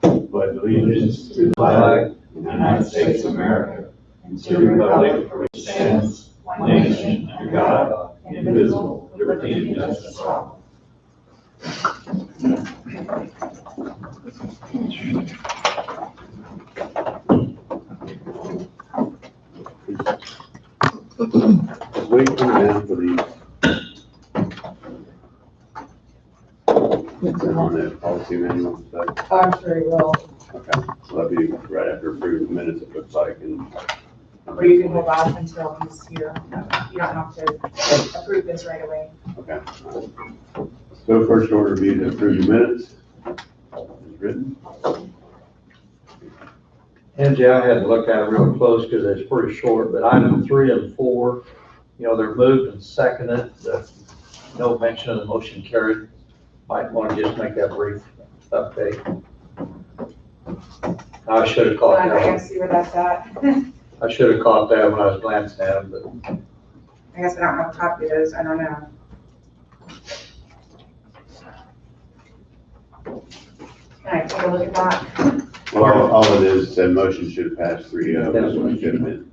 Pledge allegiance to the flag of the United States of America and to the republic for which it stands, one nation, under God, indivisible, with liberty and justice for all. Just wait for them for these. On the policy manual stuff. Oh, I'm sure he will. Okay, so that'll be right after approving the minutes, it looks like, and. Or you can hold off until he's here. You don't have to approve this right away. Okay. So first order would be to approve the minutes. As written. Angie, I had to look at it real close because it's pretty short, but item 3 and 4, they're moved and seconded. No mention of the motion carried. Might want to just make that brief update. I should have caught I that. can see where that's at. I should have caught that when I was glancing at them, but I guess I don't have a copy of those. I don't know. Can I take a look at that? Well, all it is, that motion should pass 3-0. That's what it should have been.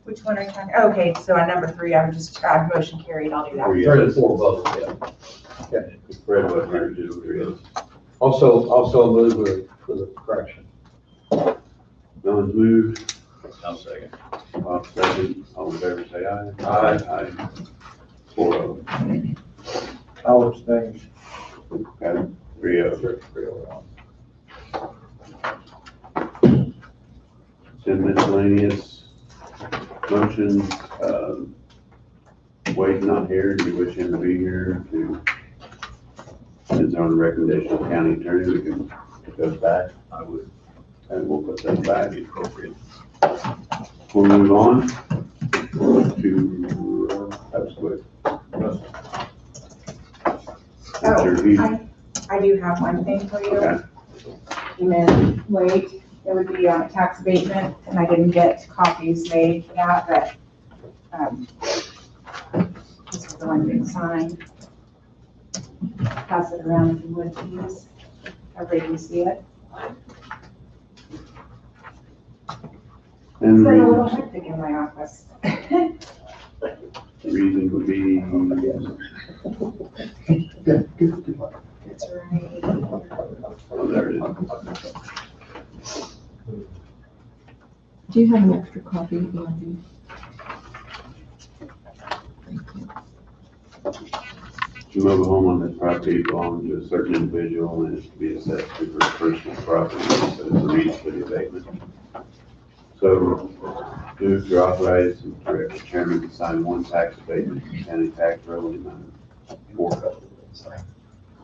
Which one are you talking? Okay, so on number 3, I would just add motion carried. I'll do that. 3-0. 3 and 4 both, yeah. Okay. Fred wasn't here to do the 3-0. Also move with a correction. No one's moved. I'll second. Bob second. All in favor, say aye. Aye. Aye. 4-0. I'll abstain. Okay, 3-0. 10 miscellaneous motions. Wade's not here. Do you wish him to be here to, it's on the recommendation of the county attorney, we can put those back. I would. And we'll put those back. Be appropriate. We'll move on to, that was quick. I do have one thing for you. Okay. And then wait, it would be on a tax abatement, and I didn't get copies made for that, but this is the one being signed. Pass it around if you would, please. Everybody can see it. And It's like a the little hectic in my office. reason would be, It's right. oh, there it is. Do you have an extra copy, Andy? Thank you. To move a home on this property belongs to a certain individual and is to be assessed to for personal property, so it's a reason for the abatement. So, move to authorize and direct the chairman to sign one tax abatement for county tax roll in amount of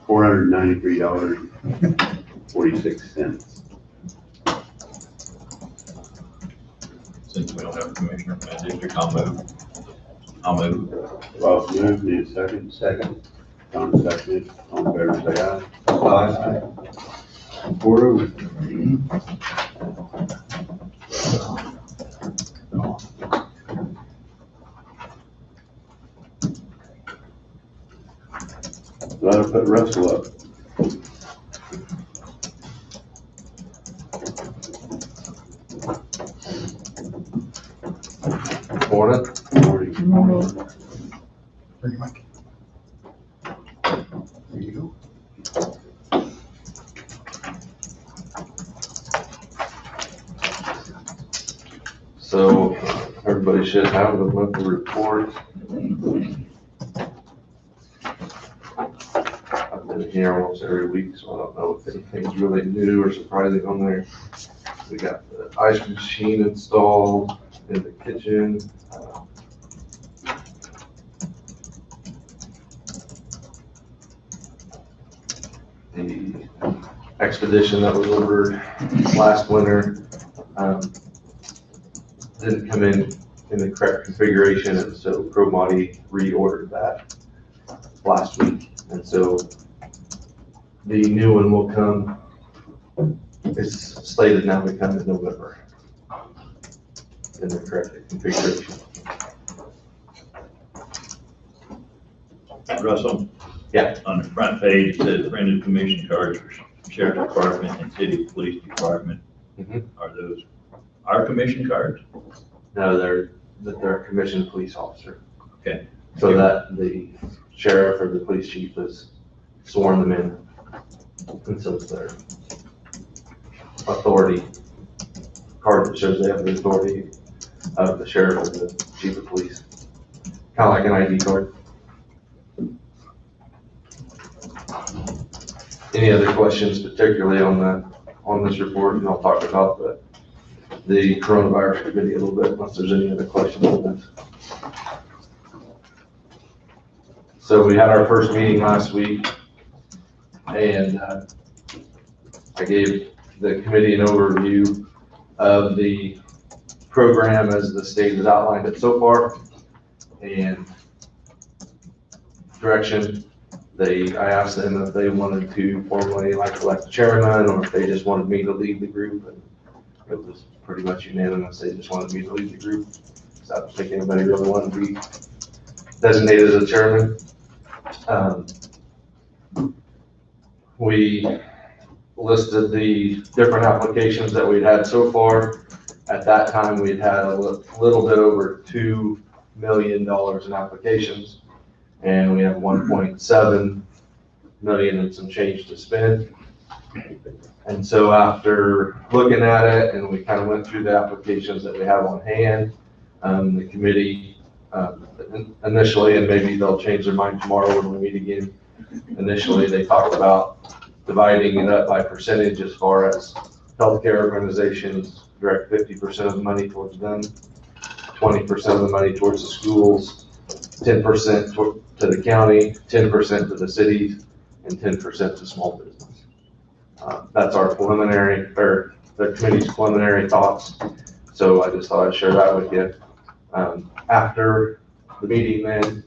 $493.46. Since we don't have a commissioner from that district, I'll move. Bob moved, need a second? Second. Tom seconded, all in favor, say aye. Aye. 4-0. That'll put Russell up. Morning. Morning. There you go. So everybody should have the monthly report. I've been here almost every week, so I don't know if anything's really new or surprising on there. We got the ice machine installed in the kitchen. The Expedition that was ordered last winter didn't come in the correct configuration, and so ProModi reordered that last week, and so the new one will come. It's slated now to come in November in the correct configuration. Russell, Yeah. On the front page, it says printed commission cards for sheriff department and city police department. Mhm. Are those our commission cards? No, they're a commissioned police officer. Okay. So that the sheriff or the police chief has sworn them in. And so it's their authority card that shows they have the authority of the sheriff or the chief of police. Kind of like an ID card. Any other questions, particularly on this report? And I'll talk about the coronavirus committee a little bit, unless there's any other questions on this. So we had our first meeting last week, and I gave the committee an overview of the program as the state has outlined it so far, and direction. I asked them if they wanted to formally elect the chairman, or if they just wanted me to lead the group, and it was pretty much unanimous. They just wanted me to lead the group. So I don't think anybody really wanted to be designated as a chairman. We listed the different applications that we'd had so far. At that time, we'd had a little bit over $2 million in applications, and we have 1.7 million and some change to spend. And so after looking at it, and we kind of went through the applications that we have on hand, the committee initially, and maybe they'll change their mind tomorrow when we meet again. Initially, they talked about dividing it up by percentage as far as healthcare organizations direct 50% of the money towards them, 20% of the money towards the schools, 10% to the county, 10% to the cities, and 10% to small business. That's our preliminary, or the committee's preliminary thoughts. So I just thought I'd share that with you. After the meeting then,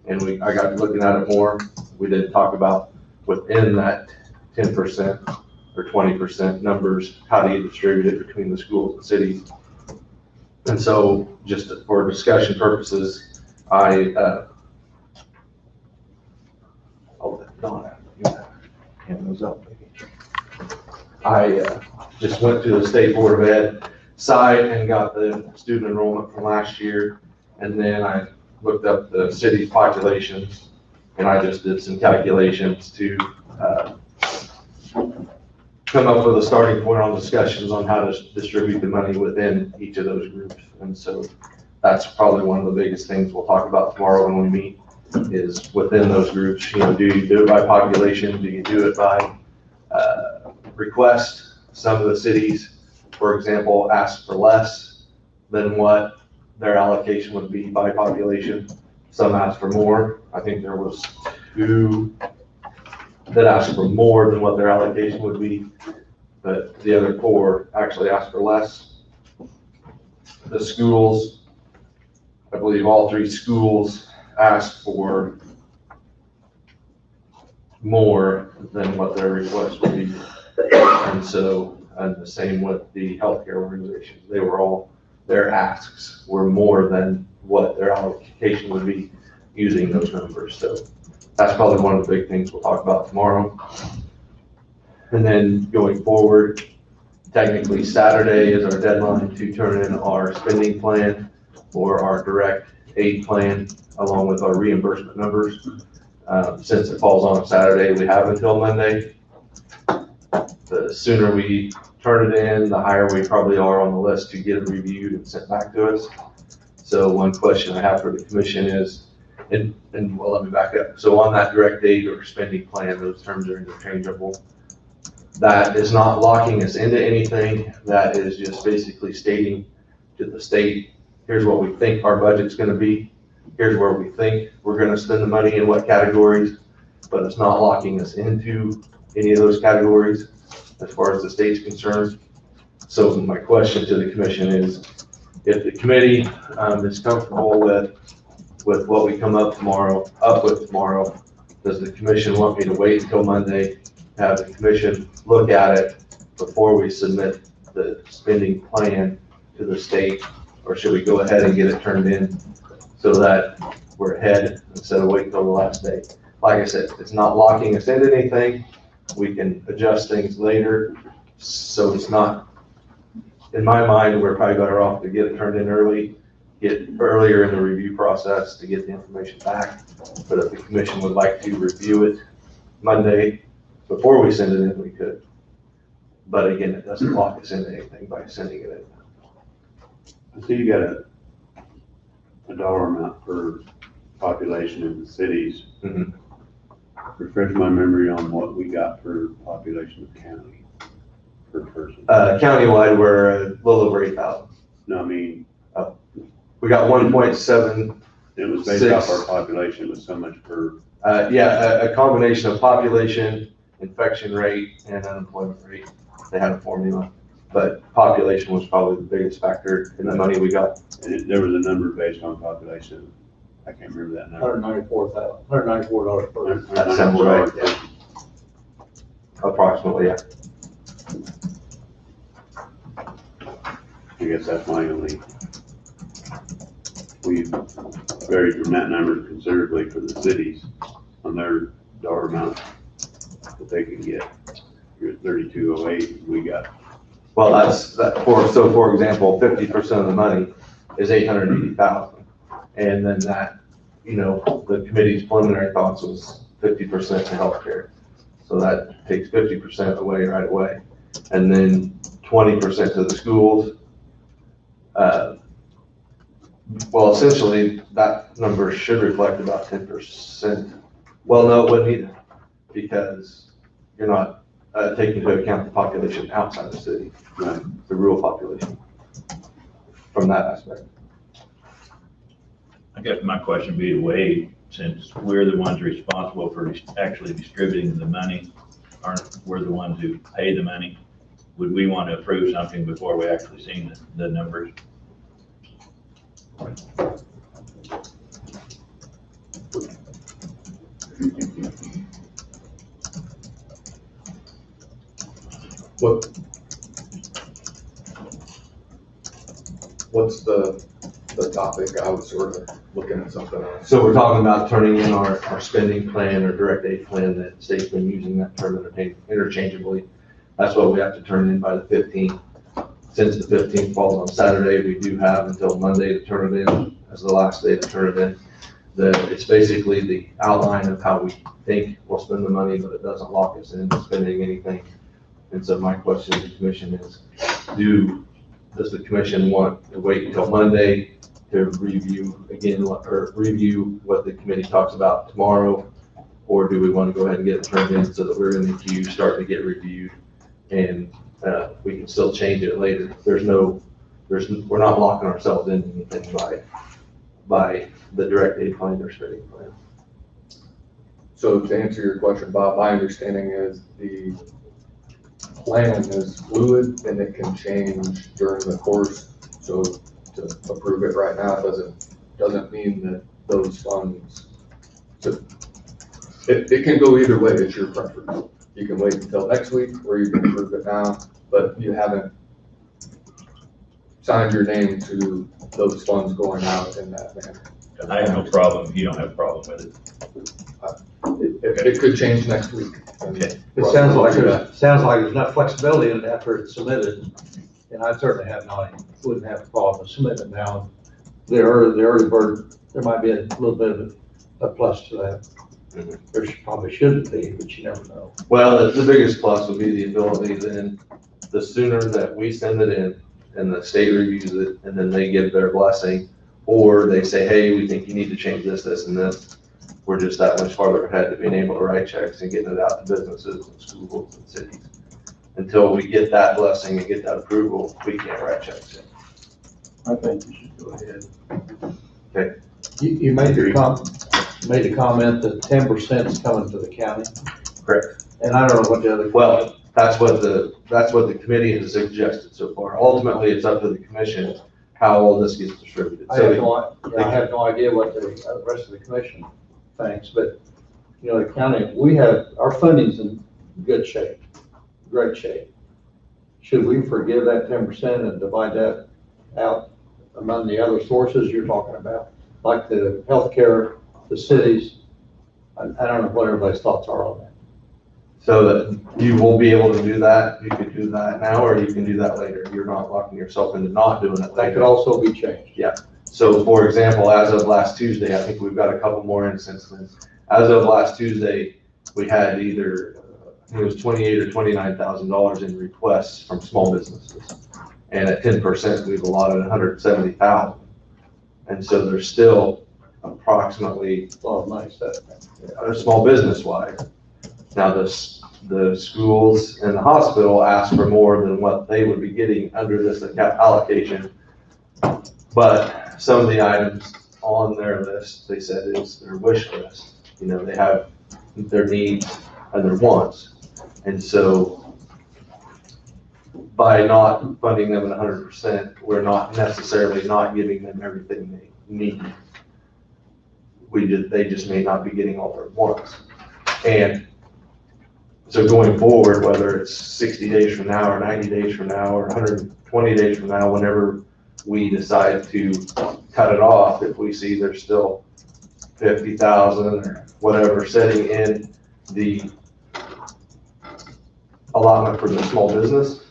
and I got looking at it more, we did talk about within that 10% or 20% numbers, how do you distribute it between the schools and cities? And so just for discussion purposes, I'll let Donna hand those up. I just went to the State Board of Ed site and got the student enrollment from last year. And then I looked up the city's population, and I just did some calculations to come up with a starting point on discussions on how to distribute the money within each of those groups. And so that's probably one of the biggest things we'll talk about tomorrow when we meet, is within those groups, do you do it by population? Do you do it by request? Some of the cities, for example, ask for less than what their allocation would be by population. Some ask for more. I think there was 2 that asked for more than what their allocation would be, but the other 4 actually asked for less. The schools, I believe all 3 schools asked for more than what their request would be. And so, and the same with the healthcare organizations. They were all, their asks were more than what their allocation would be using those numbers. So that's probably one of the big things we'll talk about tomorrow. And then going forward, technically Saturday is our deadline to turn in our spending plan or our direct aid plan, along with our reimbursement numbers. Since it falls on a Saturday, we have until Monday. The sooner we turn it in, the higher we probably are on the list to get it reviewed and sent back to us. So one question I have for the commission is, and well, let me back up. So on that direct aid or spending plan, those terms are interchangeable. That is not locking us into anything. That is just basically stating to the state, here's what we think our budget's going to be. Here's where we think we're going to spend the money in what categories, but it's not locking us into any of those categories as far as the state's concerned. So my question to the commission is, if the committee is comfortable with what we come up with tomorrow, does the commission want me to wait until Monday, have the commission look at it before we submit the spending plan to the state, or should we go ahead and get it turned in so that we're ahead instead of waiting till the last day? like I said, it's not locking us into anything. We can adjust things later. So it's not, in my mind, we're probably better off to get it turned in early, get earlier in the review process to get the information back. But if the commission would like to review it Monday before we send it in, we could. But again, it doesn't lock us into anything by sending it in. I see you got a dollar amount per population in the cities. Mhm. Refresh my memory on what we got per population of county, per person. Countywide, we're a little over 8,000. No, I mean, We got 1.7. it was based off Six. our population, it was so much per, A combination of population, infection rate, and unemployment rate. They had a formula, but population was probably the biggest factor in the money we got. and there was a number based on population. I can't remember that number. $194 per. That sounds right, yeah. Approximately, yeah. I guess that's my only, we varied from that number considerably for the cities on their dollar amount that they can get. You're at 3208, we got, Well, for example, 50% of the money is 880,000. And then that, the committee's preliminary thoughts was 50% to healthcare. So that takes 50% away right away. And then 20% to the schools. Well, essentially, that number should reflect about 10%. Well, no, it wouldn't either, because you're not taking into account the population outside the city, right, the rural population, from that aspect. I guess my question would be to Wade, since we're the ones responsible for actually distributing the money, aren't we're the ones who pay the money? Would we want to approve something before we actually seen the numbers? What's the topic? I was sort of looking at something else. So we're talking about turning in our spending plan or direct aid plan that state's been using that term interchangeably. That's what we have to turn in by the 15th. Since the 15th falls on Saturday, we do have until Monday to turn it in as the last day to turn it in. It's basically the outline of how we think we'll spend the money, but it doesn't lock us into spending anything. And so my question to the commission is, does the commission want to wait until Monday to review again, or review what the committee talks about tomorrow? Or do we want to go ahead and get it turned in so that we're in the queue starting to get reviewed and we can still change it later? We're not locking ourselves into anything by the direct aid plan or spending plan. So to answer your question, Bob, my understanding is the plan is fluid and it can change during the course. So to approve it right now doesn't mean that those funds, it can go either way. It's your preference. You can wait until next week or you can approve it now, but you haven't signed your name to those funds going out in that manner. I have no problem, you don't have a problem with it. It could change next week. Okay. It sounds like there's enough flexibility in it after it's submitted, and I certainly wouldn't have a problem with submitting it now. The early bird, there might be a little bit of a plus to that. There probably shouldn't be, but you never know. Well, the biggest plus would be the ability then, the sooner that we send it in and the state reviews it and then they give their blessing, or they say, hey, we think you need to change this, this, and this, we're just that much farther ahead to being able to write checks and getting it out to businesses and schools and cities. Until we get that blessing and get that approval, we can't write checks in. I think you should go ahead. Okay. You made the comment that 10% is coming to the county, Correct. and I don't know what the other. Well, that's what the committee has suggested so far. Ultimately, it's up to the commission how all this gets distributed. I have no idea what the rest of the commission thinks, but, the county, our funding's in good shape, great shape. Should we forgive that 10% and divide that out among the other sources you're talking about, like the healthcare, the cities, I don't know what everybody's thoughts are on that. So that you will be able to do that, you could do that now, or you can do that later. You're not locking yourself into not doing it That later. could also be changed. So for example, as of last Tuesday, I think we've got a couple more instances. As of last Tuesday, we had either, I think it was $28,000 or $29,000 in requests from small businesses. And at 10%, we've allotted 170,000. And so there's still approximately, Well, nice, that, small business wise. Now, the schools and the hospital ask for more than what they would be getting under this allocation. But some of the items on their list, they said is their wish list. You know, they have their needs and their wants. And so by not funding them at 100%, we're not necessarily not giving them everything they need. They just may not be getting all their wants. And so going forward, whether it's 60 days from now or 90 days from now or 120 days from now, whenever we decide to cut it off, if we see there's still 50,000 or whatever sitting in the allotment for the small business,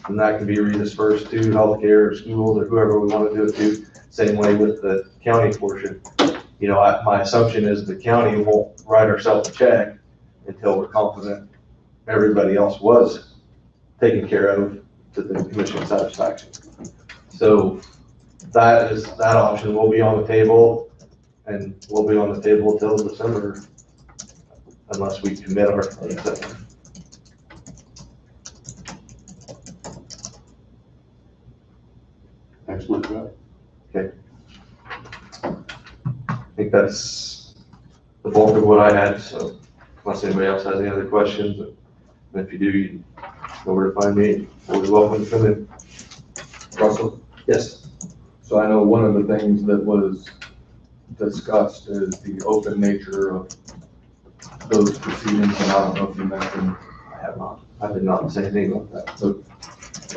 and that can be redispersed to healthcare or schools or whoever we want to do it to. Same way with the county portion. You know, my assumption is the county won't write ourselves a check until we're confident everybody else was taken care of to the commission's satisfaction. So that option will be on the table, and will be on the table till December unless we commit our. Excellent job. I think that's the bulk of what I had, so unless anybody else has any other questions, and if you do, you know where to find me. Always welcome to come in. Russell, Yes. so I know one of the things that was discussed is the open nature of those proceedings, and I don't know if you mentioned, I have not. I did not say anything about that. so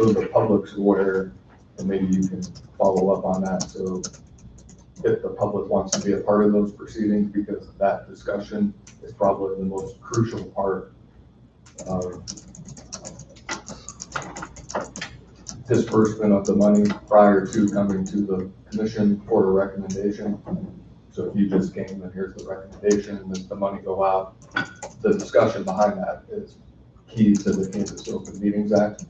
the public's aware, and maybe you can follow up on that, so if the public wants to be a part of those proceedings, because that discussion is probably the most crucial part of disbursement of the money prior to coming to the commission for a recommendation. So if you just came and here's the recommendation, and then the money go out, the discussion behind that is key to the Kansas Open Meetings Act.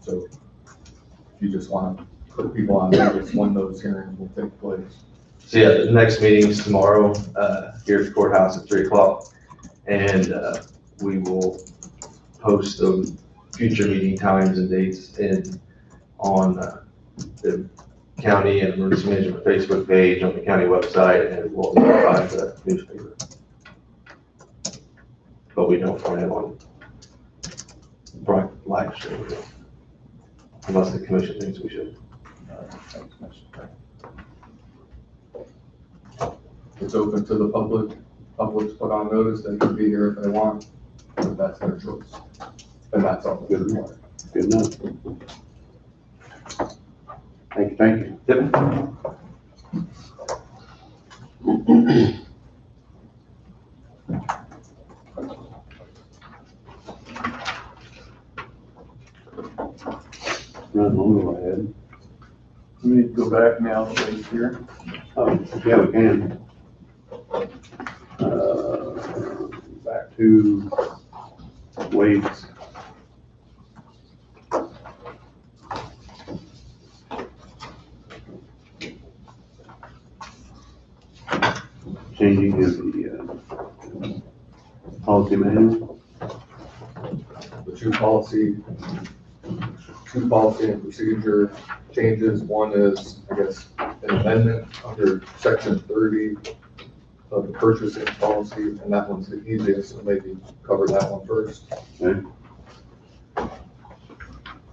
So if you just want to put people on notice when those hearings will take place. So yeah, the next meeting's tomorrow, here at the courthouse at 3 o'clock. And, we will post the future meeting times and dates on the county and emergency management Facebook page, on the county website, and we'll notify the newspaper. But we don't plan on live streaming it, unless the commission thinks we should. It's open to the public. Public's put on notice, they can be here if they want, but that's their choice. And that's all. Good enough. Good enough. Thank you. Yep. Run over ahead. We need to go back now, right here. Oh, yeah, we can. Back to weights. Changing of the policy manual. The two policy and procedure changes. One is, I guess, an amendment under section 30 of the purchasing policy, and that one's the easiest, so maybe cover that one first. Okay.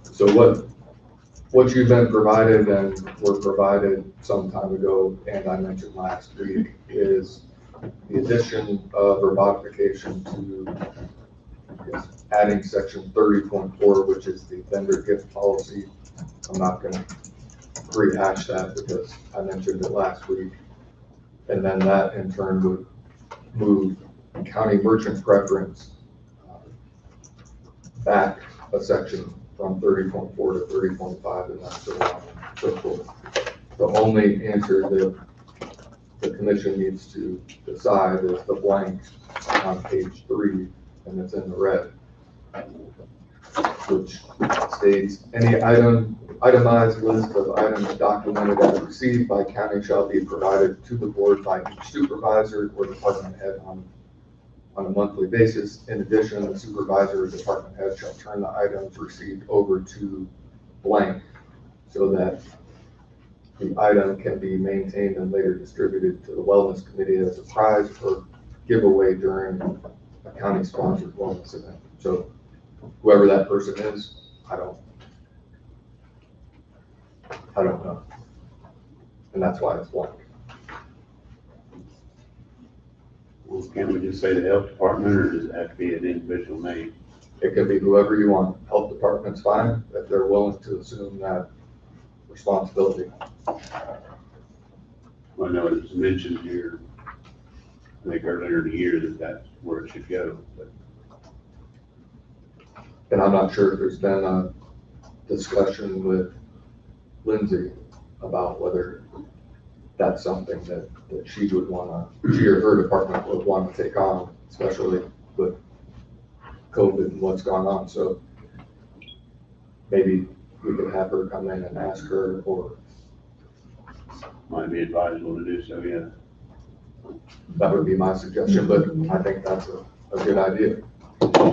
So what you've been provided and were provided some time ago, and I mentioned last week, is the addition of or modification to, I guess, adding section 30.4, which is the vendor gift policy. I'm not gonna rehash that because I mentioned it last week. And then that in turn would move county merchant preference back a section from 30.4 to 30.5, and that's so on and so forth. The only answer that the commission needs to decide is the blank on page 3, and it's in the red, which states, any itemized list of items documented as received by county shall be provided to the board by each supervisor or department head on a monthly basis. In addition, the supervisor or department head shall turn the items received over to blank so that the item can be maintained and later distributed to the wellness committee as a prize or giveaway during a county-sponsored wellness event. So whoever that person is, I don't know. And that's why it's blank. Well, can't we just say the health department, or does it have to be an individual name? It can be whoever you want. Health department's fine if they're willing to assume that responsibility. I know it was mentioned here, I think earlier in the year, that that's where it should go, but And I'm not sure if there's been a discussion with Lindsay about whether that's something that she would want to, she or her department would want to take on, especially with COVID and what's gone on. So maybe we could have her come in and ask her, or might be advisable to do so, yeah. that would be my suggestion, but I think that's a good idea.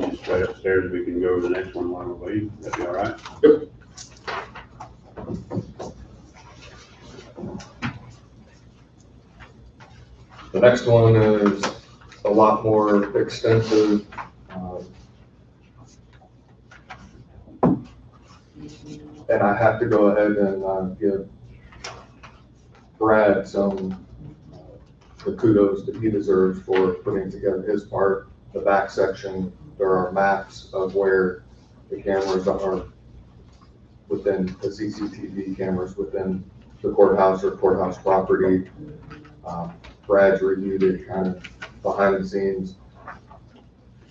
Just right upstairs, we can go over the next one while we're waiting, that'd be all right? Yep. The next one is a lot more extensive. And I have to go ahead and give Brad some the kudos that he deserves for putting together his part. The back section, there are maps of where the cameras are within the CCTV cameras within the courthouse or courthouse property. Brad's reviewed it kind of behind the scenes,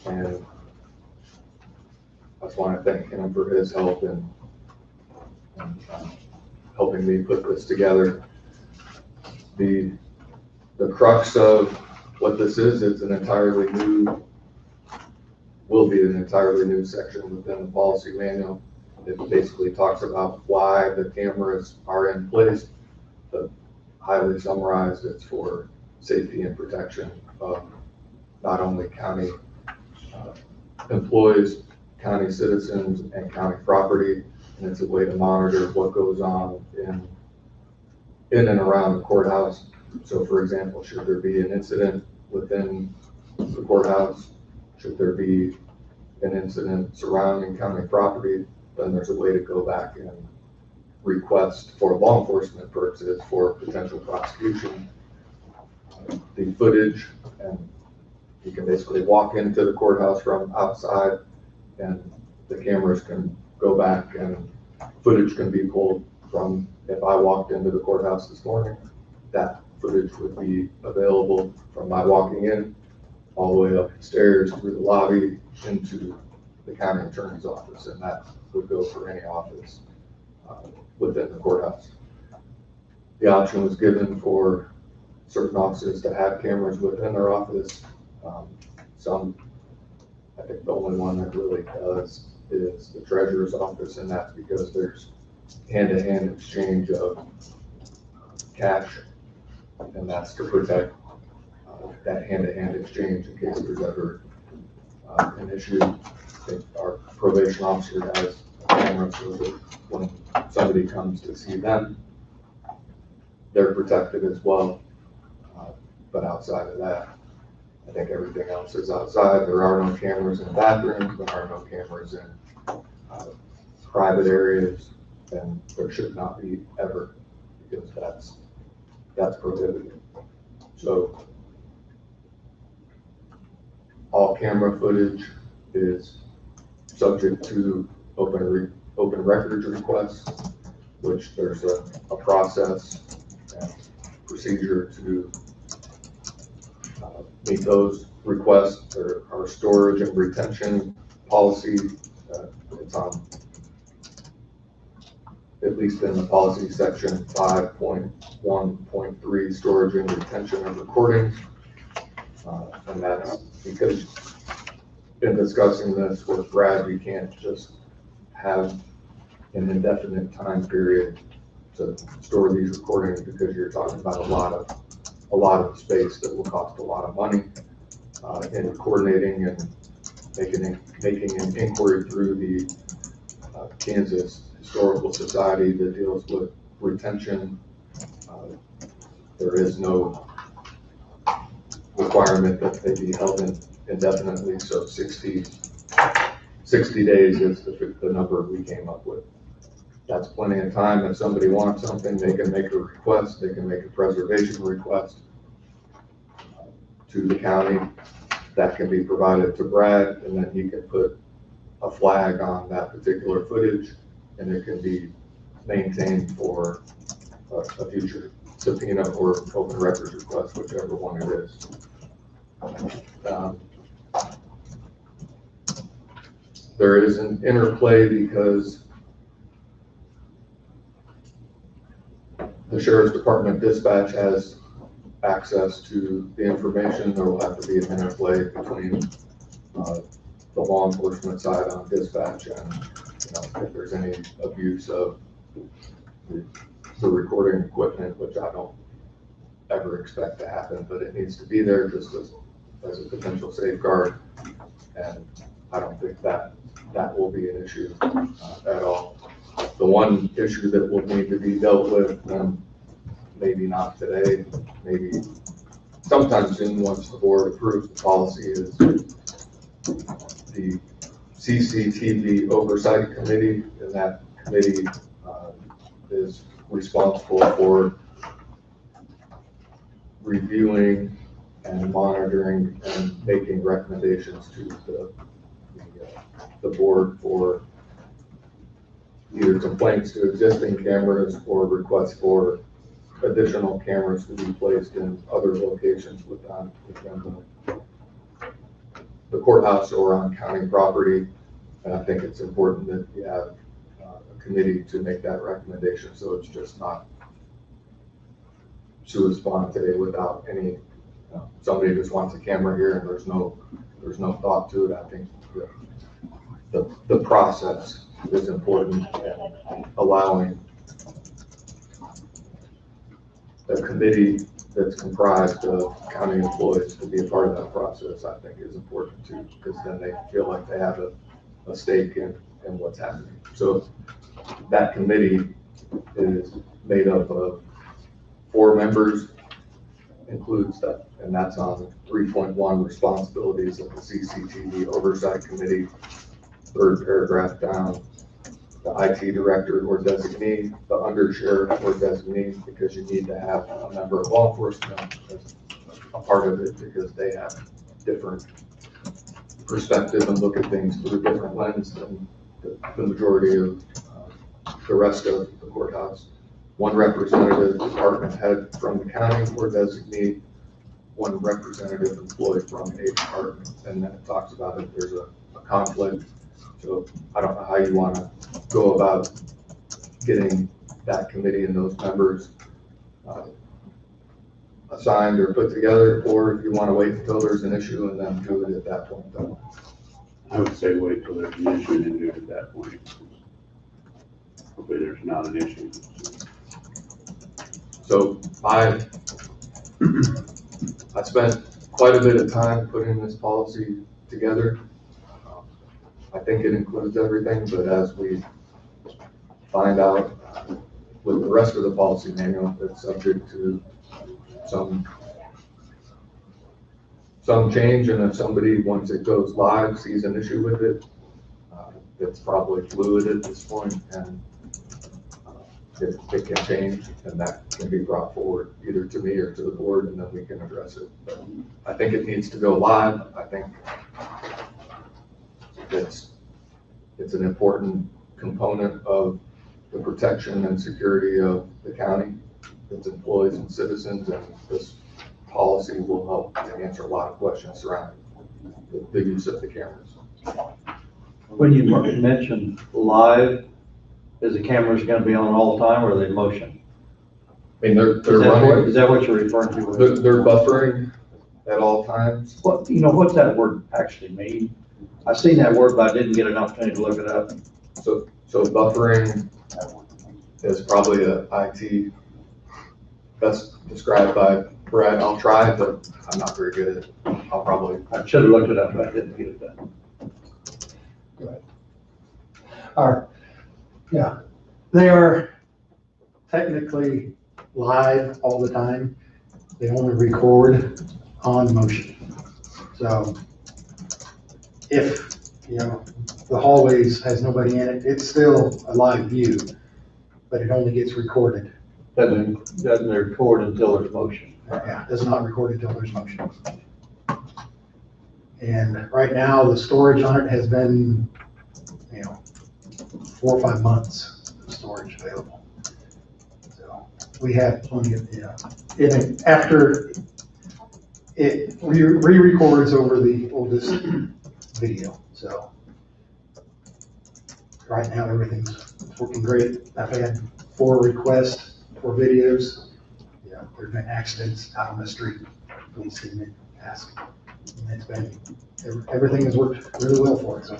and I just want to thank him for his help in helping me put this together. The crux of what this is, it's an entirely new, will be an entirely new section within the policy manual. It basically talks about why the cameras are in place, but highly summarized, it's for safety and protection of not only county employees, county citizens, and county property, and it's a way to monitor what goes on in and around the courthouse. So for example, should there be an incident within the courthouse, should there be an incident surrounding county property, then there's a way to go back and request for law enforcement purposes for potential prosecution the footage, and you can basically walk into the courthouse from outside and the cameras can go back and footage can be pulled from, if I walked into the courthouse this morning, that footage would be available from my walking in all the way up the stairs through the lobby into the county attorney's office, and that would go for any office within the courthouse. The option was given for certain offices to have cameras within their office. Some, I think the only one that really does is the treasurer's office, and that's because there's hand-to-hand exchange of cash, and that's to protect that hand-to-hand exchange in case there's ever an issue. I think our probation officer has a camera so that when somebody comes to see them, they're protected as well. But outside of that, I think everything else is outside. There are no cameras in bathrooms, there are no cameras in private areas, and there should not be ever, because that's prohibited. So all camera footage is subject to open records requests, which there's a process and procedure to meet those. request or our storage and retention policy. It's on, at least in the policy section 5.1.3, storage and retention of recordings. And that's because in discussing this with Brad, you can't just have an indefinite time period to store these recordings, because you're talking about a lot of space that will cost a lot of money, in coordinating and making an inquiry through the Kansas Historical Society that deals with retention. There is no requirement that they be held indefinitely, so 60 days is the number we came up with. That's plenty of time. If somebody wants something, they can make a request, they can make a preservation request to the county. That can be provided to Brad, and then he can put a flag on that particular footage, and it can be maintained for a future subpoena or open records request, whichever one it is. There is an interplay because the Sheriff's Department dispatch has access to the information. There will have to be an interplay between the law enforcement side on dispatch and, if there's any abuse of the recording equipment, which I don't ever expect to happen, but it needs to be there just as a potential safeguard. And I don't think that will be an issue at all. The one issue that will need to be dealt with, maybe not today, maybe sometime soon once the board approves the policy, is the CCTV Oversight Committee, and that committee is responsible for reviewing and monitoring and making recommendations to the board for either complaints to existing cameras or requests for additional cameras to be placed in other locations within the courthouse or on county property. And I think it's important that you have a committee to make that recommendation, so it's just not sua sponte without any, somebody just wants a camera here and there's no thought to it. I think the process is important, and allowing a committee that's comprised of county employees to be a part of that process, I think is important too, because then they feel like they have a stake in what's happening. So that committee is made up of 4 members, includes that, and that's on 3.1 responsibilities of the CCTV Oversight Committee. 3rd paragraph down, the IT director or designee, the undersheriff or designee, because you need to have a member of law enforcement as a part of it, because they have different perspective and look at things through a different lens than the majority of the rest of the courthouse. 1 representative department head from the county or designee, 1 representative employee from a department, and then it talks about if there's a conflict. So I don't know how you want to go about getting that committee and those members assigned or put together, or if you want to wait until there's an issue and then do it at that point. I would say wait till there's an issue and then do it at that point. Hopefully there's not an issue. So I spent quite a bit of time putting this policy together. I think it includes everything, but as we find out with the rest of the policy manual, it's subject to some change, and if somebody, once it goes live, sees an issue with it, it's probably fluid at this point, and it can change, and that can be brought forward either to me or to the board, and then we can address it. But I think it needs to go live. I think it's an important component of the protection and security of the county, its employees and citizens, and this policy will help to answer a lot of questions surrounding the use of the cameras. When you mentioned live, is the cameras gonna be on all the time or are they motion? I mean, they're Is that what- running, is that what you're referring to? they're buffering at all times. What, you know, what's that word actually mean? I seen that word, but I didn't get an opportunity to look it up. So buffering is probably a IT, best described by Brad. I'll try, but I'm not very good at it. I'll probably, I should have looked it up, but I didn't get it done. Yeah, they are technically live all the time. They only record on motion. So if, you know, the hallways has nobody in it, it's still a live view, but it only gets recorded. Doesn't record until there's motion. Yeah, does not record until there's motion. And right now, the storage on it has been, 4 or 5 months of storage available. So we have plenty of, after it re-records over the oldest video. So right now, everything's working great. I've had 4 requests for videos. Yeah, there's been accidents out on the street. Police came in, asked. And it's been, everything has worked really well for us.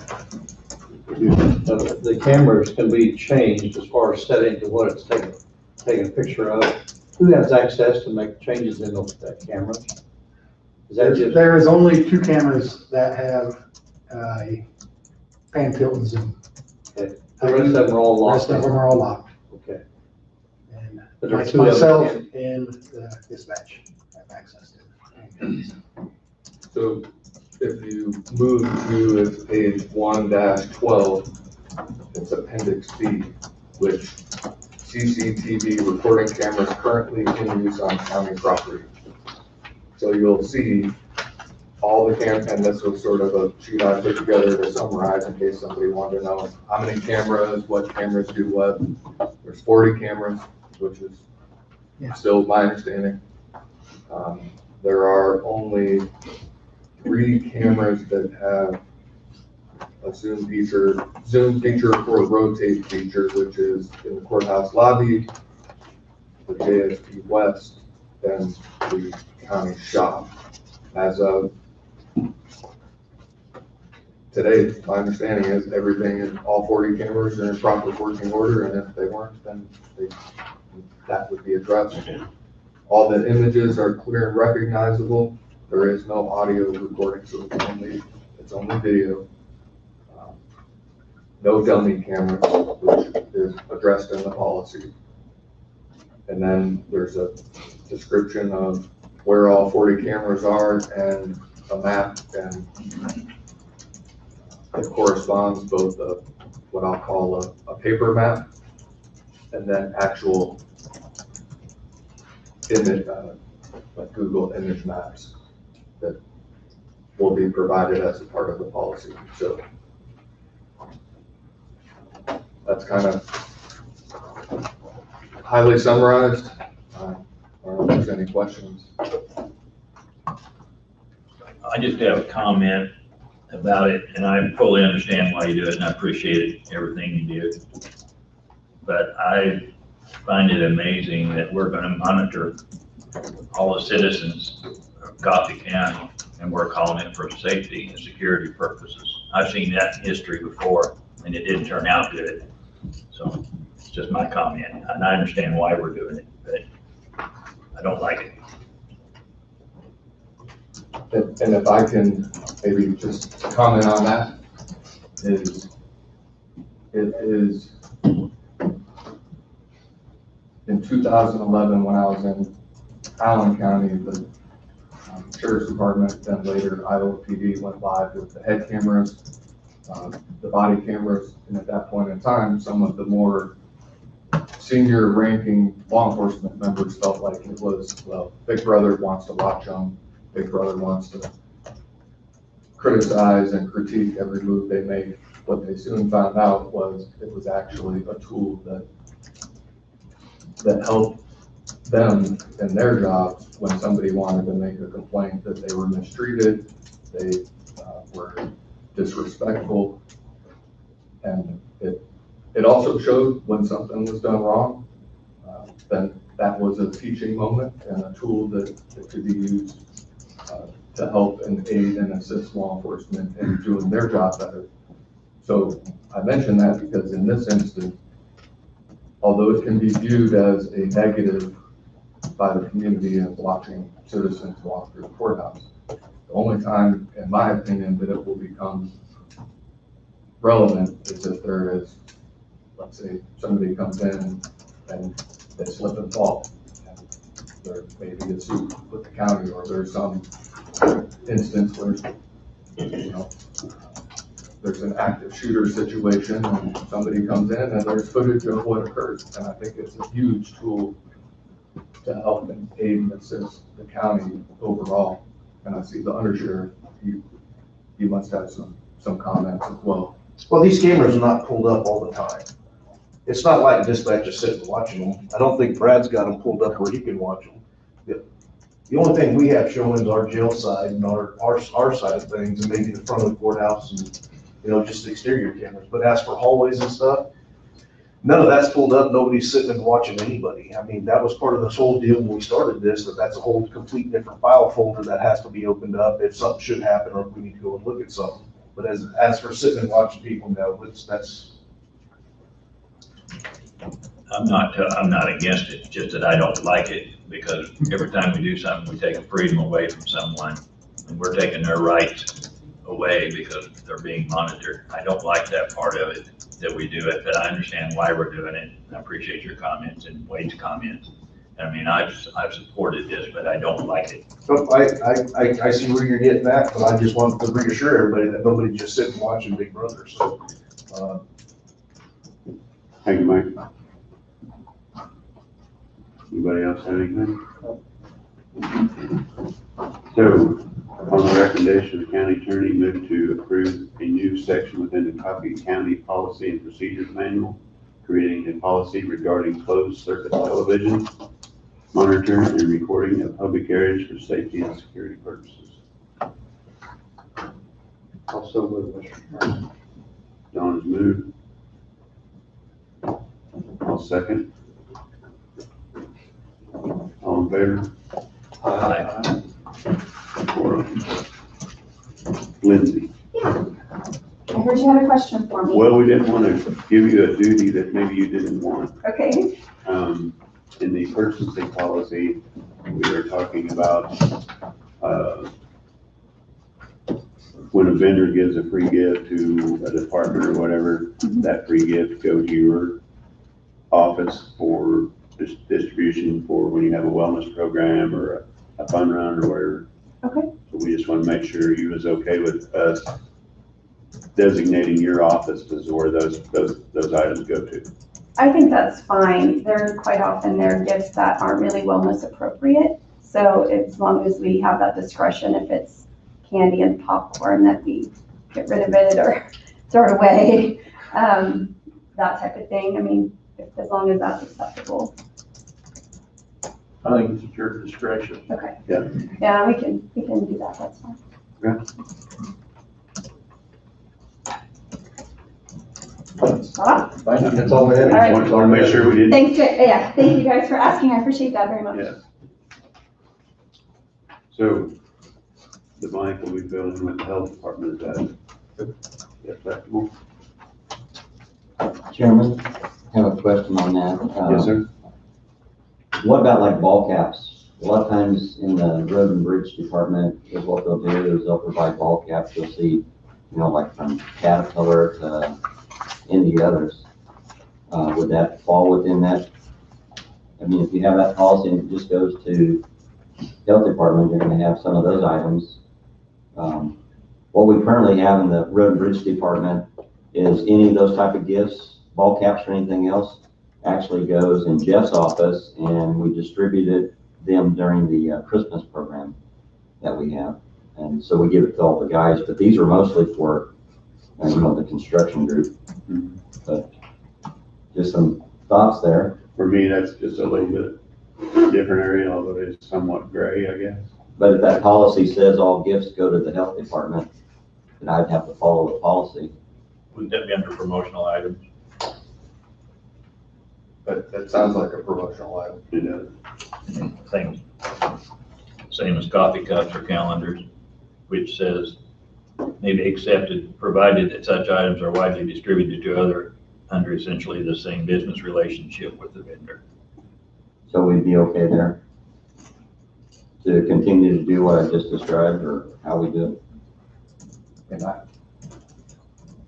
The cameras can be changed as far as setting to what it's taking a picture of. Who has access to make changes in those cameras? Is that just, There is only 2 cameras that have a pan, tilt, and zoom. the rest of them are all The locked? rest of them are all locked. Okay. And But there are 2 of them myself that and the dispatch have access to it. so if you move to it's page 1-12, it's appendix B, which CCTV recording cameras currently in use on county property. So you'll see all the and this was sort of a sheet I put together to summarize in case somebody wanted to know how many cameras, what cameras do what. There's 40 cameras, which is still my understanding. There are only 3 cameras that have a zoom feature or rotate feature, which is in the courthouse lobby, the JSP West, and the county shop. As of today, my understanding is all 40 cameras are in proper working order, and if they weren't, then that would be addressed. All the images are clear and recognizable. There is no audio recording, so it's only video. No dummy cameras, which is addressed in the policy. And then there's a description of where all 40 cameras are and a map, and it corresponds both what I'll call a paper map and then actual image, like Google image maps that will be provided as a part of the policy. So that's kind of highly summarized. I don't know if there's any questions. I just have a comment about it, and I fully understand why you do it, and I appreciate everything you do. But I find it amazing that we're gonna monitor all the citizens of Coffee County, and we're calling it for safety and security purposes. I've seen that in history before, and it didn't turn out good. So it's just my comment, and I understand why we're doing it, but I don't like it. And if I can maybe just comment on that, it is in 2011 when I was in Allen County, the Sheriff's Department, then later Iowa PD went live with the head cameras, the body cameras, and at that point in time, some of the more senior ranking law enforcement members felt like it was, well, Big Brother wants to watch them, Big Brother wants to criticize and critique every move they make. What they soon found out was it was actually a tool that helped them in their jobs when somebody wanted to make a complaint that they were mistreated, they were disrespectful. And it also showed when something was done wrong, then that was a teaching moment and a tool that could be used to help and aid and assist law enforcement in doing their job better. So I mention that because in this instance, although it can be viewed as a negative by the community of watching citizens walk through the courthouse, the only time, in my opinion, that it will become relevant is if there is, let's say, somebody comes in and they slip and fall. And there may be a suit with the county, or there's some instance where, there's an active shooter situation and somebody comes in and there's footage of what occurred. And I think it's a huge tool to help and aid and assist the county overall. And I see the undersheriff, you must have some comments as well. Well, these cameras are not pulled up all the time. It's not like dispatch is sitting watching them. I don't think Brad's got them pulled up where he can watch them. The only thing we have showing is our jail side and our side of things, and maybe the front of the courthouse and, just the exterior cameras. But as for hallways and stuff, none of that's pulled up. Nobody's sitting and watching anybody. I mean, that was part of this whole deal when we started this, that's a whole complete different file folder that has to be opened up if something should happen or if we need to go and look at something. But as for sitting and watching people, no, that's. I'm not against it, just that I don't like it, because every time we do something, we take a freedom away from someone, and we're taking their rights away because they're being monitored. I don't like that part of it, that we do it, but I understand why we're doing it. I appreciate your comments and Wade's comments. I mean, I've supported this, but I don't like it. So I see where you're getting at, but I just want to reassure everybody that nobody's just sitting watching Big Brother, so. Thank you, Mike. Anybody else have anything? So, on the recommendation of the county attorney, move to approve a new section within the Coffee County Policy and Procedures Manual, creating a policy regarding closed circuit television, monitoring and recording of public areas for safety and security purposes. Also with Mr. Chairman. Don has moved. I'll second. All in favor? Aye. Lindsay. I heard you had a question for me. Well, we didn't want to give you a duty that maybe you didn't want. Okay. In the purchasing policy, we were talking about, when a vendor gives a free gift to a department or whatever, that free gift goes to your office for distribution for when you have a wellness program or a fun run or whatever. Okay. So we just want to make sure you was okay with us designating your office as where those items go to. I think that's fine. Quite often they're gifts that aren't really wellness appropriate. So as long as we have that discretion, if it's candy and popcorn, that we get rid of it or throw it away, that type of thing. I mean, as long as that's acceptable. I think it's at your discretion. Okay. Yeah. Yeah, we can do that. That's fine. Okay. Voilà. Thank you. That's all we had. All right. Want to make sure we didn't. Thank you guys for asking. I appreciate that very much. Yeah. So, the blank will be filled in with the health department, is that acceptable? Chairman, I have a question on that. Yes, sir. What about like ball caps? A lot of times in the road and bridge department, is what they'll do is they'll provide ball caps. You'll see, like from Caterpillar to any others. Would that fall within that? I mean, if you have that policy and it just goes to health department, you're gonna have some of those items. What we currently have in the road and bridge department is any of those type of gifts, ball caps or anything else, actually goes in Jeff's office, and we distributed them during the Christmas program that we have. And so we give it to all the guys, but these are mostly for, the construction group. But just some thoughts there. For me, that's just a little bit different area, although it's somewhat gray, I guess. But if that policy says all gifts go to the health department, then I'd have to follow the policy. Would that be under promotional items? But that sounds like a promotional item. It does. Same as coffee cups or calendars, which says may be accepted, provided that such items are widely distributed to other under essentially the same business relationship with the vendor. So we'd be okay there to continue to do what I just described, or how we do it? And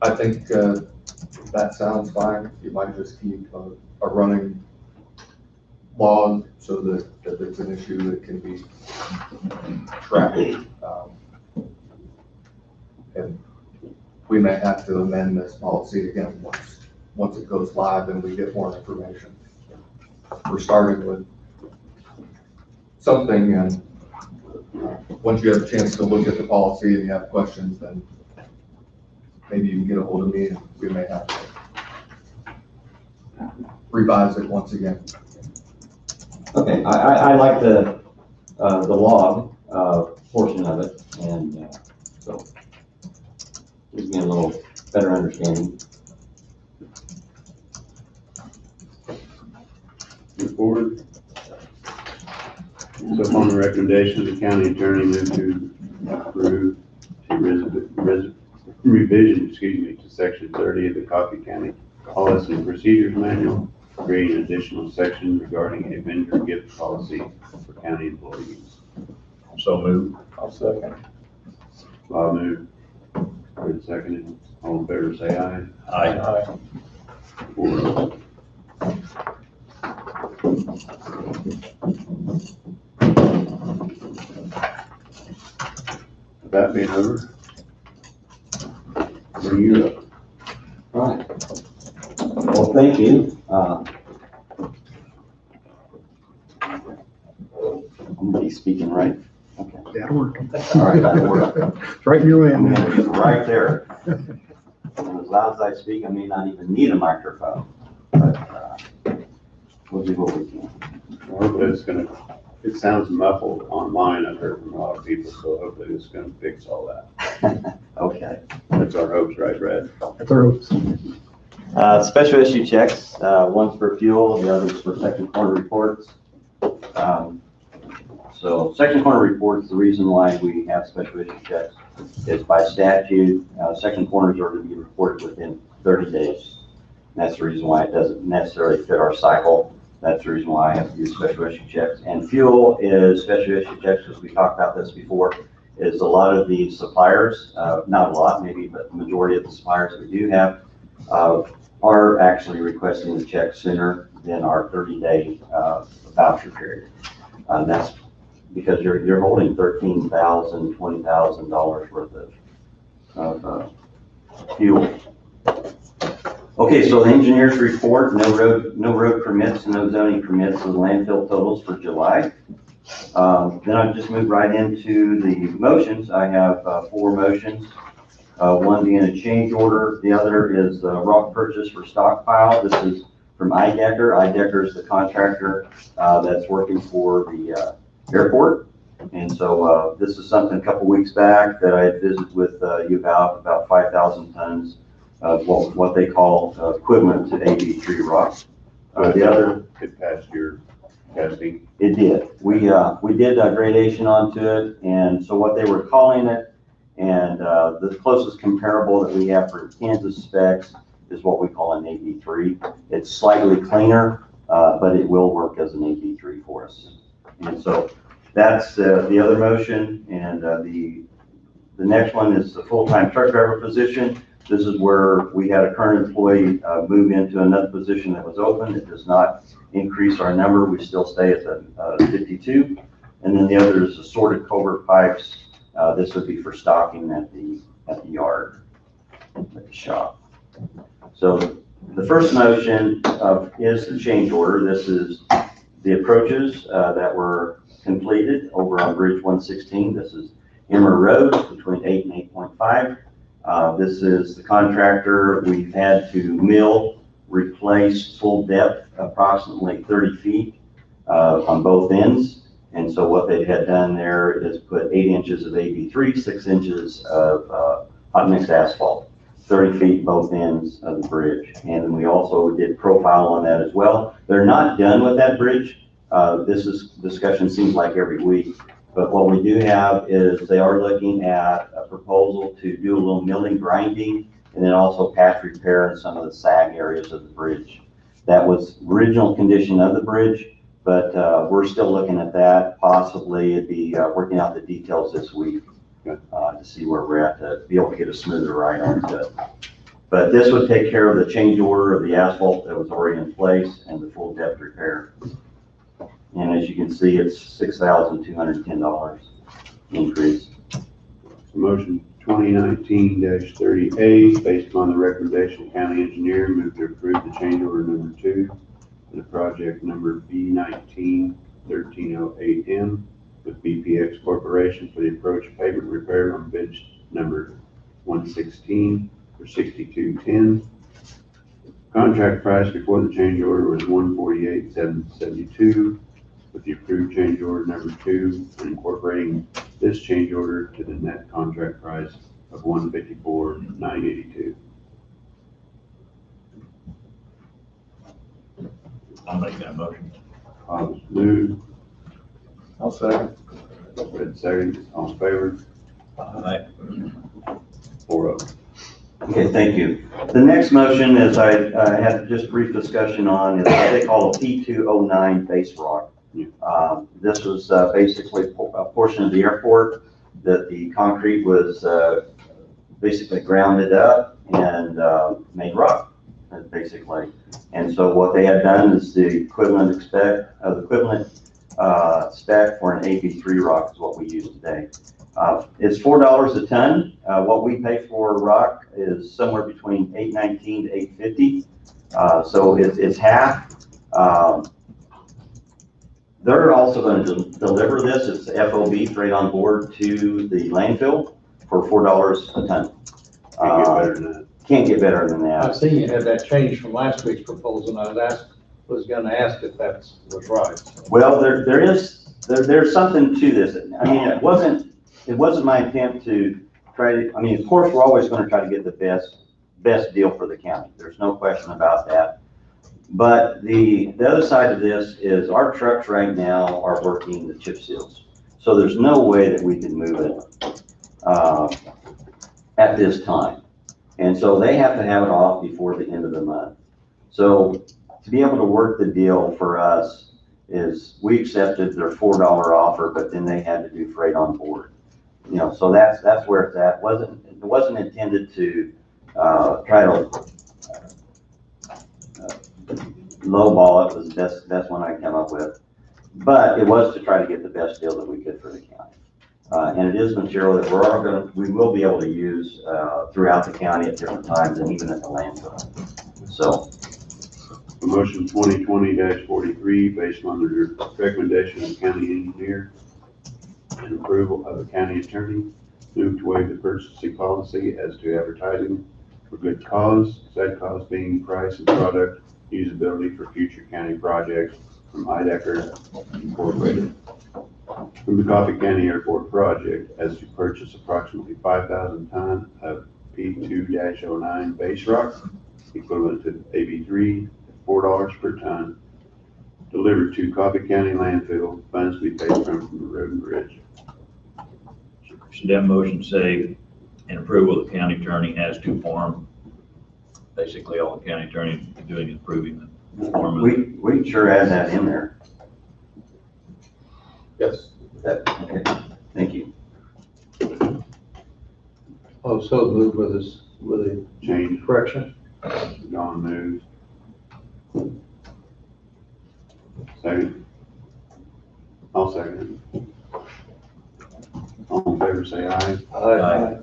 I think that sounds fine. You might just keep a running log so that if it's an issue, it can be tracked. And we may have to amend this policy again once it goes live and we get more information. We're starting with something, and once you have a chance to look at the policy and you have questions, then maybe you can get a hold of me and we may have to revise it once again. Okay, I like the log portion of it, and so gives me a little better understanding. Move forward. So upon the recommendation of the county attorney, move to approve the revision, to section 30 of the Coffee County Policy and Procedures Manual, creating an additional section regarding a vendor gift policy for county employees. So move. I'll second. Bob moved. Fred seconded. All in favor, say aye. Aye. 4-0. That being over, bring you up. All right. Well, thank you. I'm gonna be speaking right. Okay. That'll work. All right, that'll work. It's right in your I'm land. gonna be right there. And as loud as I speak, I may not even need a microphone, but we'll do what we can. Hopefully it's gonna, it sounds muffled online, I've heard from a lot of people, so hopefully it's gonna fix all that. Okay. That's our hopes, right, Brad? That's our hopes. Special issue checks, one's for fuel, the other's for second quarter reports. So second quarter reports, the reason why we have special issue checks is by statute, second quarters are to be reported within 30 days. And that's the reason why it doesn't necessarily fit our cycle. That's the reason why I have to do special issue checks. And fuel is special issue checks, because we talked about this before, is a lot of the suppliers, not a lot maybe, but the majority of the suppliers we do have are actually requesting the check sooner than our 30-day voucher period. And that's because you're holding $13,000, $20,000 worth of fuel. Okay, so the engineer's report, no road permits, no zoning permits, and landfill totals for July. Then I've just moved right into the motions. I have 4 motions. One being a change order. The other is rock purchase for stockpile. This is from IDECR. IDECR is the contractor that's working for the airport. And so this is something a couple weeks back that I had visited with you about 5,000 tons of what they call equivalent to AB3 rock. The other, It passed your testing. it did. We did gradation onto it, and so what they were calling it, and the closest comparable that we have for Kansas specs is what we call an AB3. It's slightly cleaner, but it will work as an AB3 for us. And so that's the other motion, and the next one is the full-time truck driver position. This is where we had a current employee move into another position that was open. It does not increase our number. We still stay at the 52. And then the other is assorted culvert pipes. This would be for stocking at the yard, at the shop. So the first motion is the change order. This is the approaches that were completed over on Bridge 116. This is Emmer Road between 8 and 8.5. This is the contractor. We've had to mill, replace full depth, approximately 30 feet on both ends. And so what they had done there is put 8 inches of AB3, 6 inches of hot mix asphalt, 30 feet both ends of the bridge. And then we also did profile on that as well. They're not done with that bridge. Discussion seems like every week, but what we do have is they are looking at a proposal to do a little milling, grinding, and then also patch repair in some of the sag areas of the bridge. That was original condition of the bridge, but we're still looking at that. Possibly it'd be working out the details this week to see where we're at to be able to get a smoother ride onto it. But this would take care of the change order of the asphalt that was already in place and the full depth repair. And as you can see, it's $6,210 increase. Motion 2019-30A, based upon the recommendation of county engineer, move to approve the change order number 2 for the project number B19-1308M with BPX Corporation for the approach pavement repair on bridge number 116 for $62.10. Contract price before the change order was $148,772, with the approved change order number 2 and incorporating this change order to the net contract price of $154,982. I'll make that motion. Hobbs moved, I'll second. Fred second, all in favor, Aye. 4-0. Okay, thank you. The next motion is I had just brief discussion on is what they call a P209 base rock. This was basically a portion of the airport that the concrete was basically grounded up and made rock, basically. And so what they had done is the equivalent spec for an AB3 rock is what we use today. It's $4 a ton. What we pay for rock is somewhere between $8.19 to $8.50. So it's half. They're also going to deliver this. It's FOB freight on board to the landfill for $4 a ton. Can't get better than that. Can't get better than that. I've seen you had that change from last week's proposal, and was gonna ask if that was right. Well, there's something to this. I mean, it wasn't my intent to try to, I mean, of course, we're always going to try to get the best deal for the county. There's no question about that. But the other side of this is our trucks right now are working the chip seals. So there's no way that we can move it at this time. And so they have to have it off before the end of the month. So to be able to work the deal for us is we accepted their $4 offer, but then they had to do freight on board. You know, so that's where it's at. It wasn't intended to try to lowball it. Was that's one I came up with, but it was to try to get the best deal that we could for the county. And it is material that we will be able to use throughout the county at different times and even at the landfill. So. Motion 2020-43, based on the recommendation of the county engineer and approval of the county attorney, move to waive the purchasing policy as to advertising for good cause, said cause being price and product usability for future county projects from Heidecker Incorporated. From the Coffee County Airport project as to purchase approximately 5,000 ton of P2-09 base rock, equivalent to AB3, $4 per ton, delivered to Coffee County landfill, funds to be paid from the road and bridge. Should that motion say in approval of the county attorney as to form? Basically, all the county attorney is doing is approving the form. We sure add that in there. Yes. Okay, thank you. Oh, so move with a Change, correction. Don moves. Second. I'll second it. All in favor, say aye. Aye.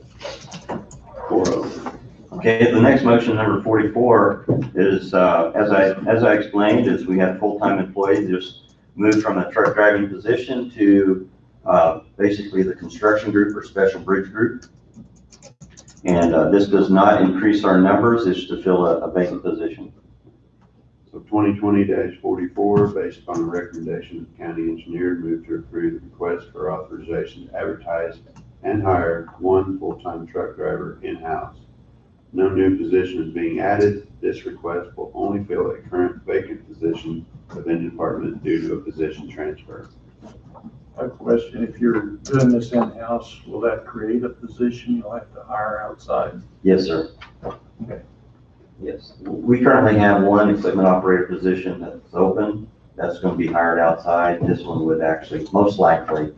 4-0. Okay, the next motion, number 44, is, as I explained, is we have full-time employees just moved from a truck driving position to basically the construction group or special bridge group. And this does not increase our numbers, it's to fill a vacant position. So 2020-44, based upon the recommendation of the county engineer, move to approve the request for authorization to advertise and hire one full-time truck driver in-house. No new position is being added. This request will only fill a current vacant position within the department due to a position transfer. A question, if you're doing this in-house, will that create a position you'll have to hire outside? Yes, sir. Okay. Yes, we currently have one equipment operator position that's open. That's going to be hired outside. This one would actually most likely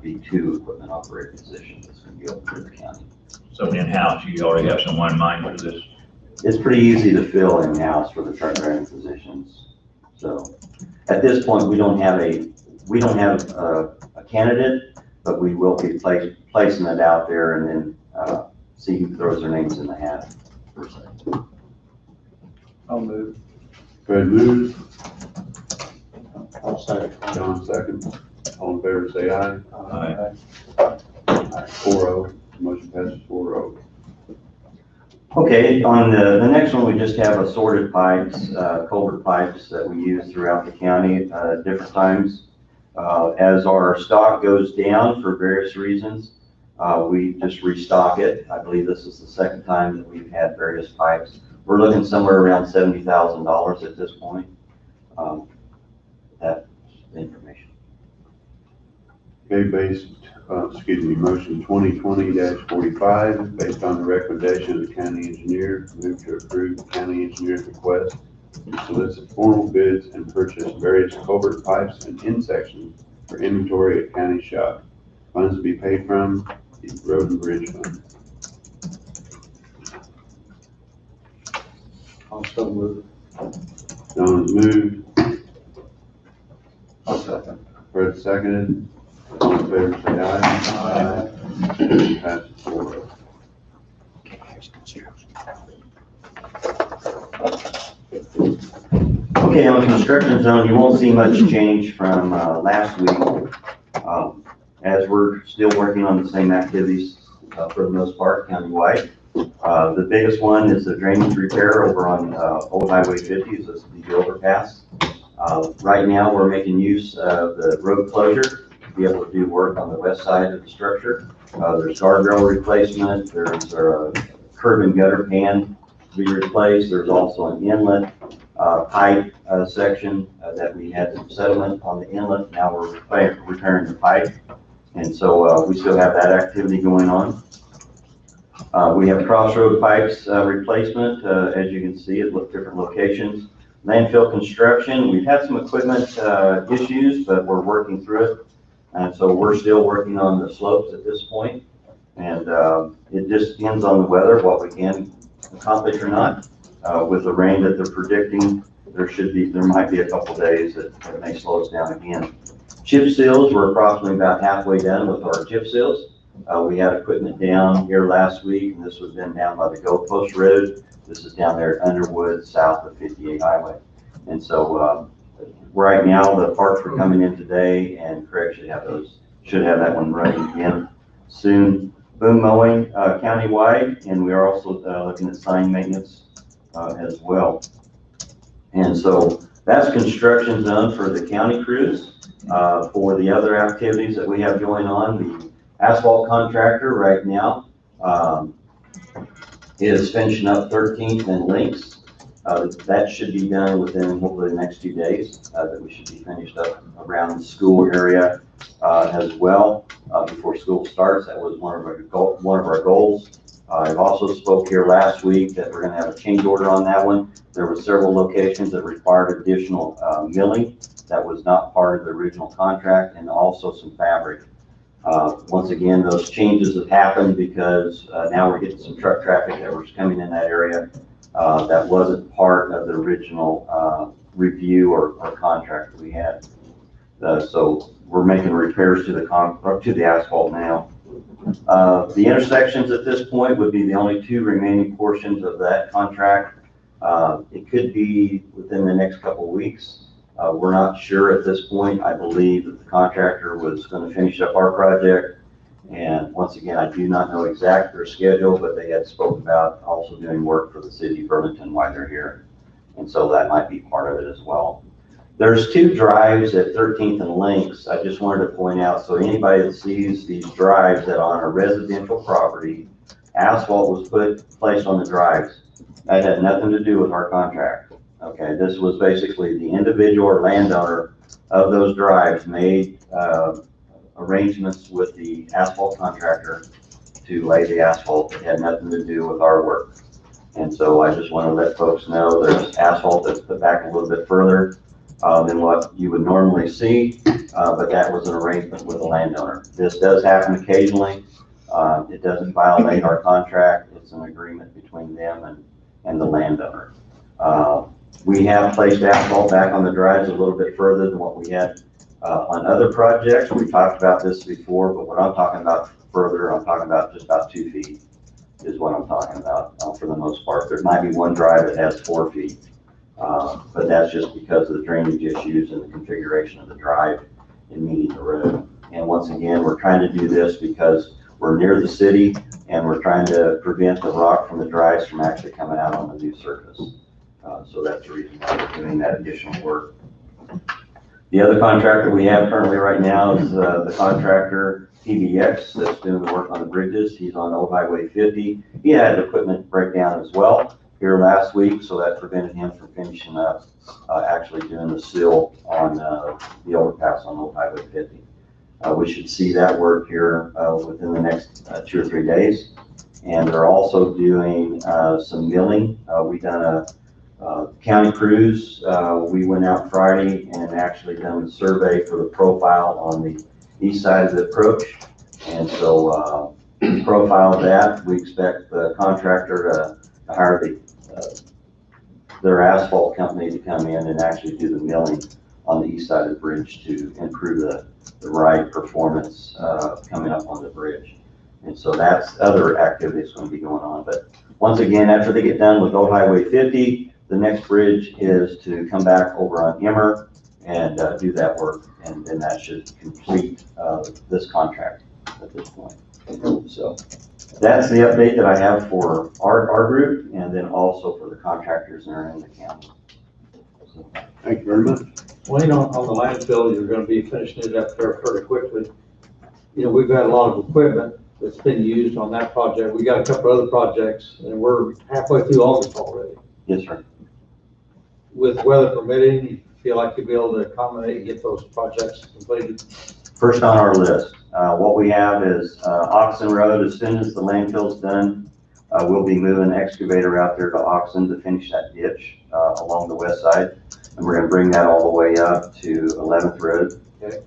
be two equipment operator positions that's going to be open for the county. So in-house, you already have someone in mind for this? It's pretty easy to fill in-house for the truck driving positions. So at this point, we don't have a candidate, but we will be placing it out there and then see who throws their names in the hat. I'll move. Fred moves, I'll second. John seconds. All in favor, say aye. Aye. Aye. 4-0, motion passes 4-0. Okay, on the next one, we just have assorted pipes, culvert pipes that we use throughout the county at different times. As our stock goes down for various reasons, we just restock it. I believe this is the second time that we've had various pipes. We're looking somewhere around $70,000 at this point. That's the information. Okay, motion 2020-45, based on the recommendation of the county engineer, move to approve the county engineer's request to solicit formal bids and purchase various culvert pipes and end sections for inventory at county shop. Funds to be paid from the road and bridge fund. I'll still move. John's moved, I'll second. Fred seconded. All in favor, say aye. Aye. Motion passes 4-0. Okay, on the construction zone, you won't see much change from last week. As we're still working on the same activities for the most part countywide. The biggest one is the drainage repair over on Old Highway 50, is the overpass. Right now, we're making use of the road closure to be able to do work on the west side of the structure. There's guardrail replacement, there's a curb and gutter pan to be replaced. There's also an inlet pipe section that we had some settlement on the inlet. Now we're repairing the pipe. And so we still have that activity going on. We have crossroad pipes replacement, as you can see at different locations. Landfill construction, we've had some equipment issues, but we're working through it. And so we're still working on the slopes at this point. And it just depends on the weather, what we can accomplish or not. With the rain that they're predicting, there might be a couple days that may slow us down again. Chip seals, we're approximately about halfway done with our chip seals. We had equipment down here last week, and this was then down by the Gold Post Road. This is down there at Underwood, south of 58 Highway. And so right now, the parts are coming in today, and Craig should have that one running again soon. Boom mowing countywide, and we are also looking at sign maintenance as well. And so that's construction done for the county crews. For the other activities that we have going on, the asphalt contractor right now is finishing up 13th and Links. That should be done within hopefully the next 2 days, that we should be finished up around the school area as well before school starts. That was one of our goals. I've also spoke here last week that we're going to have a change order on that one. There were several locations that required additional milling that was not part of the original contract, and also some fabric. Once again, those changes have happened because now we're getting some truck traffic that was coming in that area that wasn't part of the original review or contract that we had. So we're making repairs to the asphalt now. The intersections at this point would be the only two remaining portions of that contract. It could be within the next couple of weeks. We're not sure at this point. I believe that the contractor was going to finish up our project. And once again, I do not know exact their schedule, but they had spoke about also doing work for the city of Burlington while they're here. And so that might be part of it as well. There's 2 drives at 13th and Links. I just wanted to point out, so anybody that sees these drives that on a residential property, asphalt was placed on the drives. That had nothing to do with our contract. Okay, this was basically the individual or landowner of those drives made arrangements with the asphalt contractor to lay the asphalt. It had nothing to do with our work. And so I just want to let folks know there's asphalt that's put back a little bit further than what you would normally see, but that was an arrangement with the landowner. This does happen occasionally. It doesn't violate our contract. It's an agreement between them and the landowner. We have placed asphalt back on the drives a little bit further than what we had on other projects. We talked about this before, but what I'm talking about further, I'm talking about just about 2 feet is what I'm talking about for the most part. There might be one drive that has 4 feet, but that's just because of the drainage issues and the configuration of the drive in meeting the road. And once again, we're trying to do this because we're near the city and we're trying to prevent the rock from the drives from actually coming out on the new surface. So that's the reason why we're doing that additional work. The other contractor we have currently right now is the contractor PBX that's doing the work on the bridges. He's on Old Highway 50. He had equipment breakdown as well here last week, so that prevented him from finishing up actually doing the seal on the overpass on Old Highway 50. We should see that work here within the next 2 or 3 days. And they're also doing some milling. We've done a county cruise. We went out Friday and actually done the survey for the profile on the east side of the approach. And so we profiled that. We expect the contractor to hire their asphalt company to come in and actually do the milling on the east side of the bridge to improve the ride performance coming up on the bridge. And so that's other activities going to be going on. But once again, after they get done with Old Highway 50, the next bridge is to come back over on Emmer and do that work. And then that should complete this contract at this point. So that's the update that I have for our group and then also for the contractors that are in the county. So, Thank you very much. Well, on the landfill, you're gonna be finishing it up there pretty quickly. We've got a lot of equipment that's been used on that project. We got a couple other projects and we're halfway through August already. yes, sir. With weather permitting, you feel like you'll be able to accommodate and get those projects completed? First on our list, what we have is Oxon Road. As soon as the landfill's done, we'll be moving the excavator out there to Oxon to finish that ditch along the west side. And we're gonna bring that all the way up to 11th Road. Okay.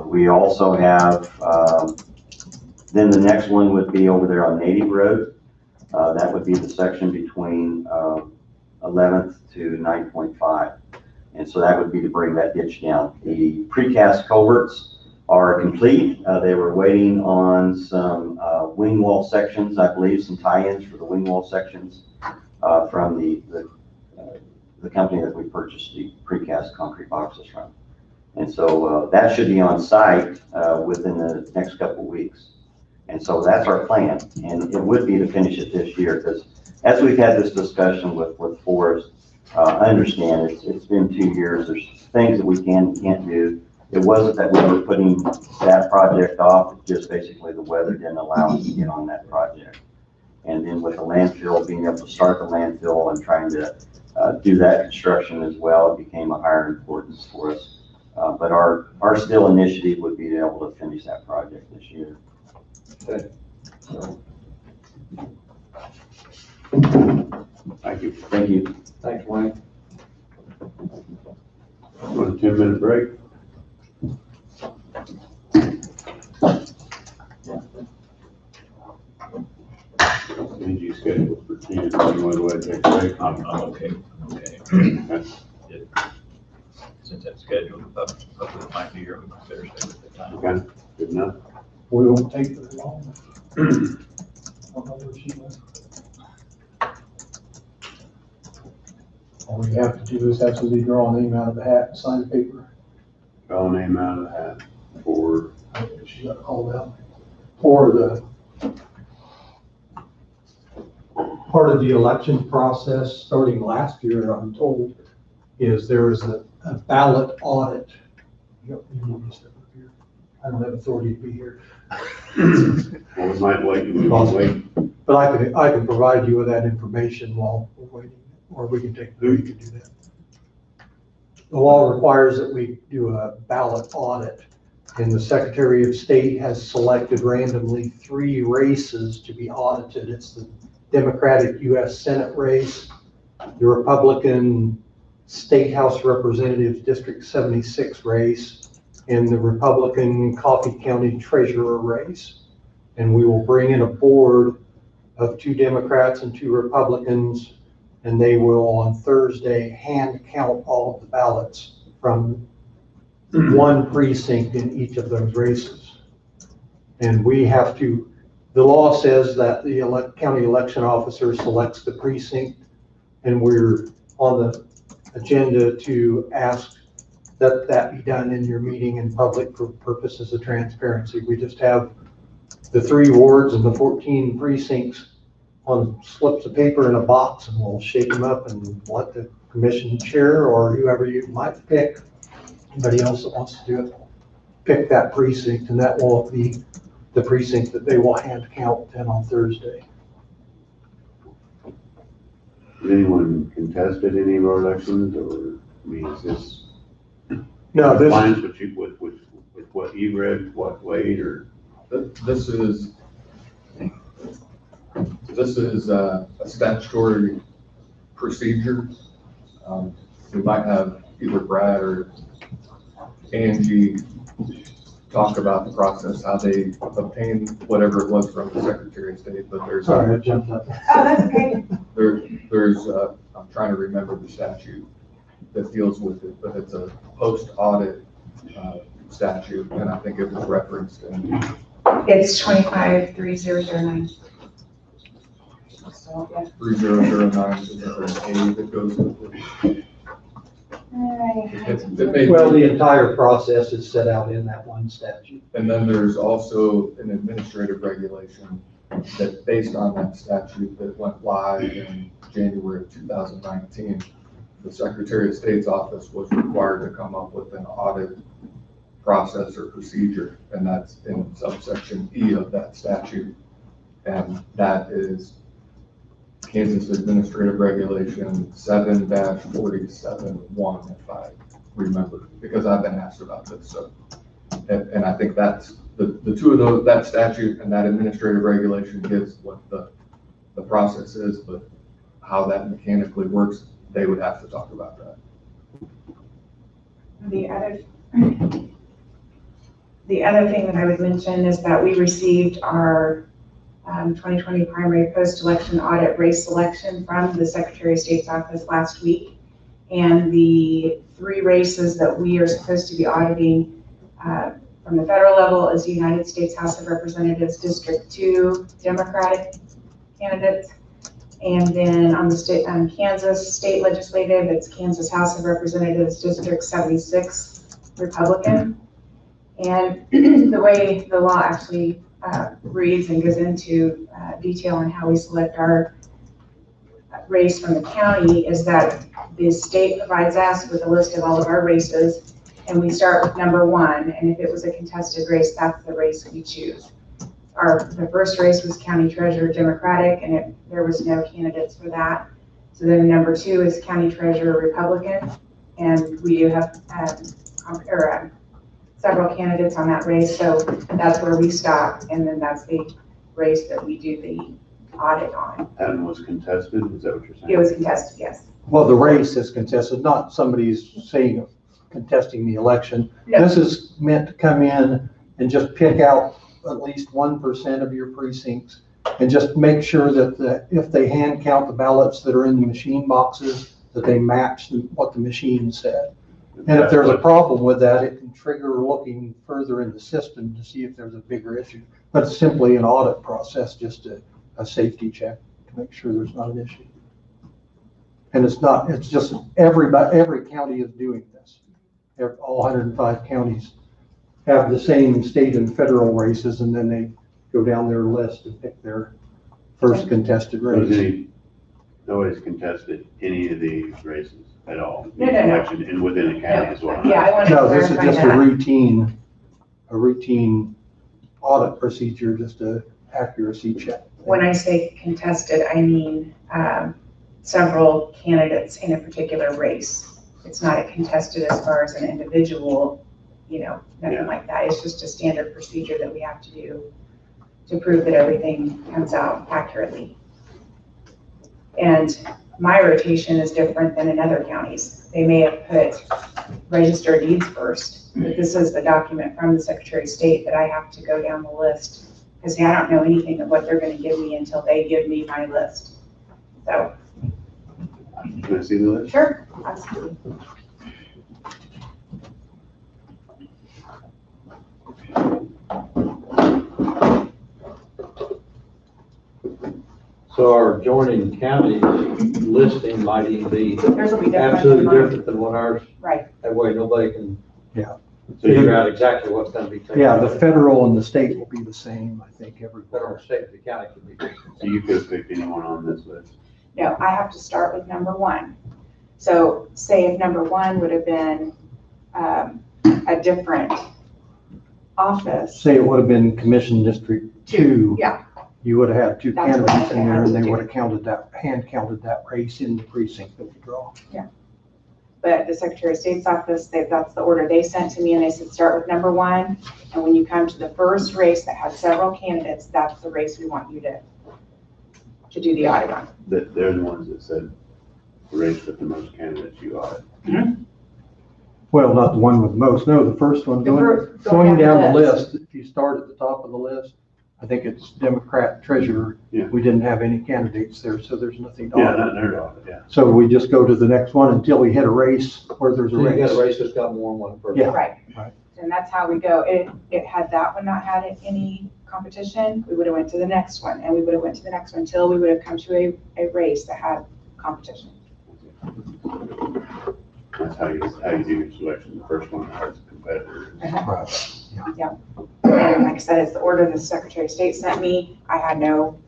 We also have, then the next one would be over there on Native Road. That would be the section between 11th to 9.5. And so that would be to bring that ditch down. The precast culverts are complete. They were waiting on some wing wall sections, I believe, some tie-ins for the wing wall sections from the company that we purchased the precast concrete boxes from. And so that should be on site within the next couple of weeks. And so that's our plan. And it would be to finish it this year because as we've had this discussion with Forrest, I understand it's been 2 years. There's things that we can and can't do. It wasn't that we were putting that project off. It's just basically the weather didn't allow us to get on that project. And then with the landfill, being able to start the landfill and trying to do that construction as well, it became a higher importance for us. But our still initiative would be to be able to finish that project this year. Okay. So, Thank you. thank you. Thanks, Wayne. Want a 10-minute break? Need you scheduled for 10, you want to go ahead and take a break? I'm okay. Since that's scheduled, hopefully it might be here, we better stay with the time. Okay, good enough. We won't take very long. I don't know where she went. All we have to do is absolutely draw a name out of the hat and sign the paper. Draw a name out of the hat for, She got called out. For the part of the election process, starting last year, I'm told, is there is a ballot audit. You need to step up here. I don't have authority to be here. Well, we might wait, we might wait. But I can provide you with that information while we're waiting, or we can take, we can do that. The law requires that we do a ballot audit, and the Secretary of State has selected randomly 3 races to be audited. It's the Democratic U.S. Senate race, the Republican State House Representatives District 76 race, and the Republican Coffee County Treasurer race. And we will bring in a board of 2 Democrats and 2 Republicans, and they will on Thursday hand count all of the ballots from 1 precinct in each of those races. And we have to, the law says that the county election officer selects the precinct, and we're on the agenda to ask that that be done in your meeting in public for purposes of transparency. We just have the 3 wards and the 14 precincts on slips of paper in a box, and we'll shake them up and let the commission chair or whoever you might pick, anybody else that wants to do it, pick that precinct, and that will be the precinct that they will hand count then on Thursday. Has anyone contested any of our elections, or, I mean, is this? No, this. Compliance with what you read, what Wade, or? This is a statutory procedure. We might have either Brad or Angie talk about the process, how they obtain whatever it was from the Secretary of State, but there's. Sorry, I jumped up. Oh, that's okay. There's, I'm trying to remember the statute that deals with it, but it's a post-audit statute, and I think it was referenced in. It's 253009. So, yeah. 3009 is there an A that goes with it? Well, the entire process is set out in that one statute. And then there's also an administrative regulation that based on that statute that went live in January of 2019, the Secretary of State's office was required to come up with an audit process or procedure, and that's in subsection E of that statute. And that is Kansas Administrative Regulation 7-47-1, if I remember, because I've been asked about this. So, and I think that's the 2 of those, that statute and that administrative regulation gives what the process is, but how that mechanically works, they would have to talk about that. The other thing that I would mention is that we received our 2020 primary post-election audit race selection from the Secretary of State's office last week. And the 3 races that we are supposed to be auditing from the federal level is the United States House of Representatives District 2 Democratic candidates. And then on the Kansas State Legislative, it's Kansas House of Representatives District 76 Republican. And the way the law actually reads and goes into detail on how we select our race from the county is that the state provides us with a list of all of our races, and we start with number 1, and if it was a contested race, that's the race we choose. The first race was County Treasurer Democratic, and there was no candidates for that. So then number 2 is County Treasurer Republican, and we do have several candidates on that race, so that's where we stop, and then that's the race that we do the audit on. And was contested, is that what you're saying? It was contested, yes. Well, the race is contested, not somebody's saying contesting the election. No. This is meant to come in and just pick out at least 1% of your precincts and just make sure that if they hand count the ballots that are in the machine boxes, that they match what the machine said. And if there's a problem with that, it can trigger looking further in the system to see if there's a bigger issue. But it's simply an audit process, just a safety check to make sure there's not an issue. And it's just every county is doing this. All 105 counties have the same state and federal races, and then they go down their list and pick their first contested race. Nobody's contested any of these races at all? No. Election and within the county as well? Yeah, I want to No, this is clarify just a that. routine audit procedure, just a accuracy check. When I say contested, I mean, several candidates in a particular race. It's not a contested as far as an individual, nothing like that. It's just a standard procedure that we have to do to prove that everything comes out accurately. And my rotation is different than in other counties. They may have put registered deeds first, but this is the document from the Secretary of State that I have to go down the list. Because I don't know anything of what they're gonna give me until they give me my list. So, Can I see the list? sure, absolutely. So our adjoining county listing might even be Theirs will be different than absolutely mine. different than what ours. Right. That way nobody can So you figure out exactly what's gonna be taken. Yeah, the federal and the state will be the same, I think, Federal, everywhere. state, the county could be different. So you could have picked anyone on this list? No, I have to start with number one. So say if number one would have been a different office. Say it would have been Commission District 2. Yeah, You would have had two That's what candidates I in there, and had to they do. would have hand counted that race in the precinct that we draw. but the Secretary of State's office, that's the order they sent to me, and they said, start with number one. And when you come to the first race that had several candidates, that's the race we want you to do the audit on. They're the ones that said the race with the most candidates you audit. Well, not the one with the most, no, the first one, going down the list, if you start at the top of the list, I think it's Democrat treasurer. Yeah. We didn't have any candidates there, so there's nothing to Yeah, audit. not their audit, yeah. So we just go to the next one until we hit a race where there's a So you got a race. race that's got more than one person. Yeah. Right. Right. And that's how we go. It had that one not had any competition, we would have went to the next one, and we would have went to the next one until we would have come to a race that had competition. That's how you do your selection. The first one has competitors. Right. And like I said, it's the order the Secretary of State sent me. I had no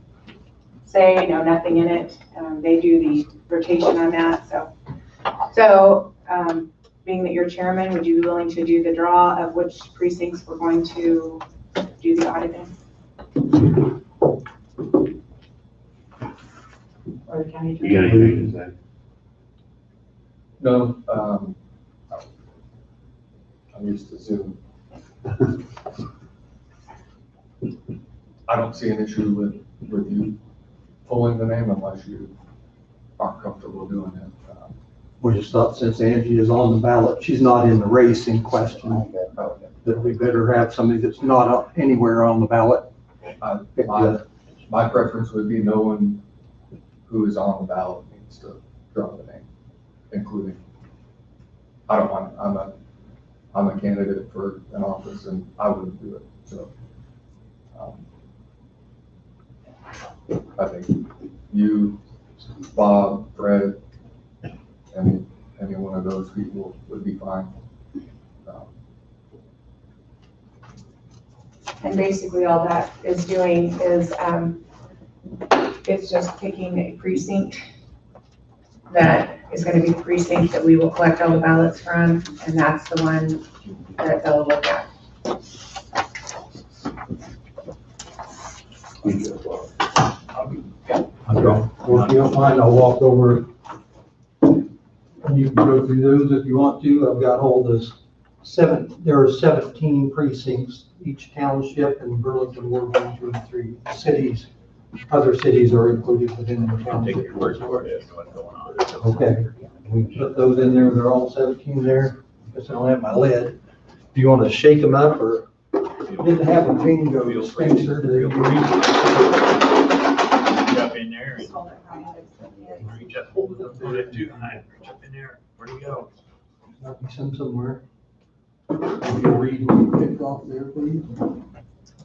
say, nothing in it. They do the rotation on that, so. Being that you're chairman, would you be willing to do the draw of which precincts we're going to do the audit in? Or the county You got attorney? anything to say? No, I'm used to Zoom. I don't see an issue with you pulling the name unless you aren't comfortable doing it. We just thought since Angie is on the ballot, she's not in the race in question, that we better have somebody that's not up anywhere on the ballot. My preference would be no one who is on the ballot needs to draw the name, including, I don't want, I'm a candidate for an office and I wouldn't do it, so. I think you, Bob, Fred, any one of those people would be fine. And basically all that is doing is, it's just picking a precinct that is gonna be the precinct that we will collect all the ballots from, and that's the one that they'll look at. Well, if you don't mind, I'll walk over. And you can go through those if you want to. I've got all this there are 17 precincts, each township in Burlington, Ward 1, 2, and 3. Cities, other cities are included within the I'll take township. your word for it, what's going on. Okay, we put those in there, they're all 17 there. Guess I don't have my lid. Do you want to shake them up or didn't have a bingo dispenser? Feel free. Reach up in there and reach up, hold it up to it too high, reach up in there, where'd he go? Might be some somewhere. Will you read what you picked off there, please?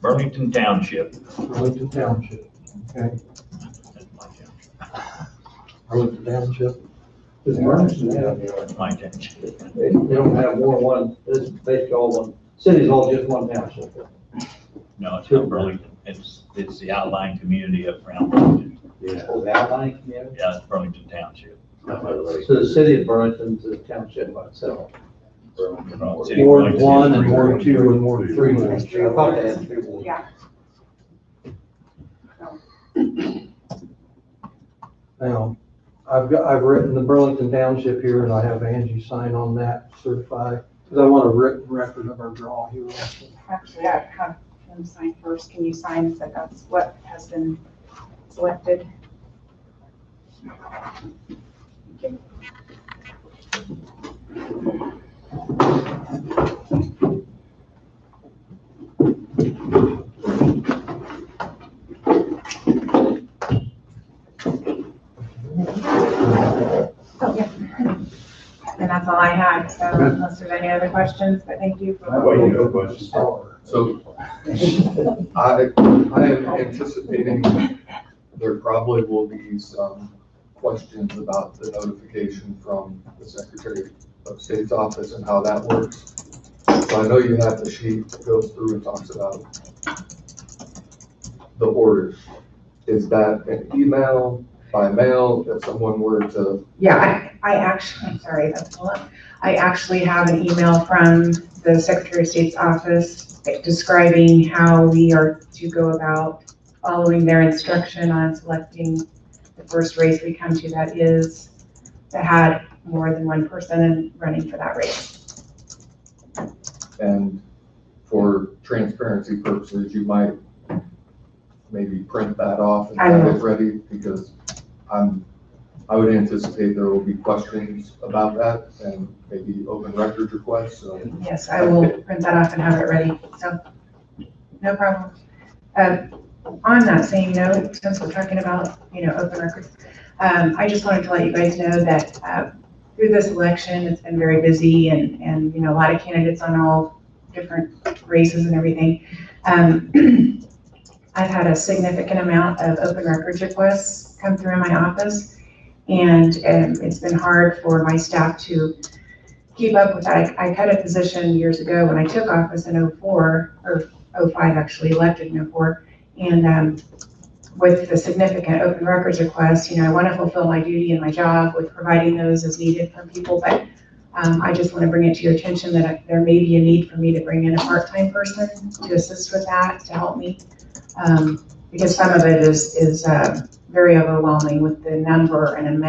Burlington Township. Burlington Township, okay. Burlington Township. Does Burlington have, My township. they don't have more than one, it's basically all one, city's all just one township. No, it's not Burlington, it's the outlying community up around Burlington. Yeah. Oh, the outlying community? Yeah, it's Burlington Township. Not by the lake. So the city of Burlington to the township by itself. Burlington, City of Ward Burlington. one and Ward two and Ward three. I thought they had 3 wards. Yeah. Now, I've written the Burlington Township here, and I have Angie sign on that, certified, because I want a written record of our draw here also. Actually, I have him sign first. Can you sign that that's what has been selected? Oh, yeah. And that's all I had, so unless there's any other questions, but thank you for. Wait, no questions. So I am anticipating there probably will be some questions about the notification from the Secretary of State's office and how that works. So I know you have the sheet that goes through and talks about the orders. Is that an email, by mail, if someone were to? Yeah, I actually, I'm sorry, that's a lot. I actually have an email from the Secretary of State's office describing how we are to go about following their instruction on selecting the first race we come to that had more than one person running for that race. And for transparency purposes, you might maybe print that off and have it ready, because I would anticipate there will be questions about that and maybe open records requests, so. Yes, I will print that off and have it ready, so, no problem. On that same note, since we're talking about, open records, I just wanted to let you guys know that through this election, it's been very busy and a lot of candidates on all different races and everything. I've had a significant amount of open records requests come through in my office, and it's been hard for my staff to keep up with that. I had a position years ago when I took office in 04, or 05 actually, elected in 04, and with the significant open records requests, I want to fulfill my duty and my job with providing those as needed from people, but I just want to bring it to your attention that there may be a need for me to bring in a part-time person to assist with that, to help me, because some of it is very overwhelming with the number and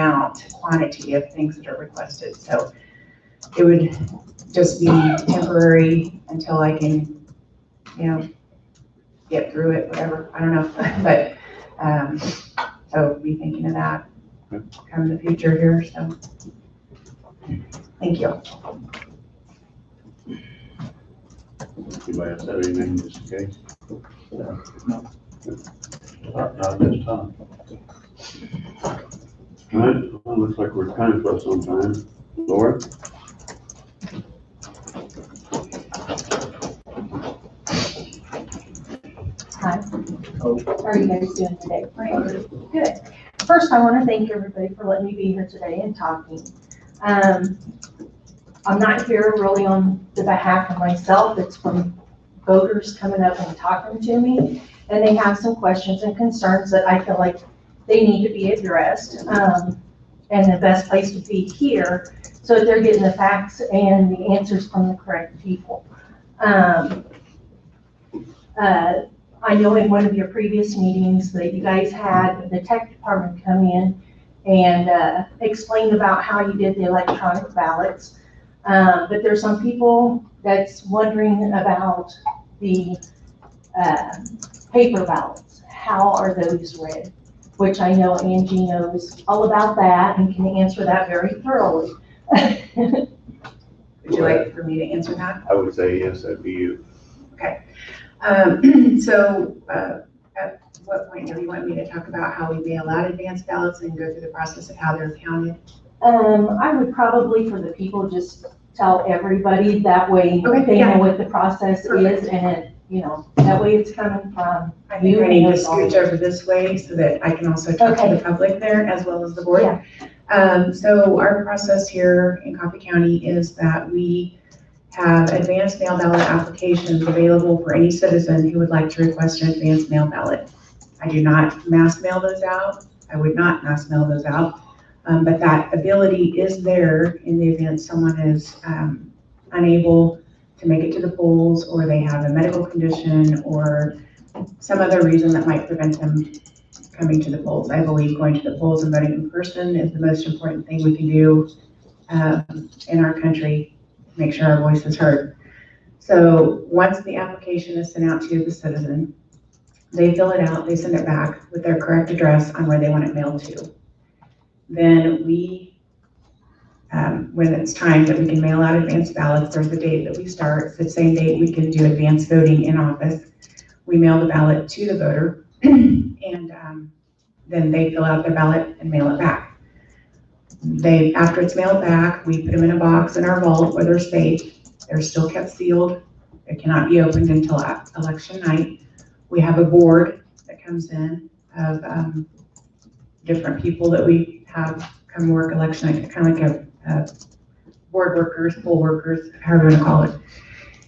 quantity of things that are requested. So it would just be temporary until I can, get through it, whatever, I don't know, but, so be thinking of that come in the future here, so. Thank you. Anybody else have anything just in case? No. Not this time. All right, well, looks like we're kind of close on time. Laura? Hi. How are you guys doing today? Good. First, I want to thank everybody for letting me be here today and talking. I'm not here really on the behalf of myself. It's from voters coming up and talking to me, and they have some questions and concerns that I feel like they need to be addressed. And the best place to be here, so that they're getting the facts and the answers from the correct people. I know in one of your previous meetings that you guys had the tech department come in and explain about how you did the electronic ballots. But there's some people that's wondering about the paper ballots. How are those read? Which I know Angie knows all about that and can answer that very thoroughly. Would you like for me to answer that? I would say yes, that'd be you. Okay. So at what point do you want me to talk about how we mail out advanced ballots and go through the process of how they're counted? I would probably, for the people, just tell everybody, that way they know what the process is, and that way it's coming from I think I need to scooch over this way so that I can also talk to the public there as well as the board. Yeah. So our process here in Coffee County is that we have advanced mail ballot applications available for any citizen who would like to request an advanced mail ballot. I do not mass mail those out. I would not mass mail those out. But that ability is there in the event someone is unable to make it to the polls, or they have a medical condition, or some other reason that might prevent them coming to the polls. I believe going to the polls and voting in person is the most important thing we can do in our country to make sure our voice is heard. So once the application is sent out to the citizen, they fill it out, they send it back with their correct address on where they want it mailed to. Then we, when it's time that we can mail out advance ballots, there's a date that we start. It's the same date we can do advance voting in office. We mail the ballot to the voter, and then they fill out their ballot and mail it back. After it's mailed back, we put them in a box in our vault where they're safe. They're still kept sealed. They cannot be opened until election night. We have a board that comes in of different people that we have come work election night, kind of like a board workers, poll workers, however you want to call it.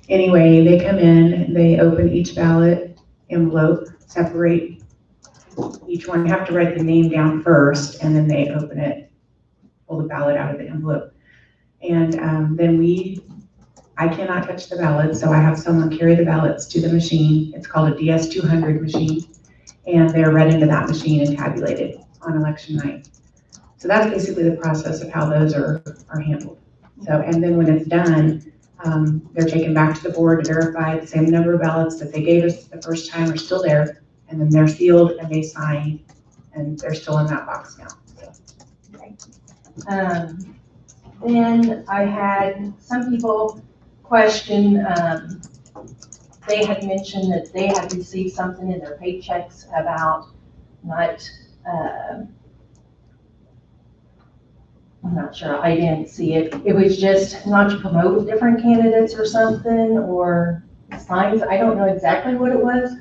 Anyway, they come in, they open each ballot envelope, separate each one. You have to write the name down first, and then they open it, pull the ballot out of the envelope. And then I cannot touch the ballots, so I have someone carry the ballots to the machine. It's called a DS200 machine, and they're read into that machine and tabulated on election night. So that's basically the process of how those are handled. So, and then when it's done, they're taken back to the board to verify the same number of ballots that they gave us the first time are still there, and then they're sealed and they sign, and they're still in that box now. So. Then I had some people question, they had mentioned that they had received something in their paychecks about not, I'm not sure, I didn't see it. It was just not to promote different candidates or something, or signs. I don't know exactly what it was.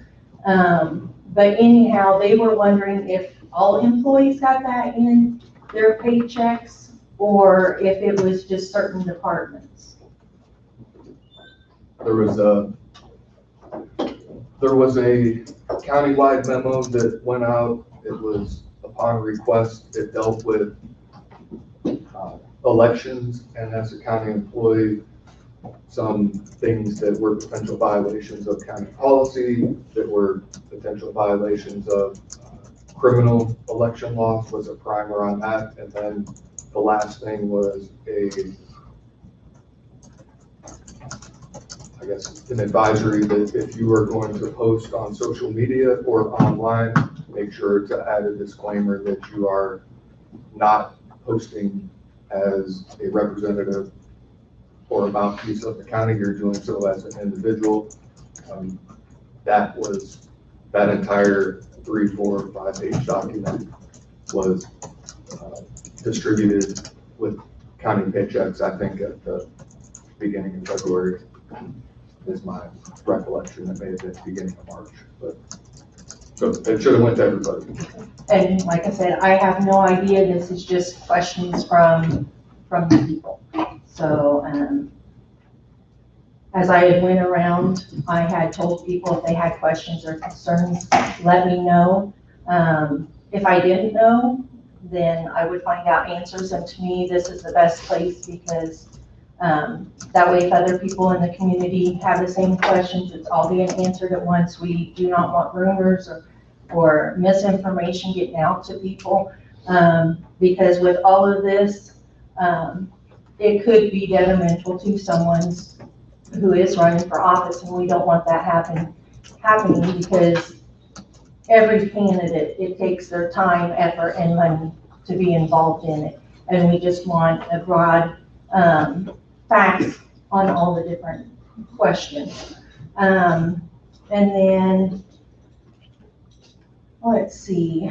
But anyhow, they were wondering if all employees got that in their paychecks, or if it was just certain departments. There was a countywide memo that went out. It was upon request. It dealt with elections, and as a county employee, some things that were potential violations of county policy, that were potential violations of criminal election laws was a primer on that. And then the last thing was an advisory that if you are going to post on social media or online, make sure to add a disclaimer that you are not posting as a representative or a mouthpiece of the county. You're doing so as an individual. That entire 3, 4, 5 page document was distributed with county paychecks, I think at the beginning of February is my recollection. It may have been the beginning of March, but so it should have went to everybody. And like I said, I have no idea. This is just questions from the people. So as I went around, I had told people if they had questions or concerns, let me know. If I didn't know, then I would find out answers. And to me, this is the best place, because that way if other people in the community have the same questions, it's all being answered at once. We do not want rumors or misinformation getting out to people, because with all of this, it could be detrimental to someone who is running for office, and we don't want that happening, because every candidate, it takes their time, effort, and money to be involved in it. And we just want a broad facts on all the different questions. And then, let's see.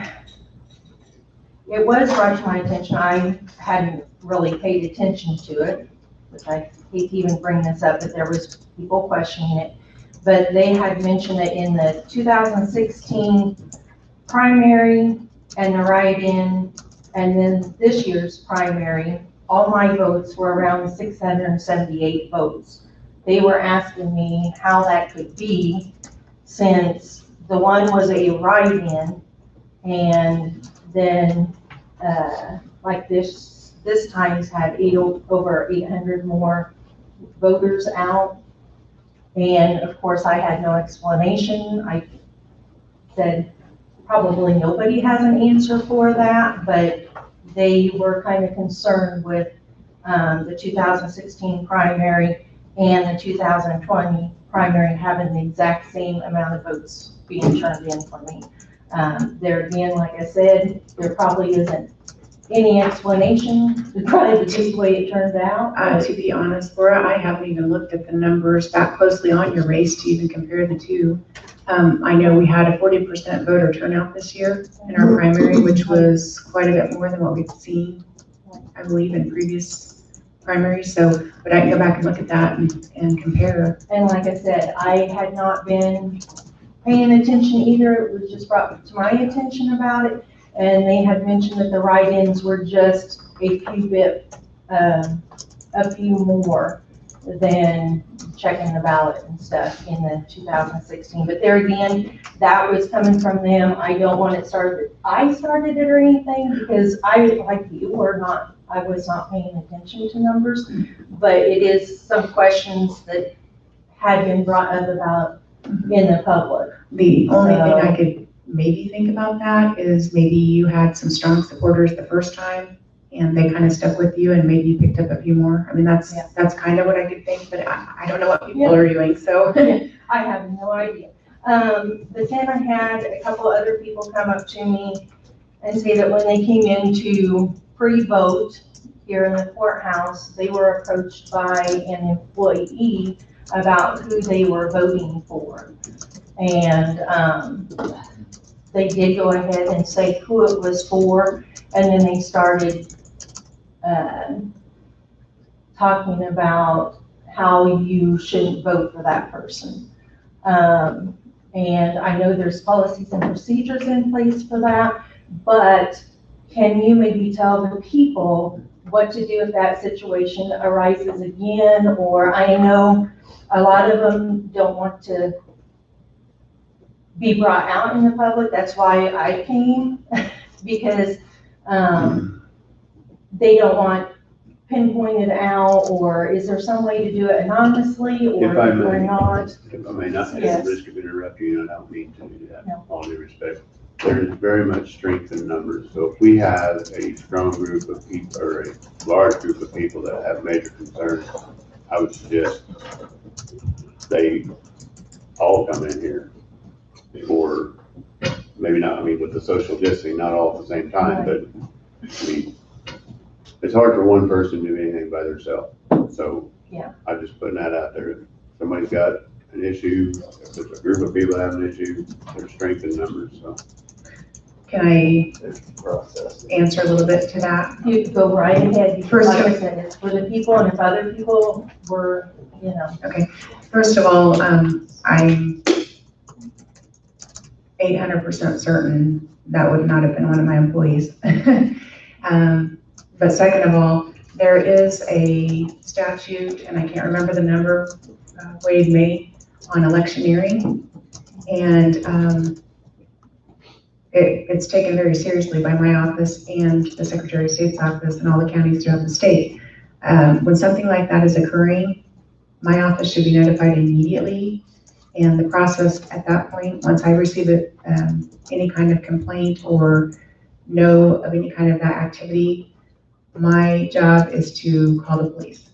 It was brought to my attention, I hadn't really paid attention to it, which I hate to even bring this up, but there was people questioning it. But they had mentioned that in the 2016 primary and the write-in, and then this year's primary, all my votes were around 678 votes. They were asking me how that could be, since the one was a write-in, and then, like this time's had over 800 more voters out. And of course, I had no explanation. I said, probably nobody has an answer for that, but they were kind of concerned with the 2016 primary and the 2020 primary having the exact same amount of votes being turned in for me. There again, like I said, there probably isn't any explanation. It's probably just the way it turned out. To be honest, Laura, I haven't even looked at the numbers that closely on your race to even compare the two. I know we had a 40% voter turnout this year in our primary, which was quite a bit more than what we've seen, I believe, in previous primaries. So, but I can go back and look at that and compare. And like I said, I had not been paying attention either. It was just brought to my attention about it. And they had mentioned that the write-ins were just a few more than checking the ballot and stuff in the 2016. But there again, that was coming from them. I don't want it started, I started it or anything, because I, like you, I was not paying attention to numbers. But it is some questions that had been brought up about in the public. The only thing I could maybe think about that is maybe you had some strong supporters the first time and they kind of stuck with you and maybe you picked up a few more. I mean, that's kind of what I could think, but I don't know what people are doing, so. I have no idea. But then I had a couple other people come up to me and say that when they came in to pre-vote here in the courthouse, they were approached by an employee about who they were voting for. And they did go ahead and say who it was for, and then they started talking about how you shouldn't vote for that person. And I know there's policies and procedures in place for that, but can you maybe tell the people what to do if that situation arises again? Or I know a lot of them don't want to be brought out in the public. That's why I came, because they don't want pinpointed out, or is there some way to do it anonymously or not? If I may not, at Yes. the risk of interrupting you, and I don't mean to do that, No. all due respect. There is very much strength in numbers. So if we have a strong group of people or a large group of people that have major concerns, I would suggest they all come in here. Or maybe not, I mean, with the social distancing, not all at the same time, but I mean, it's hard for one person to do anything by themselves. So Yeah. I'm just putting that out there. If somebody's got an issue, if there's a group of people that have an issue, there's strength in numbers, so. Can I answer a little bit to that? You could go right ahead, because First, like I said, it's for the people, and if other people were, you know. Okay, first of all, I'm 800% certain that would not have been one of my employees. But second of all, there is a statute, and I can't remember the number, Wade made on electioneering. And it's taken very seriously by my office and the Secretary of State's office and all the counties throughout the state. When something like that is occurring, my office should be notified immediately. And the process at that point, once I receive any kind of complaint or know of any kind of that activity, my job is to call the police.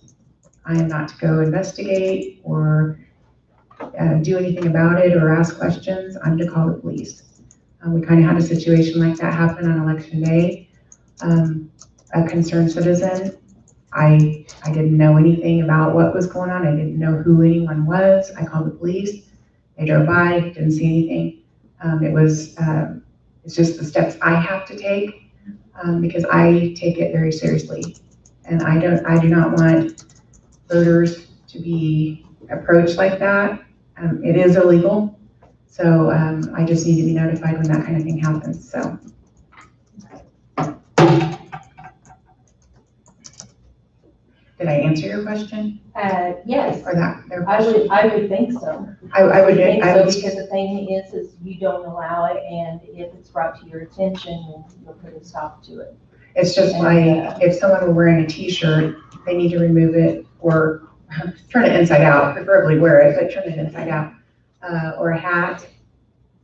I am not to go investigate or do anything about it or ask questions. I'm to call the police. We kind of had a situation like that happen on election day. A concerned citizen, I didn't know anything about what was going on. I didn't know who anyone was. I called the police. They drove by, didn't see anything. It's just the steps I have to take because I take it very seriously. And I do not want voters to be approached like that. It is illegal. So I just need to be notified when that kind of thing happens, so. Did I answer your question Yes, or that, their I question? would think so. I would, think I so, would, because the thing is you don't allow it, and if it's brought to your attention, then you'll put a stop to it. it's just like, if someone were wearing a t-shirt, they need to remove it or turn it inside out, preferably wear it, but turn it inside out. Or a hat,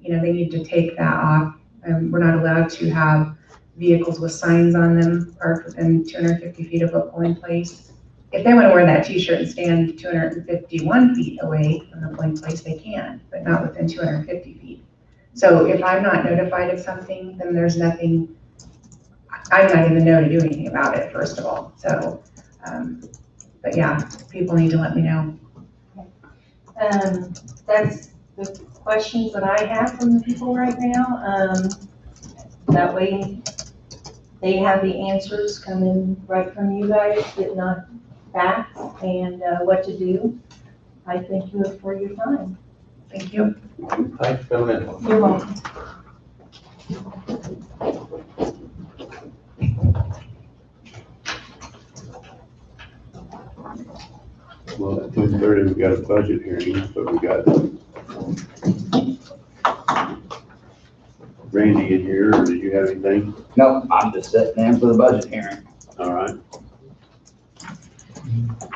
you know, they need to take that off. We're not allowed to have vehicles with signs on them parked within 250 feet of a polling place. If they want to wear that t-shirt and stand 251 feet away from the polling place, they can, but not within 250 feet. So if I'm not notified of something, then there's nothing, I'm not even know to do anything about it, first of all. So, but yeah, people need to let me know. That's the questions that I have from the people right now. That way, they have the answers coming right from you guys, getting not facts and what to do. I thank you for your time. Thank you. Thanks for coming in. You're welcome. Well, at 10:30, we got a budget hearing, but we got Randy in here, or did you have anything? No, I'm just sitting in for the budget hearing. All right.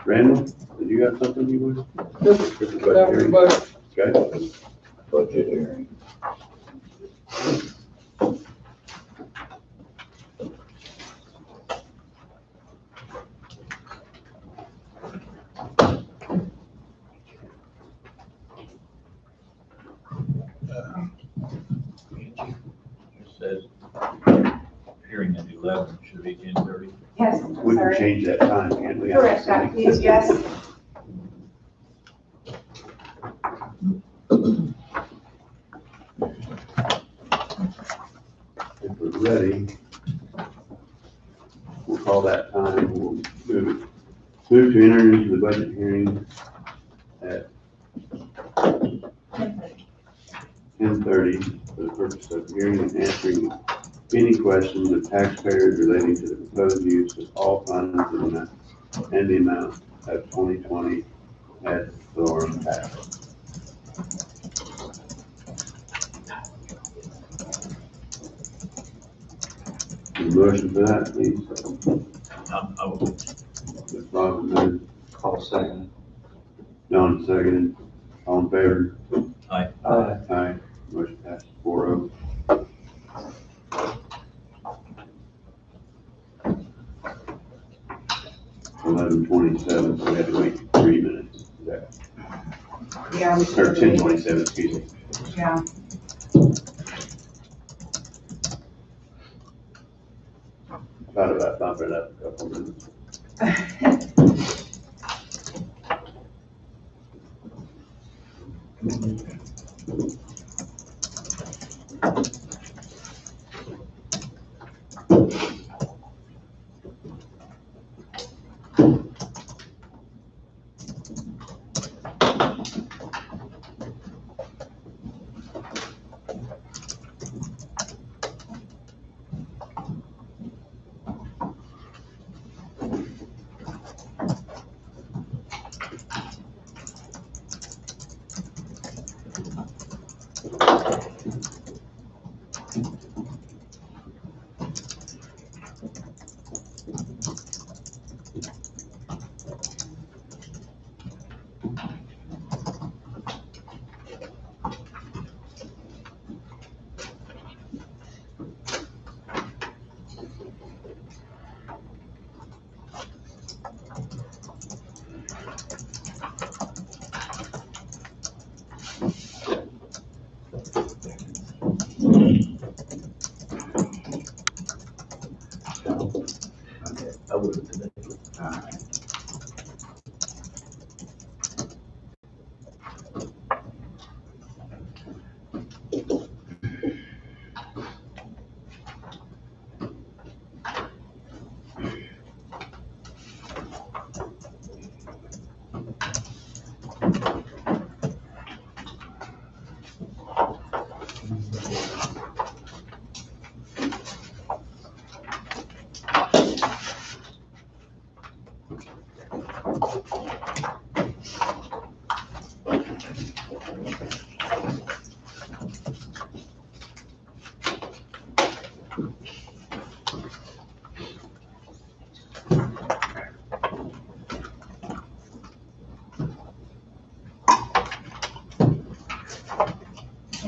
Randall, did you have something you would? Okay. Budget hearing. It says hearing at 11, should be 10:30. Yes, We can sorry. change that time, can't we? Correct, that, please, yes. If we're ready, we'll call that time, we'll move to enter into the budget hearing at 10:30 for the purpose of hearing and answering any questions of taxpayers relating to the proposed use of all funds and the amount of 2020 ad valorem tax. A motion for that, please. I will. Ms. Robinson, I'll second. John seconded. All in favor? Aye. Aye. Aye. Motion passes 4-0. $11:27, so we had to wait 3 minutes. Is that- Yeah. we Or 10:27, excuse me. Yeah. Thought about bumping it up a couple minutes.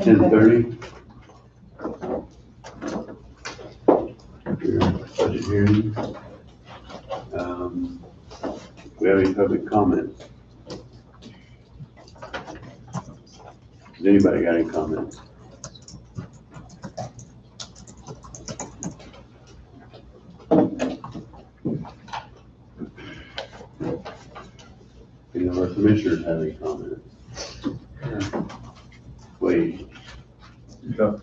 10:30. Your budget hearing. We have any public comments? Has anybody got any comments? Any of our commissioners have any comments? Wait. The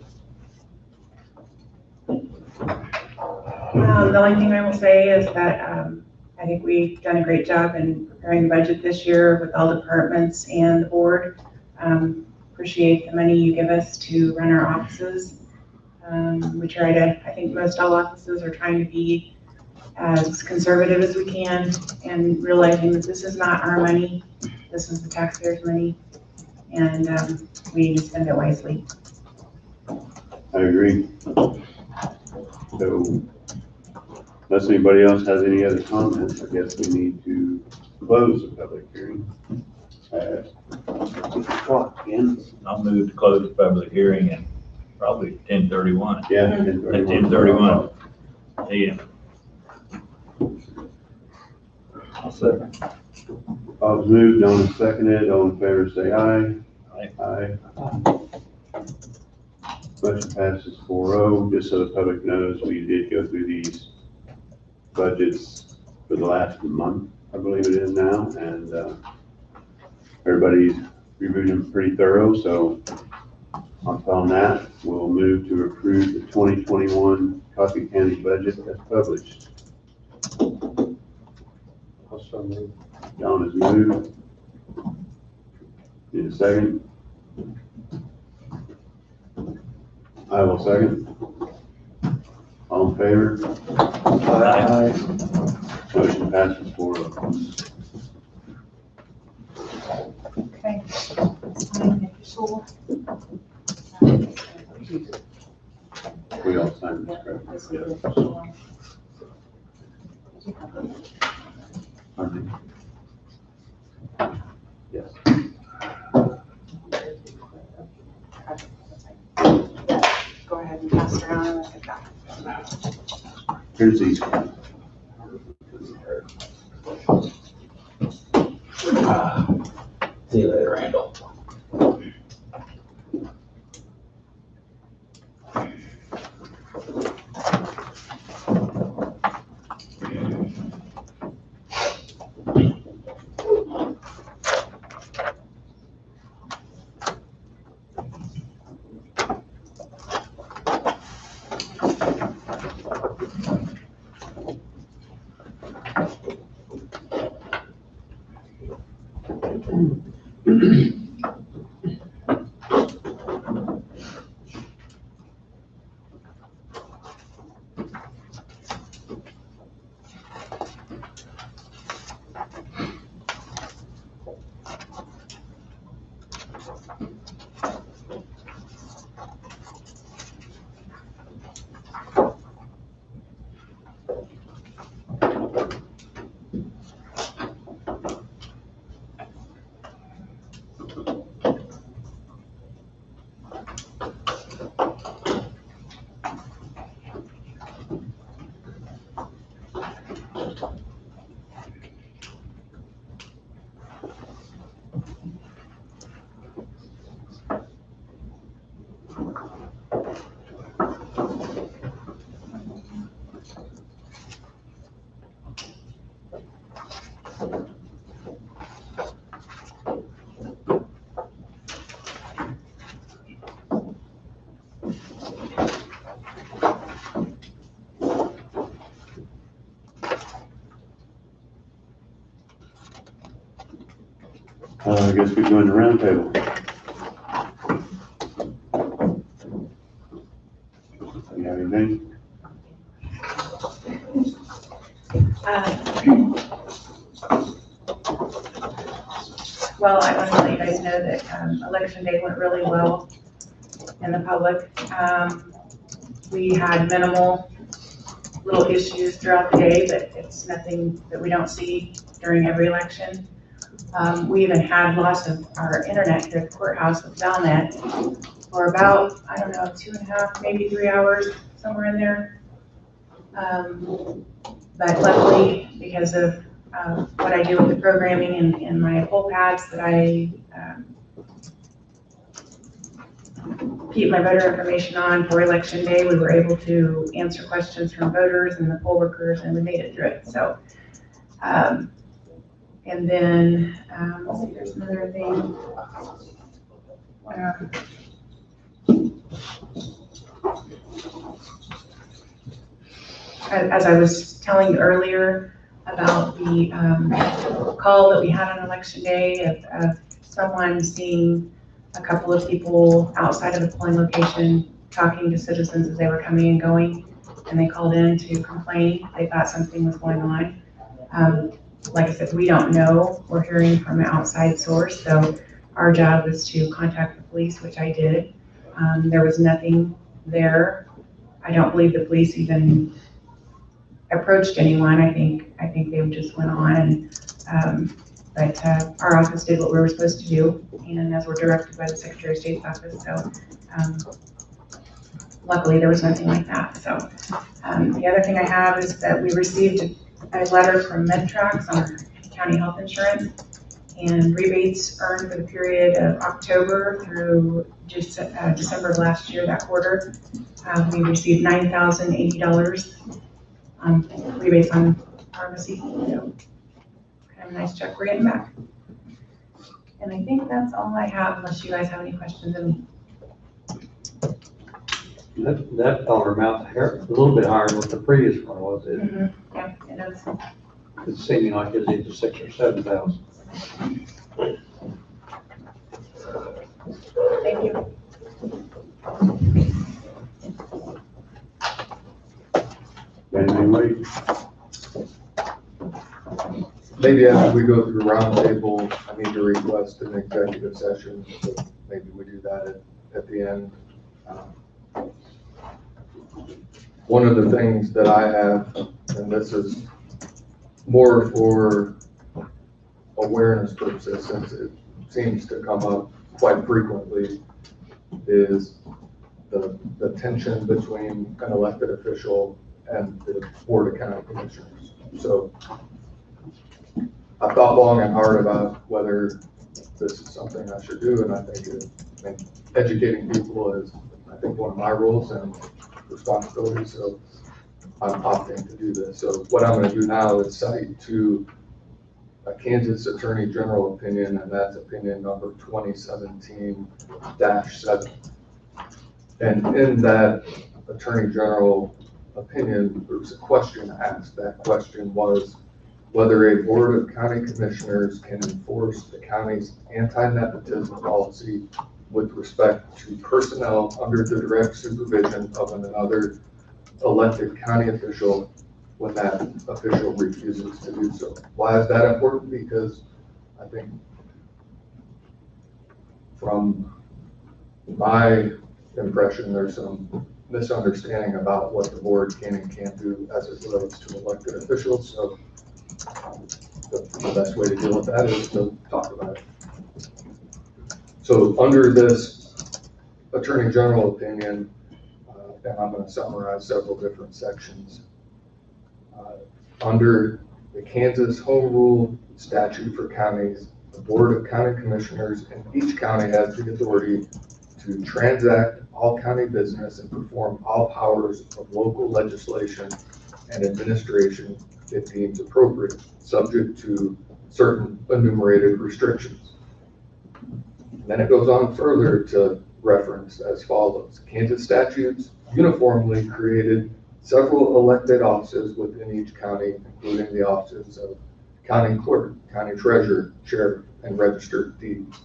only thing I will say is that I think we've done a great job in preparing the budget this year with all departments and the board. Appreciate the money you give us to run our offices. We try to, I think most all offices are trying to be as conservative as we can and realizing that this is not our money, this is the taxpayers' money, and we need to spend it wisely. I agree. So, unless anybody else has any other comments, I guess we need to close the public hearing. Clock again. I'll move to close the public hearing at probably 10:31. Yeah. At 10:31. Yeah. I'll second. Bob's moved, Don is seconded, all in favor say aye. Aye. Aye. Motion passes 4-0. Just so the public knows, we did go through these budgets for the last month, I believe it is now, and everybody's reviewed them pretty thorough, so on that, we'll move to approve the 2021 Coffee County budget as published. Also moved. John has moved. Need a second? I will second. All in favor? Aye. Motion passes 4-0. Okay. We all signed this, correct? Pardon me? Yes. Go ahead and pass it around and look at that. Here's these. See you later, Randall. I guess we go in the round table. You have anything? Well, I want to let you guys know that election day went really well in the public. We had minimal little issues throughout the day, but it's nothing that we don't see during every election. We even had loss of our internet here at the courthouse with Valnet for about, I don't know, 2.5, maybe 3 hours, somewhere in there. But luckily, because of what I do with the programming and my poll pads, that I keep my voter information on for election day, we were able to answer questions from voters and the poll workers, and we made it through it. So, and then, let's see, there's another thing. As I was telling you earlier about the call that we had on election day of someone seeing a couple of people outside of the polling location talking to citizens as they were coming and going, and they called in to complain. They thought something was going on. Like I said, we don't know. We're hearing from an outside source, so our job is to contact the police, which I did. There was nothing there. I don't believe the police even approached anyone. I think they just went on, but our office did what we were supposed to do, and as we're directed by the Secretary of State's office. So luckily there was nothing like that. So the other thing I have is that we received a letter from Medtrax on our county health insurance, and rebates earned for the period of October through December of last year, that quarter. We received $9,080 rebates on pharmacy. So kind of a nice check we're getting back. And I think that's all I have, unless you guys have any questions of me. That dollar amount here, a little bit higher than what the previous one was. Yeah, it is. It's seeming like it's either 6,000 or 7,000. Thank you. Maybe after we go through roundtable, I need to request an executive session, so maybe we do that at the end. One of the things that I have, and this is more for awareness purposes, since it seems to come up quite frequently, is the tension between an elected official and the Board of County Commissioners. So I thought long and hard about whether this is something I should do, and I think educating people is, I think, one of my roles and responsibilities, so I'm opting to do this. So what I'm going to do now is cite to a Kansas Attorney General opinion, and that's opinion number 2017-7. And in that Attorney General opinion, there was a question asked. That question was whether a Board of County Commissioners can enforce the county's anti-nepotism policy with respect to personnel under the direct supervision of another elected county official when that official refuses to do so. Why is that important? Because I think from my impression, there's some misunderstanding about what the board can and can't do as it relates to elected officials. So the best way to deal with that is to talk about it. So under this Attorney General opinion, and I'm going to summarize several different sections. Under the Kansas Home Rule statute for counties, the Board of County Commissioners in each county has the authority to transact all county business and perform all powers of local legislation and administration it deems appropriate, subject to certain enumerated restrictions. And then it goes on further to reference as follows. Kansas statutes uniformly created several elected offices within each county, including the offices of county clerk, county treasurer, sheriff, and register of deeds.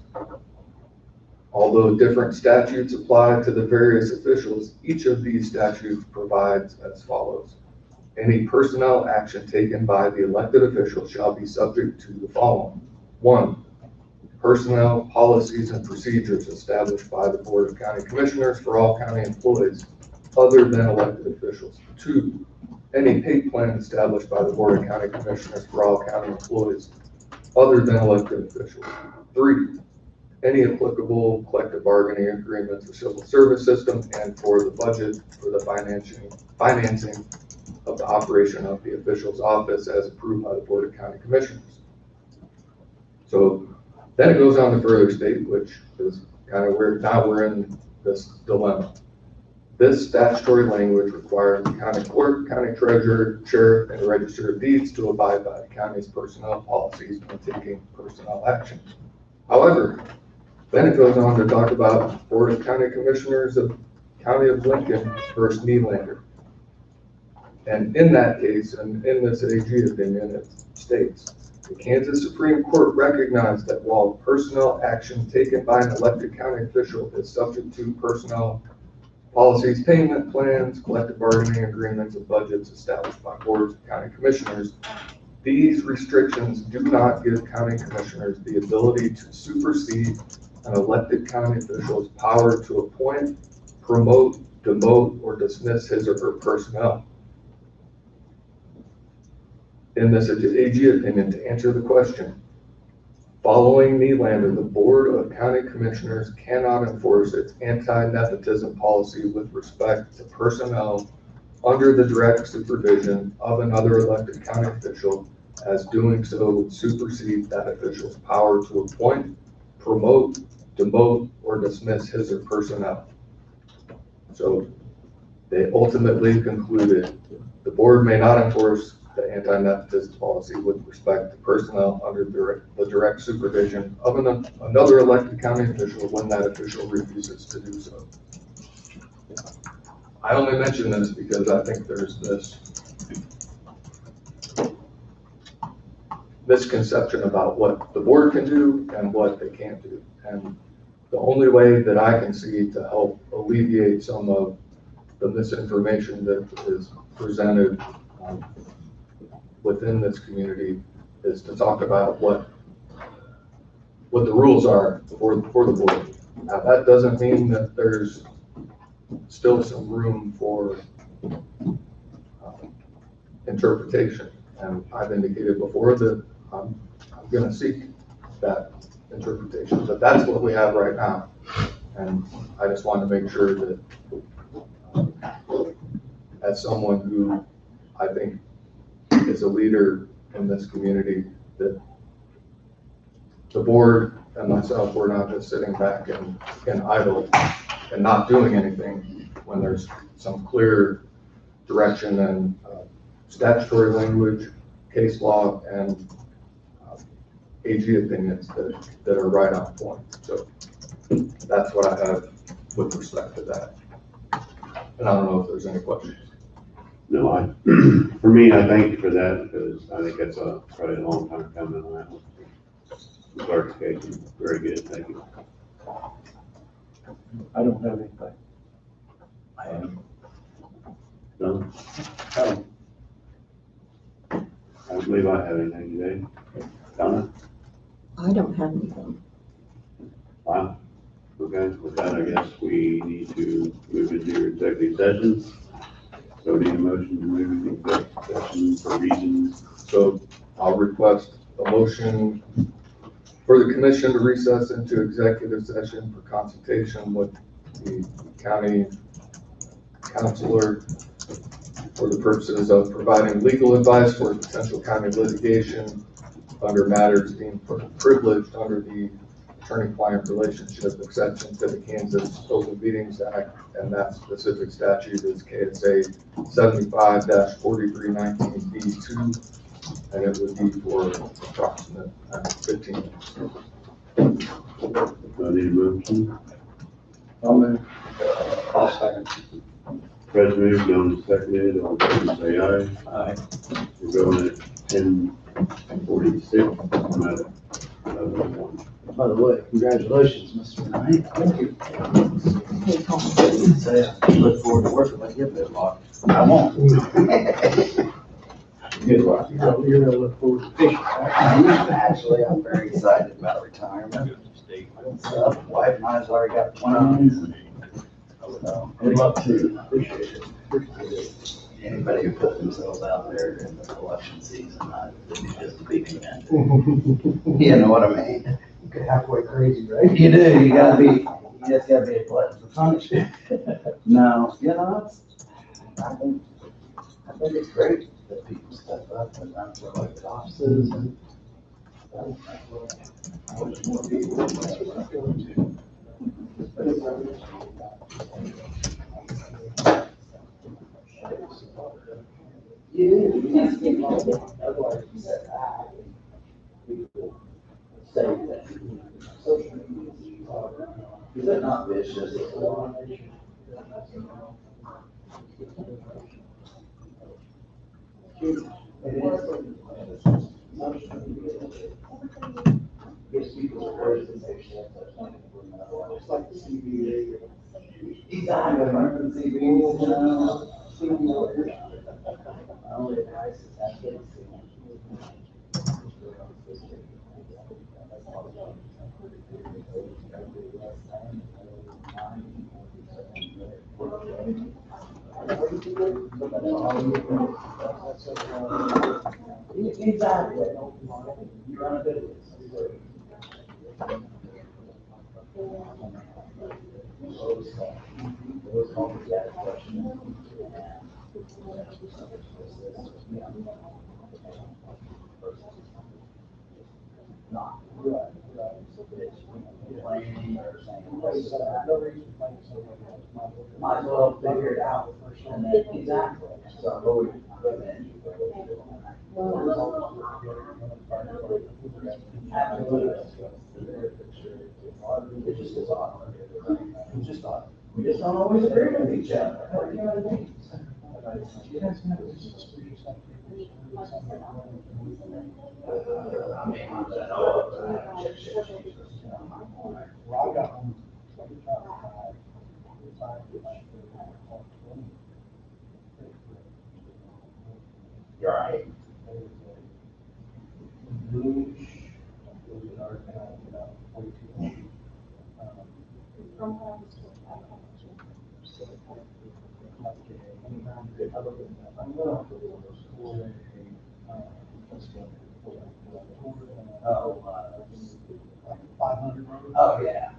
Although different statutes apply to the various officials, each of these statutes provides as follows. Any personnel action taken by the elected official shall be subject to the following. 1, personnel, policies, and procedures established by the Board of County Commissioners for all county employees other than elected officials. 2, any pay plan established by the Board of County Commissioners for all county employees other than elected officials. 3, any applicable collective bargaining agreements or civil service system, and for the budget for the financing of the operation of the official's office as approved by the Board of County Commissioners. So then it goes on to further state, which is kind of where now we're in this dilemma. This statutory language requires the county clerk, county treasurer, sheriff, and register of deeds to abide by the county's personnel policies when taking personnel action. However, then it goes on to talk about Board of County Commissioners of County of Lincoln versus Nylander. And in that case, and in this AG opinion, it states, the Kansas Supreme Court recognized that while personnel action taken by an elected county official is subject to personnel policies, payment plans, collective bargaining agreements, and budgets established by boards of county commissioners, these restrictions do not give county commissioners the ability to supersede an elected county official's power to appoint, promote, demote, or dismiss his or her personnel. In this AG opinion, to answer the question, following Nylander, the Board of County Commissioners cannot enforce its anti-nepotism policy with respect to personnel under the direct supervision of another elected county official, as doing so would supersede that official's power to appoint, promote, demote, or dismiss his or personnel. So they ultimately concluded the board may not enforce the anti-nepotism policy with respect to personnel under the direct supervision of another elected county official when that official refuses to do so. I only mention this because I think there's this misconception about what the board can do and what they can't do. And the only way that I can see to help alleviate some of the misinformation that is presented within this community is to talk about what the rules are for the board. Now, that doesn't mean that there's still some room for interpretation. And I've indicated before that I'm going to seek that interpretation, but that's what we have right now. And I just want to make sure that as someone who I think is a leader in this community, that the board and myself, we're not just sitting back and idle and not doing anything when there's some clear direction and statutory language, case law, and AG opinions that are right on point. So that's what I have with respect to that. And I don't know if there's any questions. No, for me, I thank you for that, because I think that's probably a long time coming on that one. Clarification, very good, thank you. I don't have anything. I am. No? Oh. I don't believe I have anything today. Donna? I don't have anything. Wow. Okay, with that, I guess we need to move into your executive session. So we need a motion to move into executive session for reasons. So I'll request a motion for the commission to recess into executive session for consultation with the county counselor for the purposes of providing legal advice for potential county litigation under matters deemed privileged under the attorney-client relationship exception to the Kansas Open Meetings Act, and that specific statute is KSA 75-4319B2, and it would be for approximate 15 minutes. Do I need a motion? I'll move. I'll second. Fred moved, Jones seconded, all in favor say aye. Aye. We're going at 10:46. I'm at 11:01. By the way, congratulations, Mr. Knight. Thank you. Hey, Tom. Say, I look forward to working with you a bit, Mark. I won't. Good luck. You're gonna look forward to fishing. Actually, I'm very excited about retirement. So, wife and I's already got plans. So, good luck to you. Appreciate it. Anybody who put themselves out there in the election season, it'd be just a big event. You know what I mean? You get halfway crazy, right? You do, you just gotta be a glutton for punishment. No, you know, I think it's great that people step up and run for elected offices and. I wish more people would step up too. You can't keep on it. Otherwise, you said, people say that social media is that not vicious? Gives people a voice and they share just like the CBA. Exactly, the CBA, my only advice is that kids. Exactly. You're on a good list. Always call me that question. Not right. Complaining or saying, might as well figure it out. And then, exactly. So I've always recommend you. It just is odd. It's just odd. We just don't always agree with each other. You're right. Oh, yeah.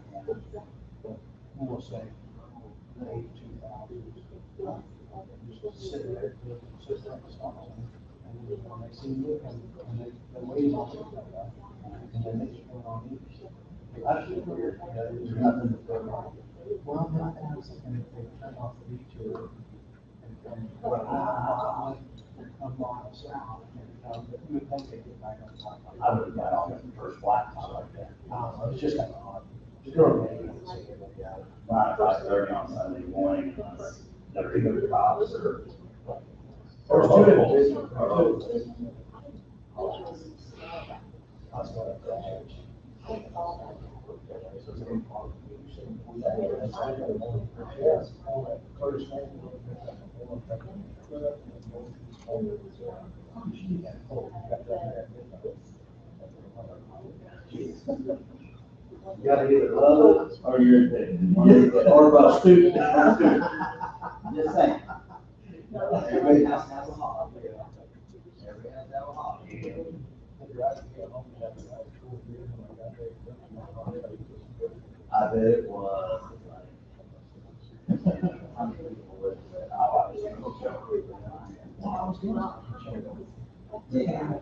We'll say 82,000. Just sit there, just like a stop sign. And then when they see you, and they're waiting on you. And then they just go on you. That's weird. There's nothing that's going on. Well, then I can have something if they turn off the beach or. And what I'm on south. You would think they get back on top. I would have got on the first flat top like that. It's just kind of odd. Not 5:30 on Sunday morning, unless they're either cops or. There's two individuals. You gotta either love it or you're addicted. Or both. Just saying. Everybody has to have a hobby. Everybody has to have a hobby. I bet it was. Yeah.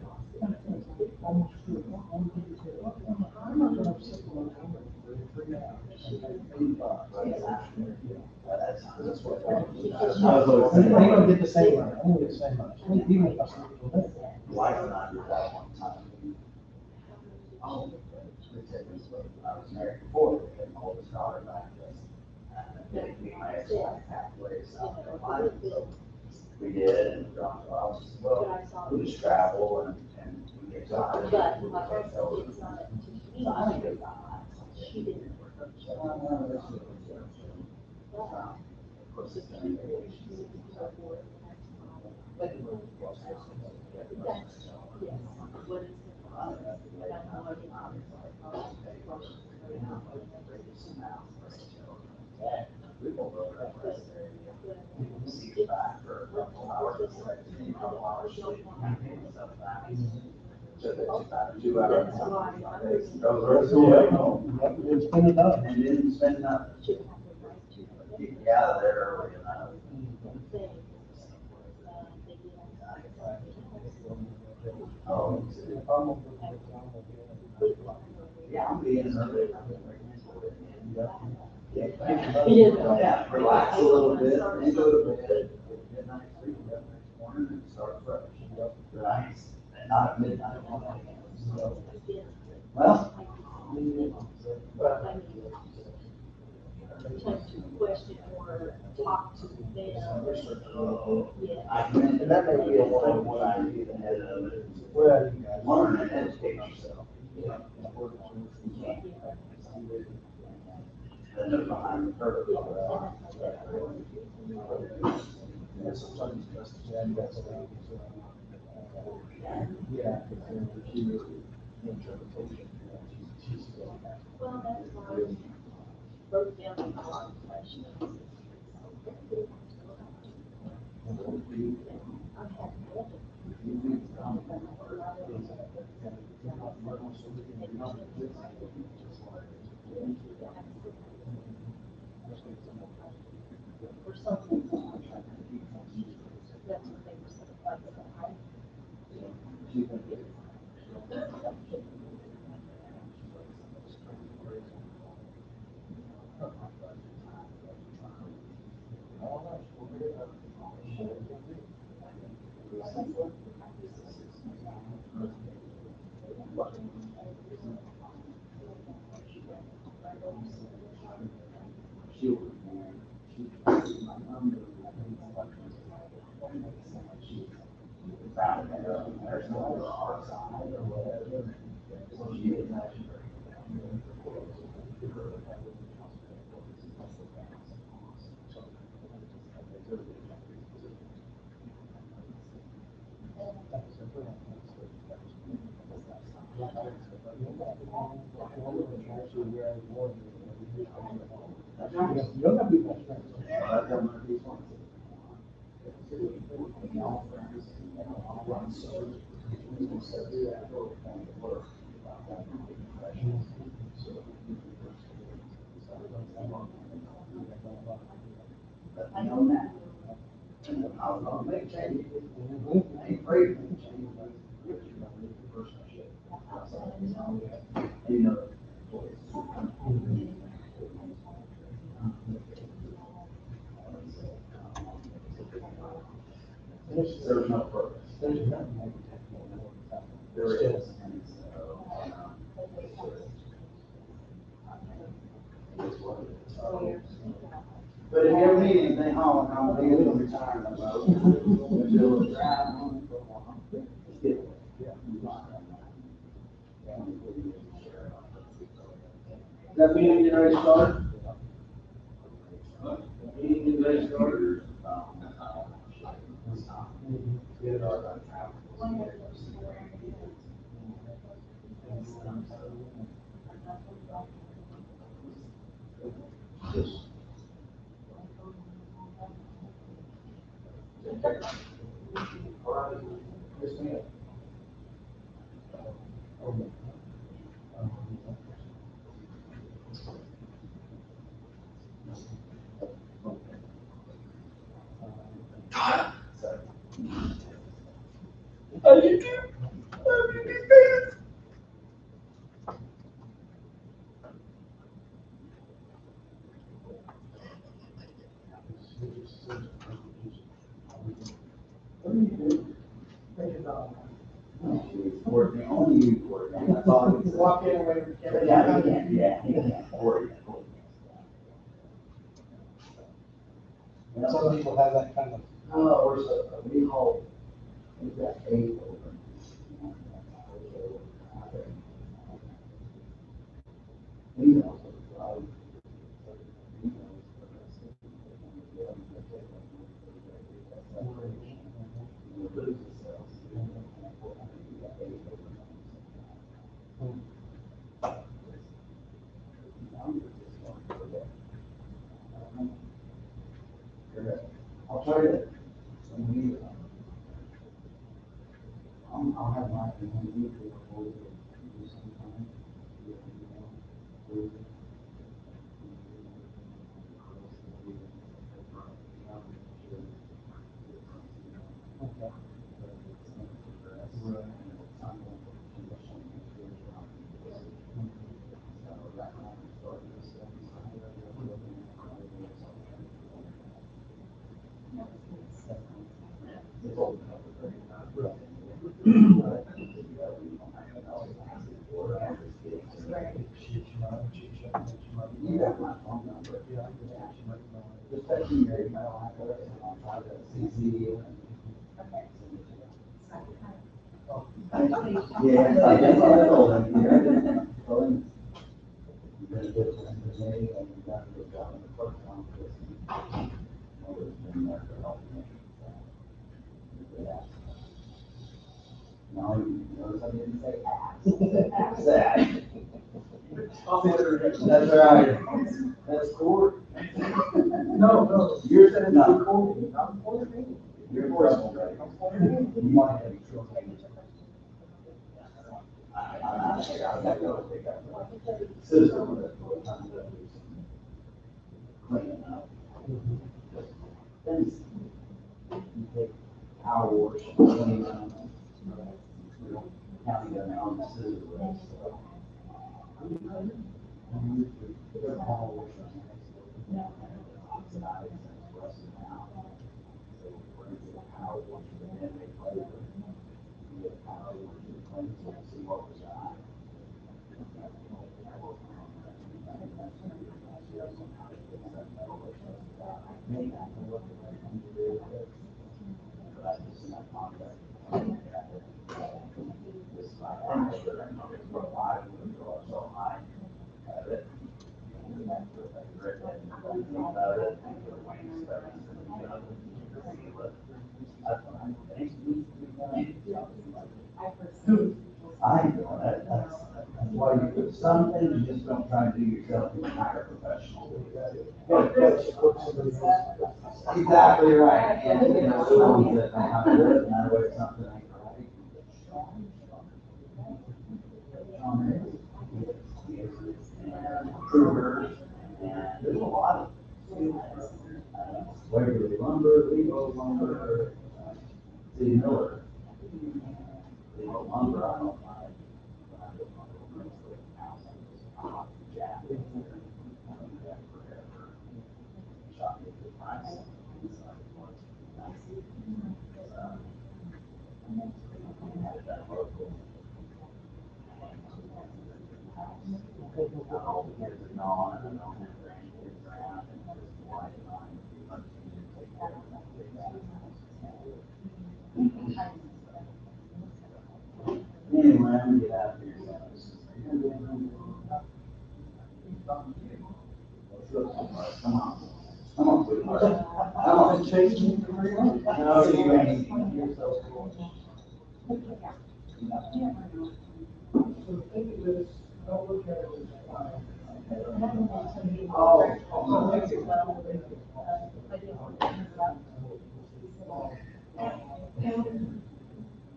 They don't get the same amount. They don't get the same amount. Wife and I did that one time. Oh, I was married before, and my oldest daughter back then. Me and my ex-wife halfway South Carolina, so we did, and dropped off. Well, we just travel and we get tired. We would take those. So I think it's It's been enough. And didn't spend nothing. You get out of there early enough. Oh. Yeah, I'm being early. Yeah, relax a little bit, then go to bed, get nice sleep, get up next morning and start fresh. Nice, and not at midnight. So, well. Question or talk to them. And that may be a one I need ahead of it. Well, learn and educate yourself. Then they're behind the curve. Yeah, sometimes just, yeah. Well, that's why I broke down a lot of questions. Or something. That's what they were saying, like, I know that. I was gonna make changes. I ain't afraid to make changes. You know. There's no purpose. There is. But if you ever need anything, Holland, I'm gonna be in retirement mode. Is that meeting getting ready to start? Meeting getting ready to start? How you do? How you do? Working on you, working. That's all. Walk in and wait. Yeah, yeah. Some people have that kind of. Oh, we're so, we hold. We've got 8 open. Emails. You got my phone number. Just text me your email address and I'll try to CC you. Yeah, I guess I told him. You've been a good friend to me and you've done a good job in the first competition. Always been there for helping me. Yeah. No, you notice I didn't say ask. That. That's right. That's court. No, you're saying not court. I'm court. You're court. You might have trouble. I gotta go pick up. System that's what time to do some cleaning up. Things, you take power wash, clean them. County doesn't own the scissor lift, so. I ain't doing that. That's why you, some things you just don't try to do yourself, you hire a professional. Exactly right. And, you know, the ones that know how to do it, and that way something ain't right. And Kruger's, and there's a lot of Waverly Lumber, Legal Lumber, C. Miller. Legal Lumber, I don't mind. Anyway, I'm gonna get out of here. Come on. Come on, sweetheart. Come on. Chase me for real? No, you ain't. You're so cool.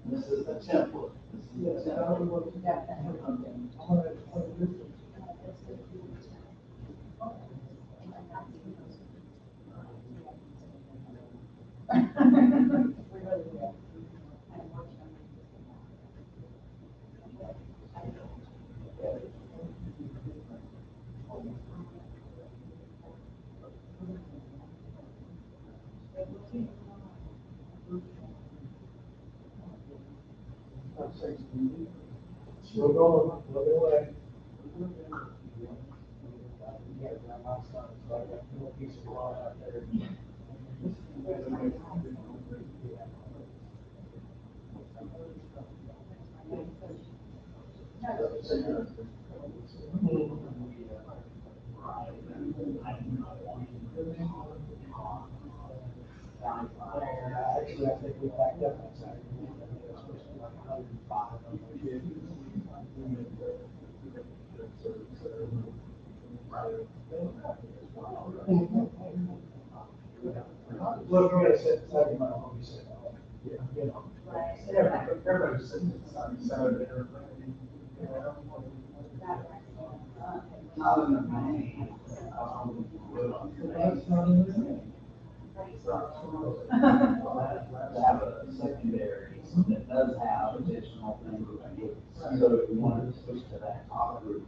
This is the template. This is the We'll go away. Actually, I think we backed up on Saturday. It was supposed to be like 105 on the kid. Look, I said, Saturday, my home, said, yeah, you know. Everybody's sitting on Saturday, everybody. Not in the main. To have a secondary that does have additional things. So if you want to switch to that top group,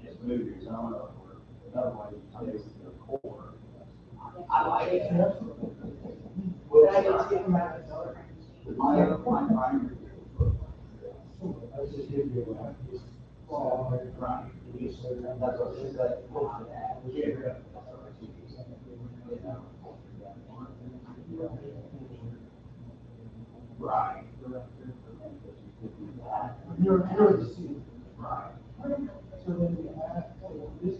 just move your zone over. Otherwise, you take the core. I like it. I just give them out of My primary. I just give you Right. That's what she's like, yeah. Right. You're the seat. Right. So then you have this.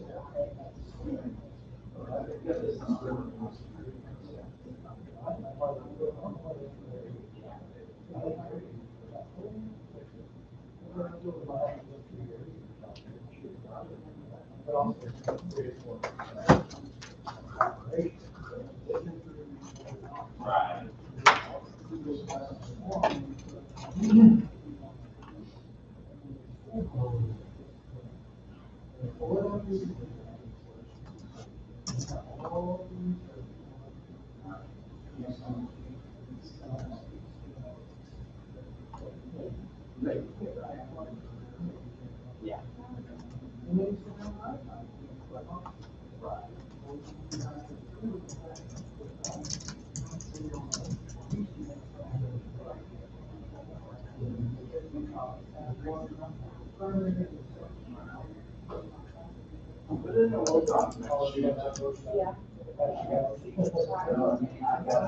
Yeah. Yeah.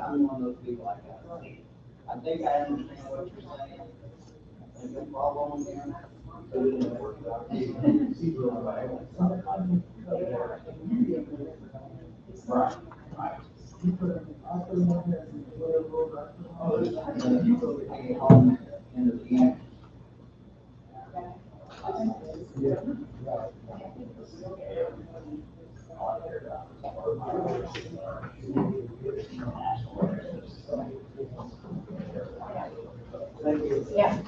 I'm one of those people like that. I think I understand what you're saying. There's a problem here. But it didn't work out. Right, right. End of the year. Yeah.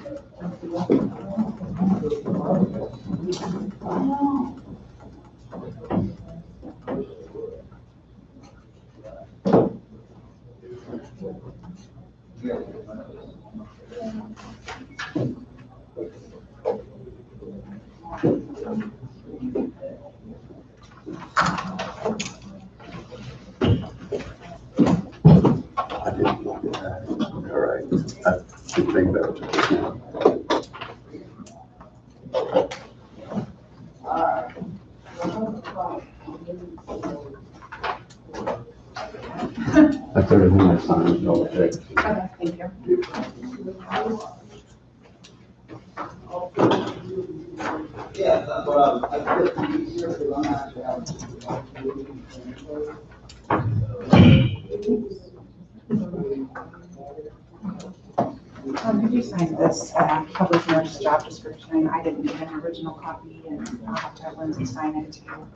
I didn't look at that. All right. I should think that was. That's everything I signed, all the checks. Okay, thank you. Yeah, that's what I was, I feel easier because I'm actually Could you sign this public nurse job description? I didn't get an original copy, and I'll have to have Lindsay sign it too.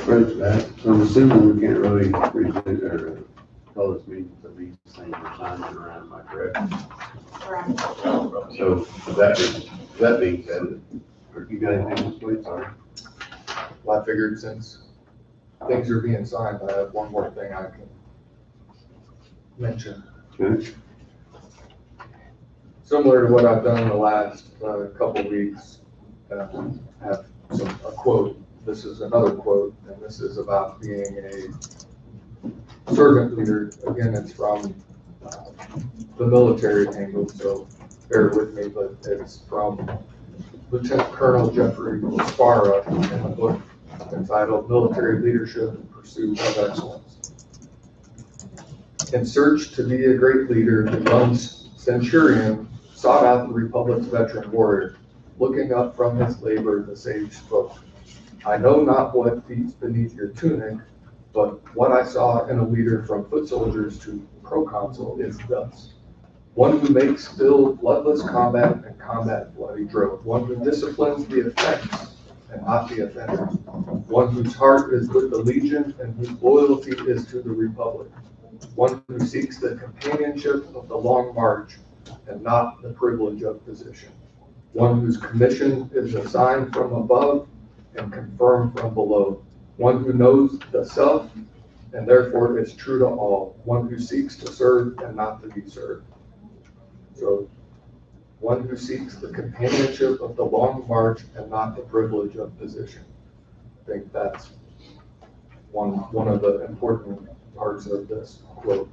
Right, that. So I'm assuming we can't really present or call this meeting to be saying we're signing around, am I correct? Correct. So that being said, you got anything this week, sorry? Well, I figured since things are being signed, I have one more thing I can mention. Okay. Similar to what I've done in the last couple weeks, have a quote. This is another quote, and this is about being a servant leader. Again, it's from the military angle, so bear with me, but it's from Lieutenant Colonel Jeffrey Sparrow in the book entitled Military Leadership in Pursuit of Excellence. In search to be a great leader, the young centurion sought out the Republic's veteran warrior. Looking up from his labor, the sage spoke. I know not what beats beneath your tunic, but what I saw in a leader from foot soldiers to proconsul is thus. One who makes still bloodless combat and combat bloody drill. One who disciplines the effects and not the offenders. One whose heart is with the legion and whose loyalty is to the Republic. One who seeks the companionship of the long march and not the privilege of position. One whose commission is assigned from above and confirmed from below. One who knows the self and therefore is true to all. One who seeks to serve and not to be served. So, one who seeks the companionship of the long march and not the privilege of position. I think that's one of the important parts of this quote.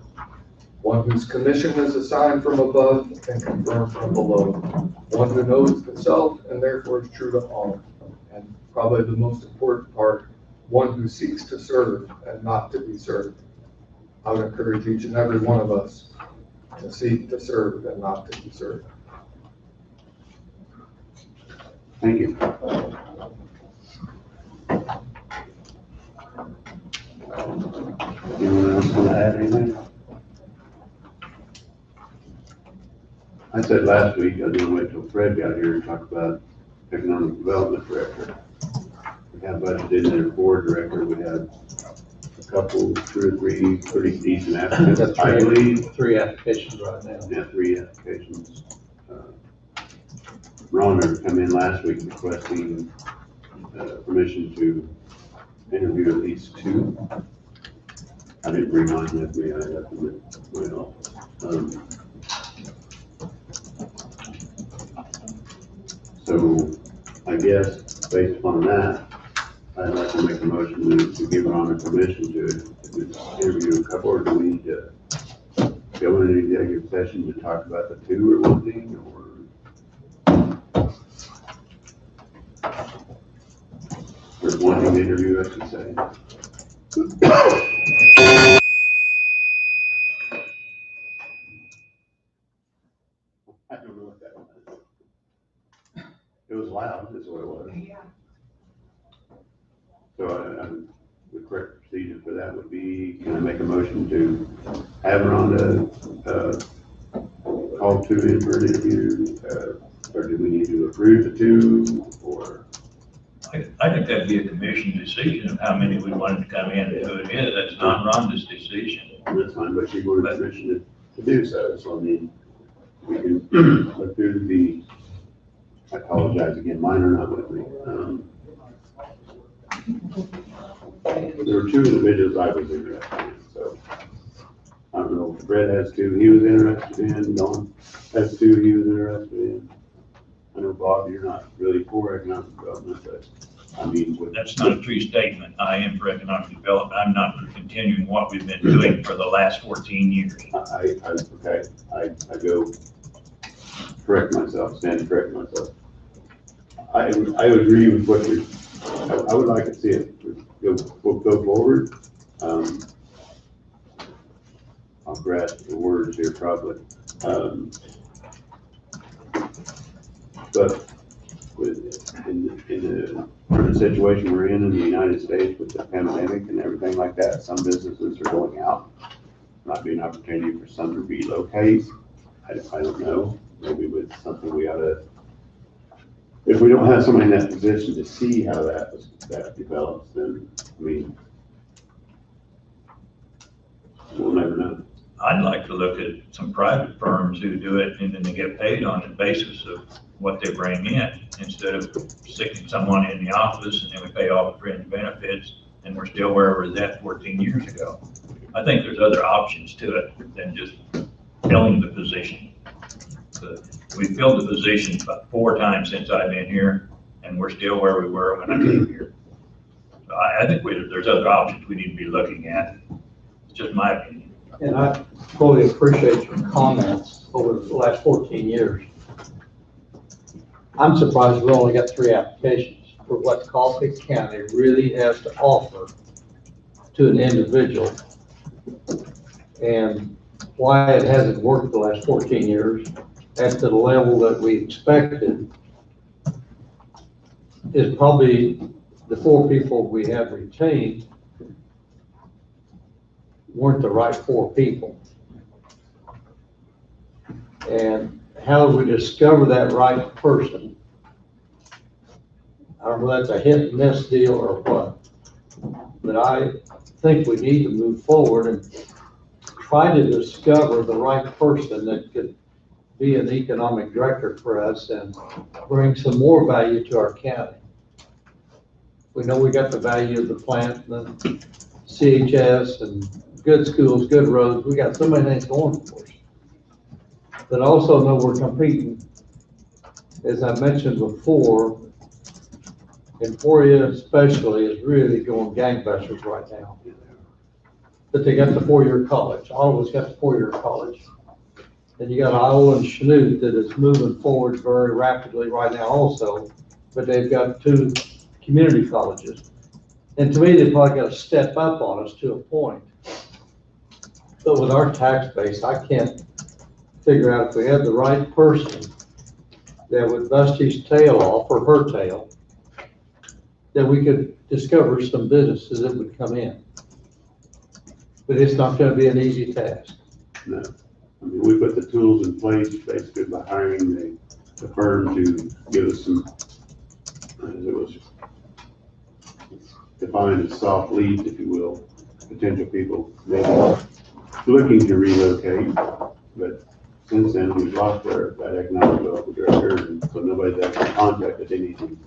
One whose commission is assigned from above and confirmed from below. One who knows the self and therefore is true to all. And probably the most important part, one who seeks to serve and not to be served. I would encourage each and every one of us to seek to serve and not to be served. Thank you. Anyone else want to add anything? I said last week, I was gonna wait till Fred got here and talk about economic development director. We had budgeted in there for director, we had a couple, 2 or 3 pretty decent applicants, I believe. 3 applications right now. Yeah, 3 applications. Rhonda come in last week requesting permission to interview at least 2. I didn't bring mine with me, I left them at my office. So I guess based upon that, I'd like to make a motion to give Rhonda permission to interview a couple, or do we need to go into an executive session to talk about the 2 or one thing, or? There's one thing to interview, I should say. I don't know what that was. It was loud, is what it was. Yeah. So the correct procedure for that would be, can I make a motion to have Rhonda call 2 in for an interview? Or do we need to approve the 2, or? I think that'd be a commission decision of how many we wanted to come in and who it is. That's not Rhonda's decision. That's fine, but she wanted permission to do so, so I mean, we can look through the, I apologize again, mine are not with me. There were 2 individuals I was interested in, so I don't know, Fred has 2 he was interested in, Don has 2 he was interested in. I know, Bob, you're not really for economic development, but I mean. That's not a true statement. I am for economic development. I'm not for continuing what we've been doing for the last 14 years. I go correct myself, stand to correct myself. I would agree with what I would like to see it go forward. I'll grasp the words here probably. But in the current situation we're in the United States with the pandemic and everything like that, some businesses are going out. Might be an opportunity for some to relocate. I don't know. Maybe with something we ought to, if we don't have somebody in that position to see how that develops, then, I mean, we'll never know. I'd like to look at some private firms who do it and then they get paid on the basis of what they bring in, instead of sticking someone in the office and then we pay all the fringe benefits and we're still where we were at 14 years ago. I think there's other options to it than just filling the position. We filled the position about 4 times since I've been here and we're still where we were when I came here. So I think there's other options we need to be looking at. It's just my opinion. And I fully appreciate your comments over the last 14 years. I'm surprised we only got 3 applications for what Coffee County really has to offer to an individual and why it hasn't worked the last 14 years at the level that we expected is probably the 4 people we have retained weren't the right 4 people. And how do we discover that right person? I don't know if that's a hit and miss deal or what, but I think we need to move forward and try to discover the right person that could be an economic director for us and bring some more value to our county. We know we got the value of the plant, the CHS, and good schools, good roads. We got so many things going for us. But also know we're competing, as I mentioned before, Emporia especially is really going gangbusters right now. But they got the 4-year college. Ottawa's got the 4-year college. And you got Iowa and Chanute that is moving forward very rapidly right now also, but they've got 2 community colleges. And to me, they probably got to step up on us to a point. But with our tax base, I can't figure out if we had the right person that would bust his tail off, or her tail, that we could discover some businesses that would come in. But it's not going to be an easy task. No. I mean, we put the tools in place basically by hiring the firm to give us some, as it was defined as soft leads, if you will, potential people maybe looking to relocate. But since then, we've lost that economic development director, and so nobody's actually contacted anything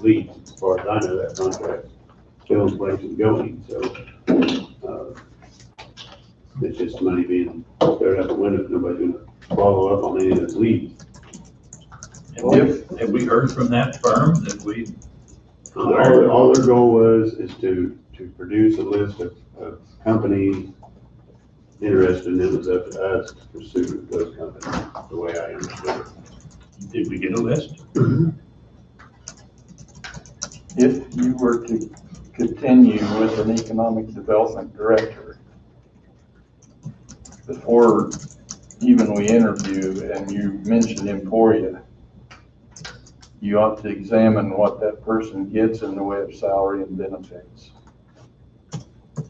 leads. As far as I know, that contract still in place and going, so it's just money being stared out the window. Nobody's gonna follow up on any of those leads. Have we heard from that firm that we? All their goal is to produce a list of companies interested, and it was up to us to pursue those companies, the way I understood it. Did we get a list? If you were to continue with an economic development director, before even we interview and you mentioned Emporia, you ought to examine what that person gets in the way of salary and benefits.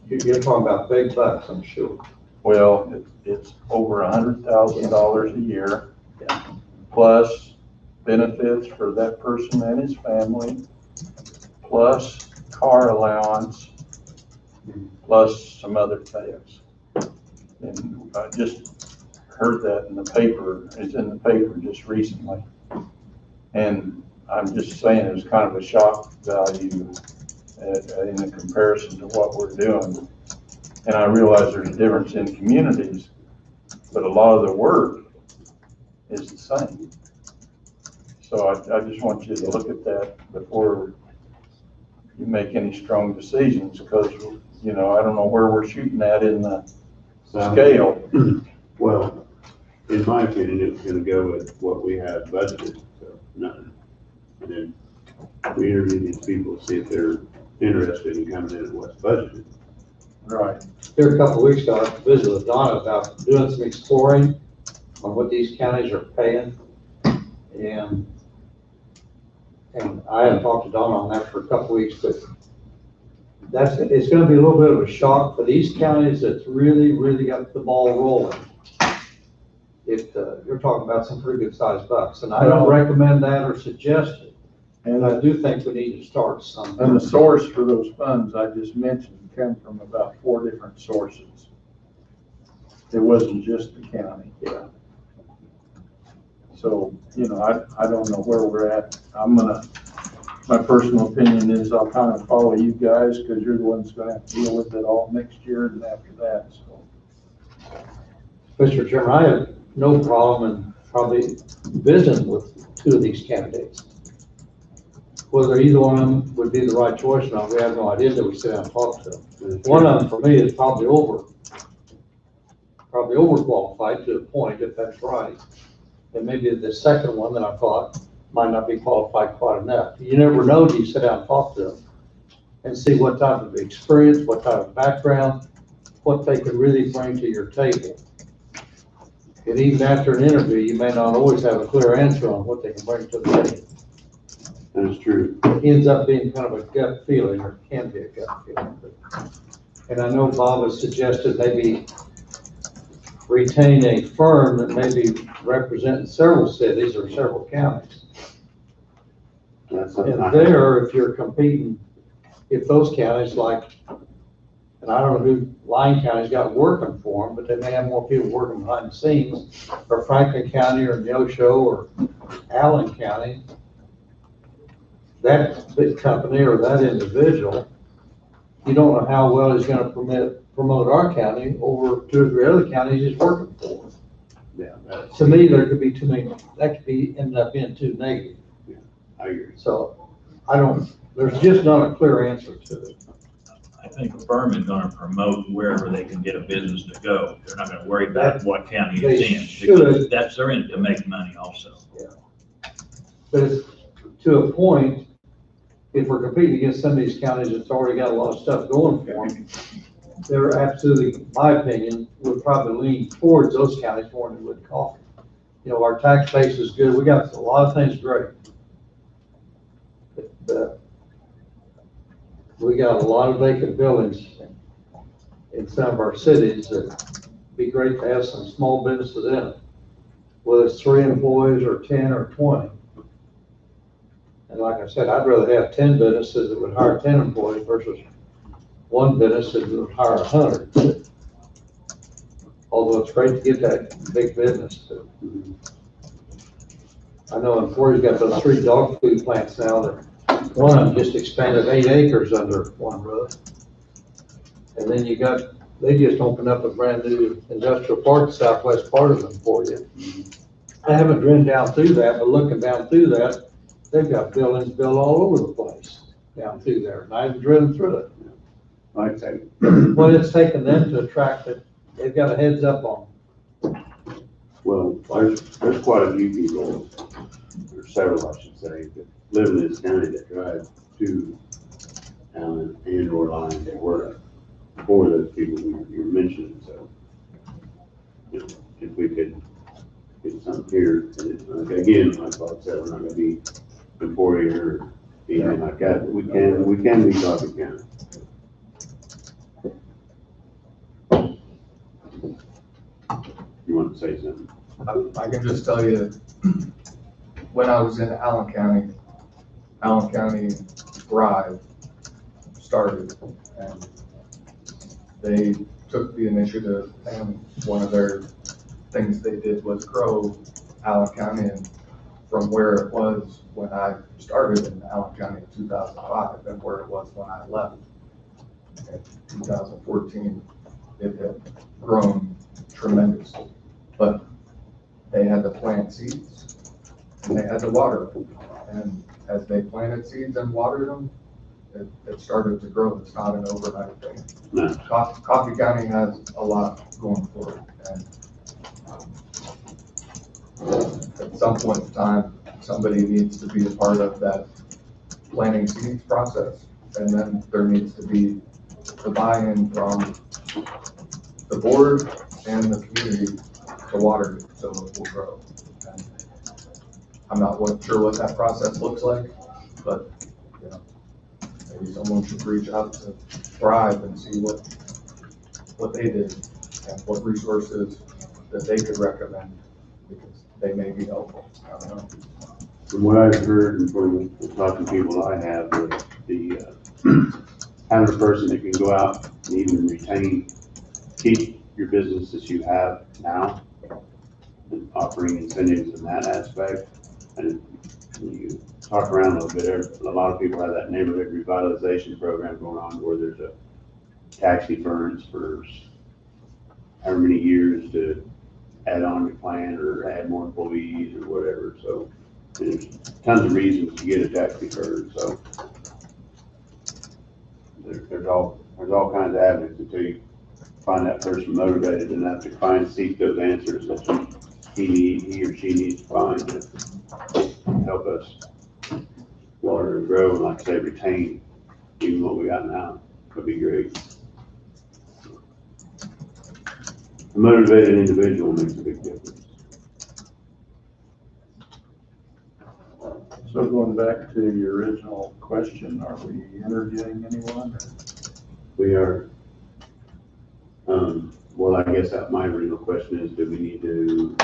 You're talking about big bucks, I'm sure. Well, it's over $100,000 a year, plus benefits for that person and his family, plus car allowance, plus some other things. And I just heard that in the paper. It's in the paper just recently. And I'm just saying it's kind of a shock value in the comparison to what we're doing. And I realize there's a difference in communities, but a lot of the work is the same. So I just want you to look at that before you make any strong decisions, because, you know, I don't know where we're shooting at in the scale. Well, in my opinion, it's gonna go with what we have budgeted, so nothing. And then we interview these people to see if they're interested in coming in at what's budgeted. Right. Here a couple of weeks ago, I visited with Donna about doing some exploring on what these counties are paying. And I haven't talked to Donna on that for a couple of weeks, but it's gonna be a little bit of a shock for these counties that's really, really got the ball rolling. You're talking about some pretty good sized bucks, and I don't recommend that or suggest it. And I do think we need to start somewhere. And the source for those funds I just mentioned come from about 4 different sources. It wasn't just the county. Yeah. So, you know, I don't know where we're at. My personal opinion is I'll kind of follow you guys, because you're the ones gonna have to deal with it all next year and after that, so. Mr. Chairman, I have no problem in probably visiting with 2 of these candidates. Whether either one of them would be the right choice or not, we have no idea until we sit down and talk to them. One of them, for me, is probably overqualified to a point, if that's right. And maybe the second one that I thought might not be qualified quite enough. You never know till you sit down and talk to them and see what type of experience, what type of background, what they could really bring to your table. And even after an interview, you may not always have a clear answer on what they can bring to the table. That is true. It ends up being kind of a gut feeling, or can be a gut feeling. And I know Bob has suggested maybe retain a firm that maybe represents several cities or several counties. That's something And I- there, if you're competing, if those counties like, and I don't know who Lyon County's got working for them, but they may have more people working behind the scenes, or Franklin County or Neosho or Allen County, that big company or that individual, you don't know how well he's gonna promote our county over 2 or 3 other counties he's working for. Yeah, that's, To me, there could be too many, that could be, end up being too negative. I agree. So I don't, there's just not a clear answer to it. I think a firm is gonna promote wherever they can get a business to go. They're not gonna worry about what county They it's in. should. Because that's, they're in to make money also. But it's, to a point, if we're competing against some of these counties that's already got a lot of stuff going for them, they're absolutely, in my opinion, would probably lean towards those counties more than they would Coffee. You know, our tax base is good. We got a lot of things great. But we got a lot of vacant buildings in some of our cities that be great to have some small businesses in it. Whether it's 3 employees or 10 or 20. And like I said, I'd rather have 10 businesses that would hire 10 employees versus one business that would hire 100. Although it's great to get that big business. I know in Florida's got those 3 dog food plants now that one of them just expanded 8 acres under one roof. And then they just opened up a brand new industrial park, southwest part of them for you. I haven't driven down through that, but looking down through that, they've got buildings built all over the place down through there, and I haven't driven through it. Like I say, Well, it's taken them to attract it, they've got a heads up on. well, there's quite a few people, or several, I should say, that live in this county that drive to Allen and or Lyon to work for those people you're mentioning, so. If we could get something here, and it's, again, like Bob said, we're not gonna be Emporia or anything like that, but we can be Coffee County. You want to say something? I can just tell you, when I was in Allen County Thrive started, and they took the initiative, and one of their things they did was grow Allen County, and from where it was when I started in Allen County in 2005 and where it was when I left in 2014, it had grown tremendously. But they had to plant seeds and they had to water them. And as they planted seeds and watered them, it started to grow. It's not an overnight thing. No. Coffee County has a lot going for it. And at some point in time, somebody needs to be a part of that planting seeds process. And then there needs to be the buy-in from the board and the community to water it so it will grow. And I'm not sure what that process looks like, but you know, maybe someone should reach out to Thrive and see what they did and what resources that they could recommend, because they may be helpful. I don't know. From what I've heard and from the talking people I have, the kind of person that can go out and even keep your business that you have now, and offering incentives in that aspect. And when you talk around a little bit, a lot of people have that neighborhood revitalization program going on where there's a tax deference for however many years to add on your plan or add more employees or whatever. So there's tons of reasons to get a tax deferred. So there's all kinds of avenues until you find that person motivated enough to seek those answers that he or she needs to find to help us water and grow, and like I say, retain even what we got now. Would be great. A motivated individual makes a big difference. So going back to your original question, are we interviewing anyone? We are, well, I guess that my original question is, do we need to,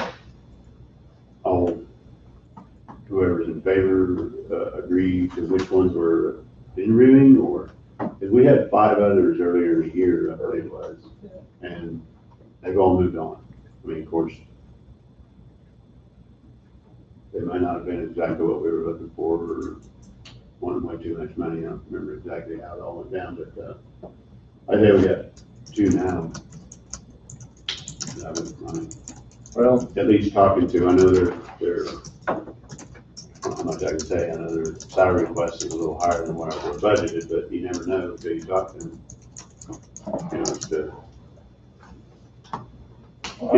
whoever's in favor, agree to which ones we're interviewing, or, because we had 5 others earlier in the year, I believe it was, and they've all moved on. I mean, of course, they might not have been exactly what we were looking for, or wanted way too much money. I don't remember exactly how it all went down, but, I think we got 2 now. That was running. Well, At least talking to, I know they're, how much I can say, I know their salary request is a little higher than what I was budgeted, but you never know until you talk to them. You know,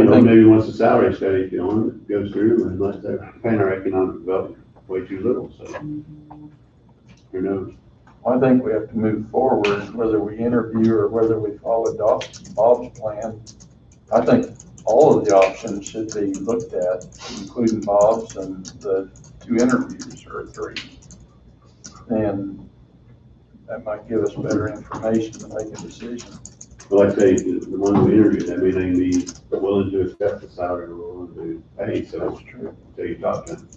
it's maybe once the salary study goes through, unless they're paying our economic development way too little, so who knows? I think we have to move forward, whether we interview or whether we follow Bob's plan. I think all of the options should be looked at, including Bob's and the 2 interviews or 3. And that might give us better information to make a decision. Well, like I say, the ones we interviewed, I mean, they be willing to accept the salary we're willing to pay, so That's true. until you talk to them.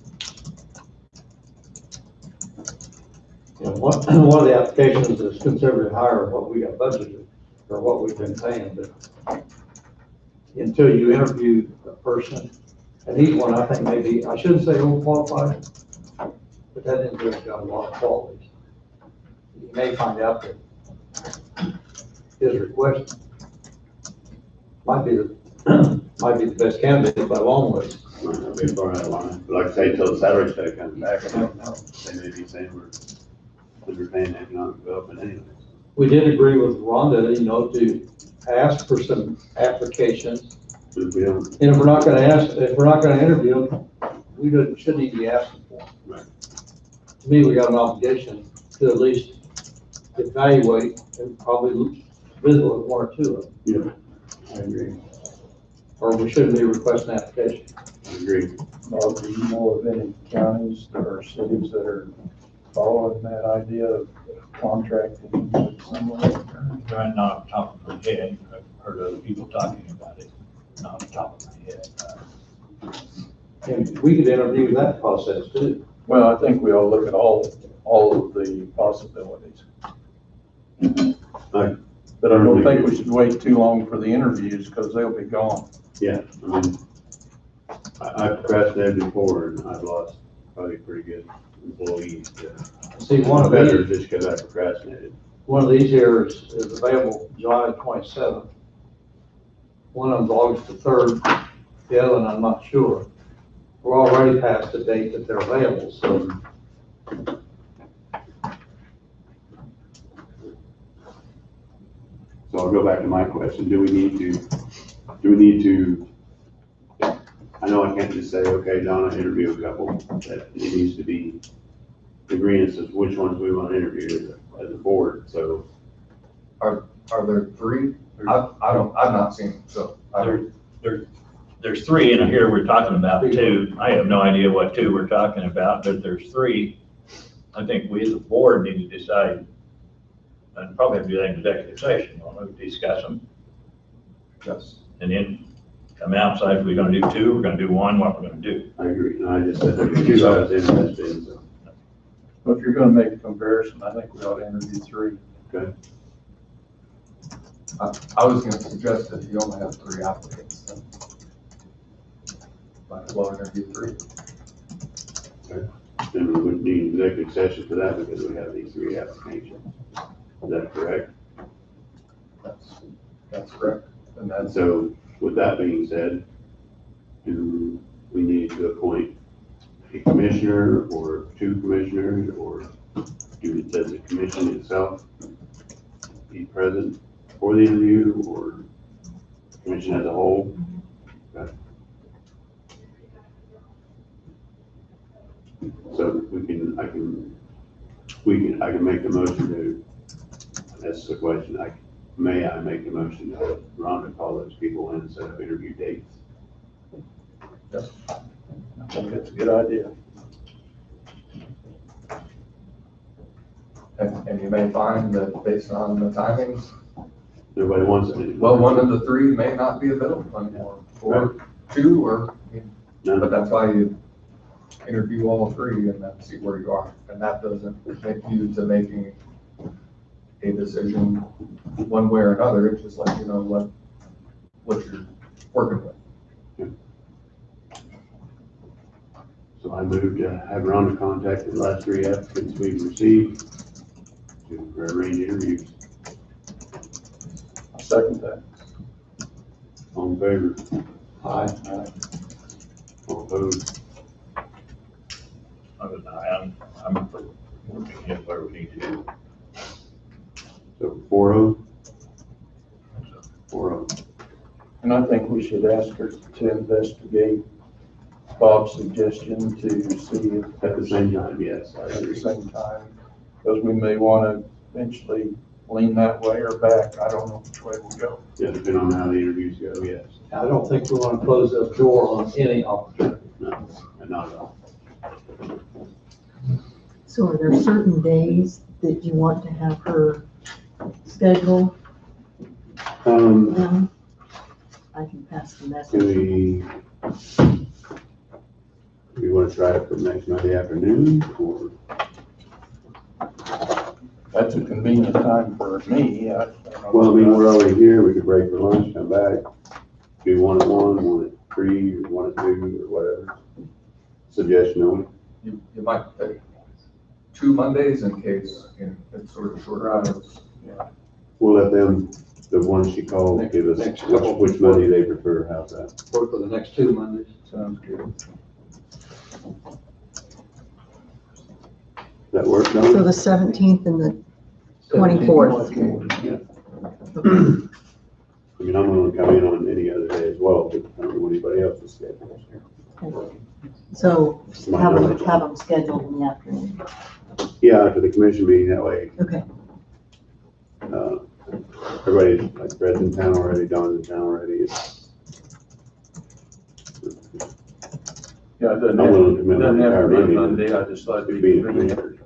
You know, one of the applications is considerably higher than what we got budgeted, or what we've been paying, but until you interview a person, and he's one I think maybe, I shouldn't say overqualified, but that individual's got a lot of qualities. You may find out that his request might be the best candidate by a long ways. Might not be far out of line, but like I say, until the salary study comes back, I don't know. They may be saying we're underpaying economic development anyway. We did agree with Rhonda, you know, to ask for some applications. But if we don't, And if we're not gonna interview them, we shouldn't even be asking for them. Right. To me, we got an obligation to at least evaluate and probably visit with 1 or 2 of them. yeah, I agree. Or we shouldn't be requesting application. I agree. Bob, do you know of any counties or cities that are following that idea of contracting with someone? Right, not off the top of my head, I've heard other people talking about it, not off the top of my head. And we could interview that process too. Well, I think we all look at all of the possibilities. But I don't think we should wait too long for the interviews, because they'll be gone. Yeah, I mean, I've procrastinated before, and I've lost probably pretty good employees. See, one of Better these, just because I procrastinated. one of these here is available July 27th. One of them's August the 3rd, the other one I'm not sure. We're already past the date that they're available, so. So I'll go back to my question. Do we need to, I know I can't just say, okay, Donna, interview a couple, that it needs to be agreements as which ones we want to interview as a board, so. Are there 3? I've not seen them, so. There's 3 in here, we're talking about 2. I have no idea what 2 we're talking about, but there's 3. I think we as a board need to decide, and probably have to do that in executive session, we'll discuss them. Yes. And then come outside, if we're gonna do 2, we're gonna do 1, what we're gonna do. I agree, and I just said there were 2 I was interested in, so. But if you're gonna make a comparison, I think we ought to interview 3. Okay. I was gonna suggest that you only have 3 applicants, then might as well interview 3. Then we would need executive session for that because we have these 3 applications. Is that correct? That's correct. And so with that being said, do we need to appoint a commissioner or 2 commissioners, or does the commission itself be present for the interview, or commission as a whole? Okay. So I can make the motion to, that's the question, May I make a motion to Rhonda call those people in and set up interview dates? I think that's a good idea. And you may find that based on the timings, Nobody wants it. well, one of the three may not be available anymore, or two, or, None. but that's why you interview all three and then see where you are. And that doesn't make you to making a decision one way or another, it's just like, you know, what you're working with. So I moved to have Rhonda contact the last three applicants we've received to arrange interviews. I'll second that. All in favor? Aye. All opposed? I'm working it where we need to. So 4-0? 4-0. And I think we should ask her to investigate Bob's suggestion to see if. At the same time, yes, I At the agree. same time, because we may want to eventually lean that way or back. I don't know which way we'll go. Yeah, depending on how the interviews go, yes. I don't think we want to close the door on any opportunity. No, not at all. So are there certain days that you want to have her schedule? Um, I can pass the do message. we want to try it for next Monday afternoon or? That's a convenient time for me. I don't know. Well, I mean, we're already here, we could break for lunch, come back, do 1 at 1, 1 at 3, or 1 at 2, or whatever. Suggestion only. You might take 2 Mondays in case, you know, it's sort of short hours. We'll let them, the ones she called, give us Next couple. which Monday they prefer, how's that? Work for the next 2 Mondays. Sounds good. Does that work, So Don? the 17th and the 24th. Yeah. I mean, I'm gonna come in on any other day as well, but I don't know anybody else's schedule. So have them scheduled in the afternoon. Yeah, after the commission meeting, that way, Okay. everybody's, like, Fred's in town already, Don's in town already. Yeah, it doesn't I'm have, willing to it commit doesn't my have to be a entire Monday. I just thought it'd Be be a convenient.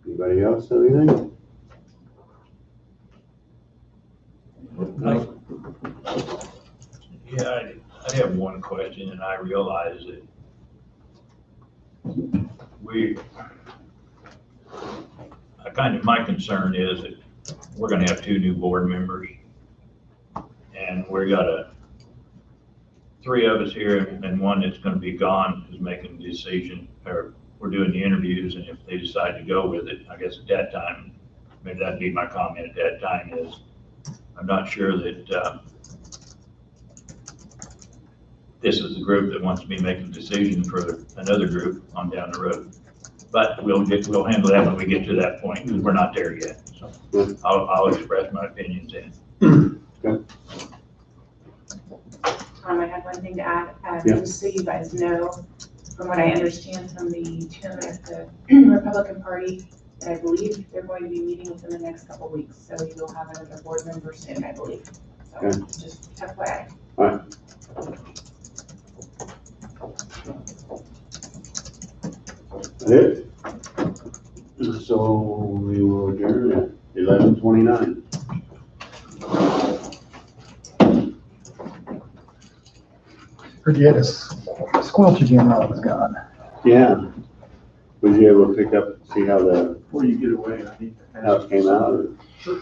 Anybody else have anything? Yeah, I have one question, and I realize that my concern is that we're gonna have 2 new board members. And we got 3 of us here, and one that's gonna be gone is making the decision, or we're doing the interviews, and if they decide to go with it, I guess at that time, maybe that'd be my comment at that time is, I'm not sure that, this is the group that wants to be making a decision for another group on down the road. But we'll handle that when we get to that point, because we're not there yet. So I'll express my opinions then. I have one thing to add, Yeah. just so you guys know, from what I understand from the chairman of the Republican Party, that I believe they're going to be meeting within the next couple of weeks, so you'll have another board member soon, I believe. So Okay. just FYI. That's it? So we will adjourn at 11:29. Forget us. Squelch again while I was gone. Yeah. Was you able to pick up, see how Before you get away, I need to ask how it came out? Or? Sure.